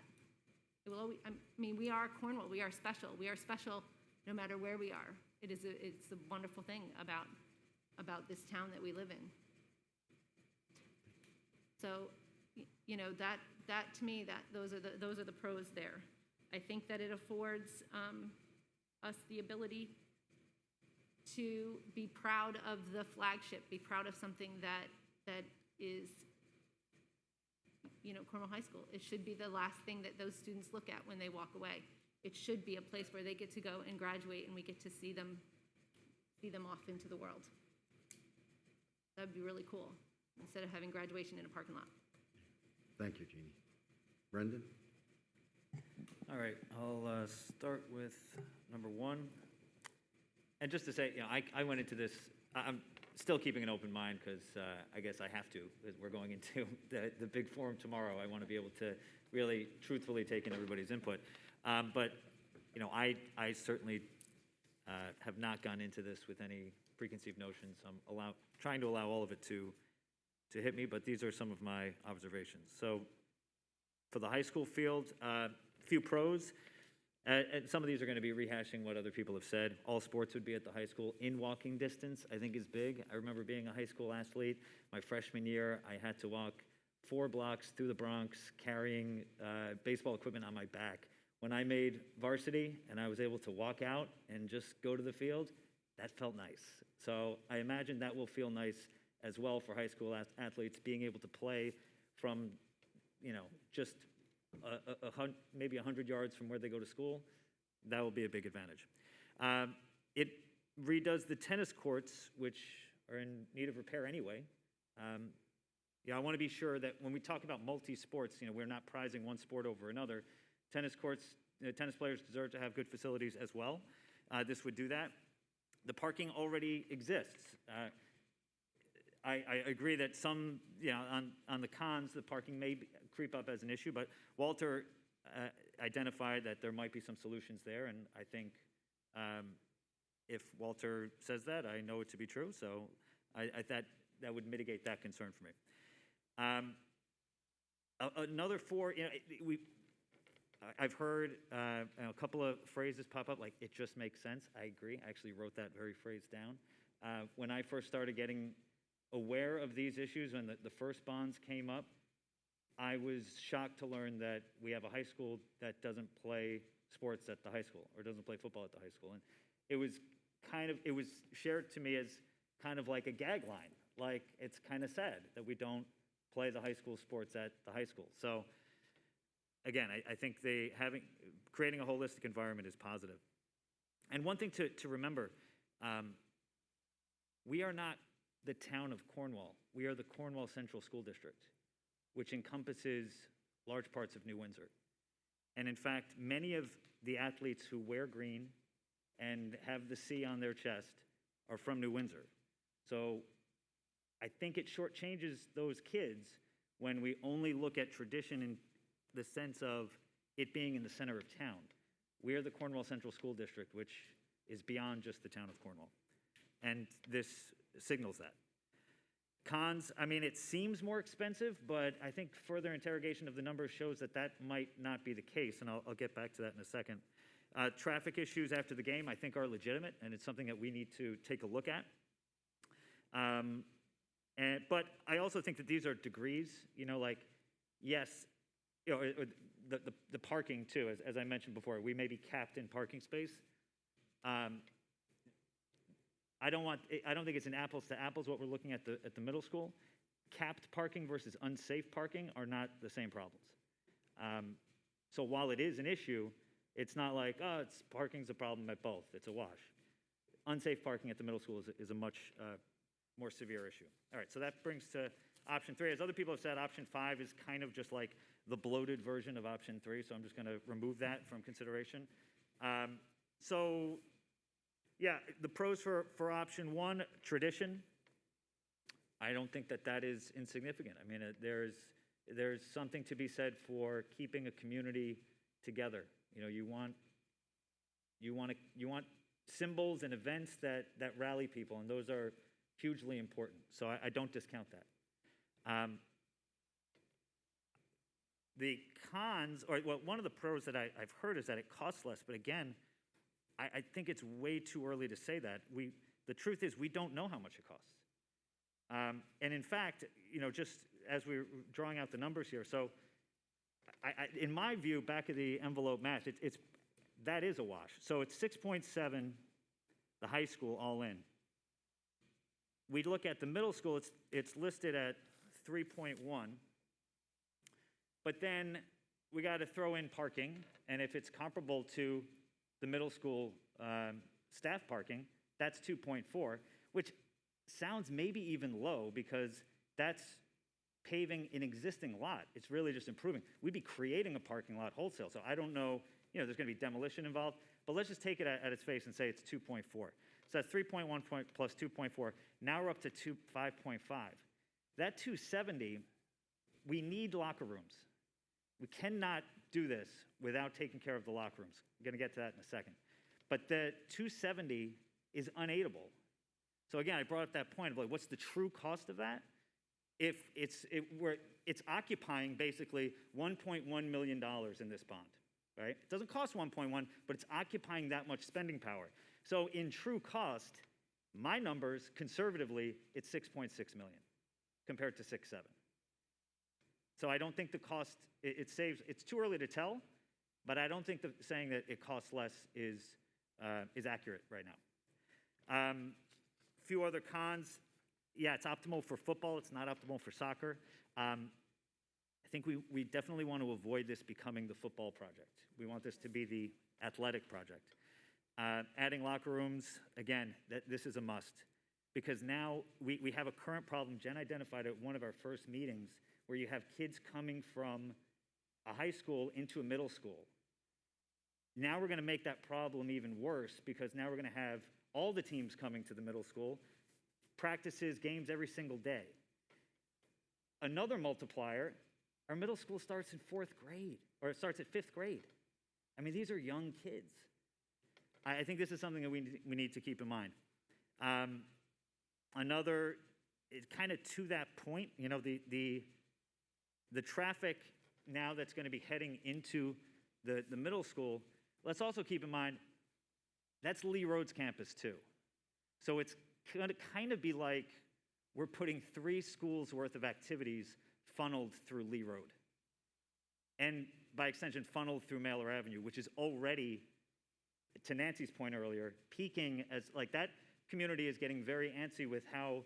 It will always, I mean, we are Cornwall. We are special. We are special no matter where we are. It's a wonderful thing about this town that we live in. So, you know, that to me, those are the pros there. I think that it affords us the ability to be proud of the flagship, be proud of something that is, you know, Cornwall High School. It should be the last thing that those students look at when they walk away. It should be a place where they get to go and graduate, and we get to see them off into the world. That would be really cool, instead of having graduation in a parking lot. Thank you, Jeannie. Brendan? All right, I'll start with number 1. And just to say, you know, I went into this, I'm still keeping an open mind because I guess I have to, because we're going into the big forum tomorrow. I want to be able to really truthfully take in everybody's input. But, you know, I certainly have not gone into this with any preconceived notions. I'm trying to allow all of it to hit me, but these are some of my observations. So for the high school field, a few pros. And some of these are going to be rehashing what other people have said. All sports would be at the high school. In walking distance, I think is big. I remember being a high school athlete. My freshman year, I had to walk 4 blocks through the Bronx carrying baseball equipment on my back. When I made varsity and I was able to walk out and just go to the field, that felt nice. So I imagine that will feel nice as well for high school athletes, being able to play from, you know, just maybe 100 yards from where they go to school. That will be a big advantage. It redoes the tennis courts, which are in need of repair anyway. I want to be sure that when we talk about multi-sports, you know, we're not prizing one sport over another. Tennis courts, tennis players deserve to have good facilities as well. This would do that. The parking already exists. I agree that some, you know, on the cons, the parking may creep up as an issue, but Walter identified that there might be some solutions there, and I think if Walter says that, I know it to be true, so that would mitigate that concern for me. Another 4, you know, I've heard a couple of phrases pop up, like, it just makes sense. I agree. I actually wrote that very phrase down. When I first started getting aware of these issues, when the first bonds came up, I was shocked to learn that we have a high school that doesn't play sports at the high school, or doesn't play football at the high school. And it was shared to me as kind of like a gag line. Like, it's kind of sad that we don't play the high school sports at the high school. So again, I think creating a holistic environment is positive. And one thing to remember, we are not the town of Cornwall. We are the Cornwall Central School District, which encompasses large parts of New Windsor. And in fact, many of the athletes who wear green and have the C on their chest are from New Windsor. So I think it shortchanges those kids when we only look at tradition in the sense of it being in the center of town. We are the Cornwall Central School District, which is beyond just the town of Cornwall. And this signals that. Cons, I mean, it seems more expensive, but I think further interrogation of the numbers shows that that might not be the case, and I'll get back to that in a second. Traffic issues after the game, I think, are legitimate, and it's something that we need to take a look at. But I also think that these are degrees, you know, like, yes, you know, the parking too, as I mentioned before, we may be capped in parking space. I don't think it's an apples to apples what we're looking at the middle school. Capped parking versus unsafe parking are not the same problems. So while it is an issue, it's not like, oh, parking's a problem at both. It's a wash. Unsafe parking at the middle school is a much more severe issue. All right, so that brings to option 3. As other people have said, option 5 is kind of just like the bloated version of option 3, so I'm just going to remove that from consideration. So, yeah, the pros for option one, tradition. I don't think that is insignificant. I mean, there's something to be said for keeping a community together. You know, you want symbols and events that rally people, and those are hugely important. So I don't discount that. The cons, or well, one of the pros that I've heard is that it costs less. But again, I think it's way too early to say that. The truth is we don't know how much it costs. And in fact, you know, just as we're drawing out the numbers here, so in my view, back of the envelope math, that is a wash. So it's 6.7, the high school all in. We look at the middle school, it's listed at 3.1. But then we got to throw in parking, and if it's comparable to the middle school staff parking, that's 2.4, which sounds maybe even low because that's paving an existing lot. It's really just improving. We'd be creating a parking lot wholesale, so I don't know, you know, there's going to be demolition involved, but let's just take it at its face and say it's 2.4. So that's 3.1 plus 2.4. Now we're up to 5.5. That 270, we need locker rooms. We cannot do this without taking care of the locker rooms. I'm going to get to that in a second. But the 270 is unaidable. So again, I brought up that point of like, what's the true cost of that? If it's occupying basically $1.1 million in this bond, right? It doesn't cost 1.1, but it's occupying that much spending power. So in true cost, my numbers, conservatively, it's 6.6 million compared to 6.7. So I don't think the cost, it saves, it's too early to tell, but I don't think saying that it costs less is accurate right now. Few other cons. Yeah, it's optimal for football. It's not optimal for soccer. I think we definitely want to avoid this becoming the football project. We want this to be the athletic project. Adding locker rooms, again, this is a must. Because now we have a current problem. Jen identified at one of our first meetings where you have kids coming from a high school into a middle school. Now we're going to make that problem even worse because now we're going to have all the teams coming to the middle school, practices, games every single day. Another multiplier, our middle school starts in 4th grade, or it starts at 5th grade. I mean, these are young kids. I think this is something that we need to keep in mind. Another, is kind of to that point, you know, the traffic now that's going to be heading into the middle school, let's also keep in mind, that's Lee Road's campus too. So it's going to kind of be like we're putting 3 schools worth of activities funneled through Lee Road. And by extension, funneled through Mailer Avenue, which is already, to Nancy's point earlier, peaking as, like that community is getting very antsy with how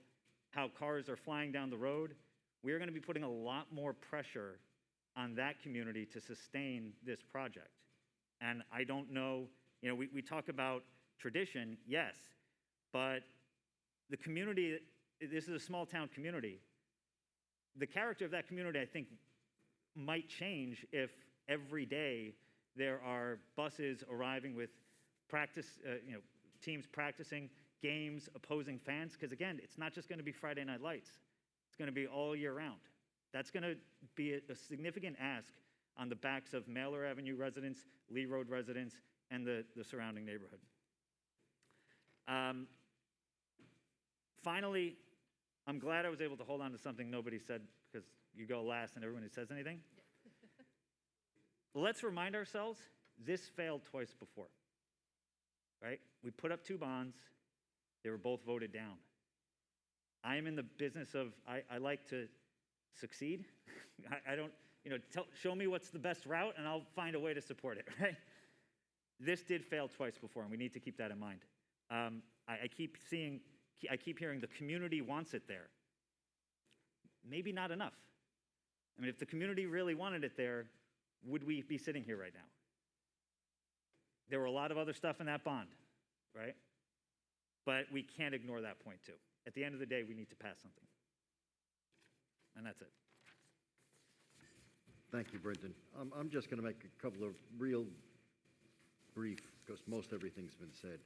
cars are flying down the road. We're going to be putting a lot more pressure on that community to sustain this project. And I don't know, you know, we talk about tradition, yes, but the community, this is a small town community. The character of that community, I think, might change if every day there are buses arriving with practice, teams practicing, games, opposing fans, because again, it's not just going to be Friday Night Lights. It's going to be all year round. That's going to be a significant ask on the backs of Mailer Avenue residents, Lee Road residents, and the surrounding neighborhood. Finally, I'm glad I was able to hold on to something nobody said, because you go last and everybody says anything. Let's remind ourselves, this failed twice before, right? We put up 2 bonds. They were both voted down. I am in the business of, I like to succeed. I don't, show me what's the best route and I'll find a way to support it, right? This did fail twice before, and we need to keep that in mind. I keep hearing the community wants it there. Maybe not enough. I mean, if the community really wanted it there, would we be sitting here right now? There were a lot of other stuff in that bond, right? But we can't ignore that point too. At the end of the day, we need to pass something. And that's it. Thank you, Brendan. I'm just going to make a couple of real brief because most everything's been said.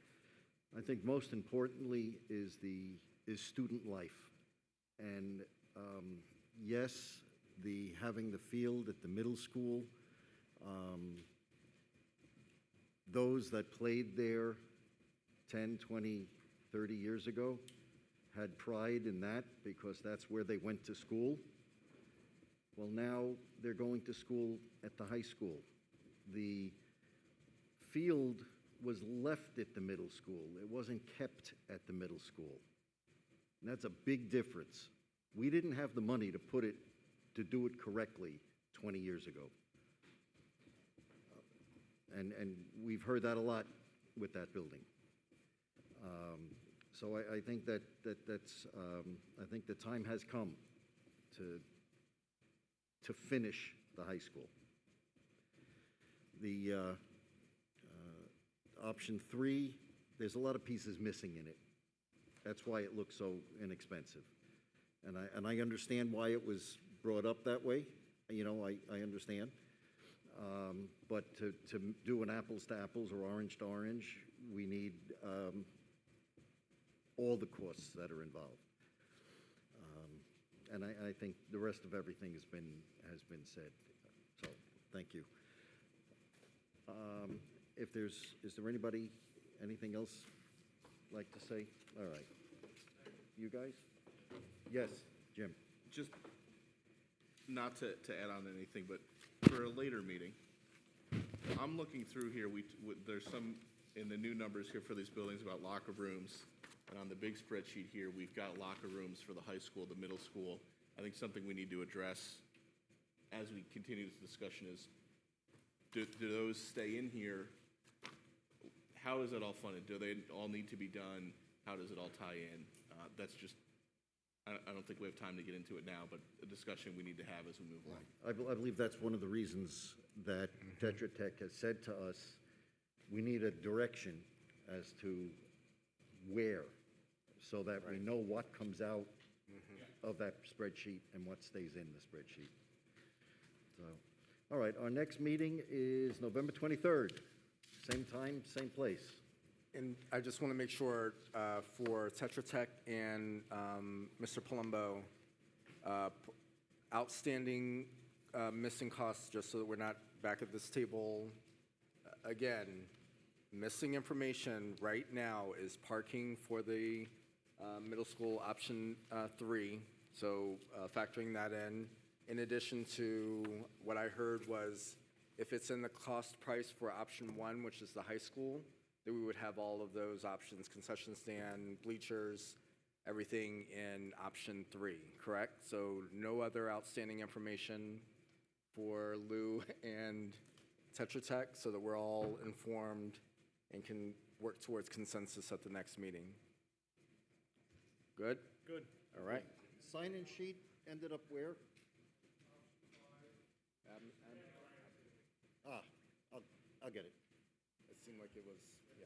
I think most importantly is student life. And yes, having the field at the middle school, those that played there 10, 20, 30 years ago had pride in that because that's where they went to school. Well, now they're going to school at the high school. The field was left at the middle school. It wasn't kept at the middle school. And that's a big difference. We didn't have the money to do it correctly 20 years ago. And we've heard that a lot with that building. So I think that's I think the time has come to finish the high school. The option 3, there's a lot of pieces missing in it. That's why it looks so inexpensive. And I understand why it was brought up that way. You know, I understand. But to do an apples to apples or orange to orange, we need all the costs that are involved. And I think the rest of everything has been said. So thank you. Is there anything else like to say? All right. You guys? Yes, Jim. Just not to add on anything, but for a later meeting, I'm looking through here, there's some in the new numbers here for these buildings about locker rooms, and on the big spreadsheet here, we've got locker rooms for the high school, the middle school. I think something we need to address as we continue this discussion is, do those stay in here? How is it all funded? Do they all need to be done? How does it all tie in? That's just, I don't think we have time to get into it now, but a discussion we need to have as we move along. I believe that's one of the reasons that Tetra Tech has said to us, we need a direction as to where, so that we know what comes out of that spreadsheet and what stays in the spreadsheet. So, all right, our next meeting is November 23rd. Same time, same place. And I just want to make sure for Tetra Tech and Mr. Palumbo, outstanding missing costs, just so that we're not back at this table again. Missing information right now is parking for the middle school option 3, so factoring that in addition to what I heard was if it's in the cost price for option 1, which is the high school, then we would have all of those options, concession stand, bleachers, everything in option 3, correct? So no other outstanding information for Lou and Tetra Tech, so that we're all informed and can work towards consensus at the next meeting. Good? Good. All right. Sign-in sheet ended up where? I'll get it. It seemed like it was, yeah.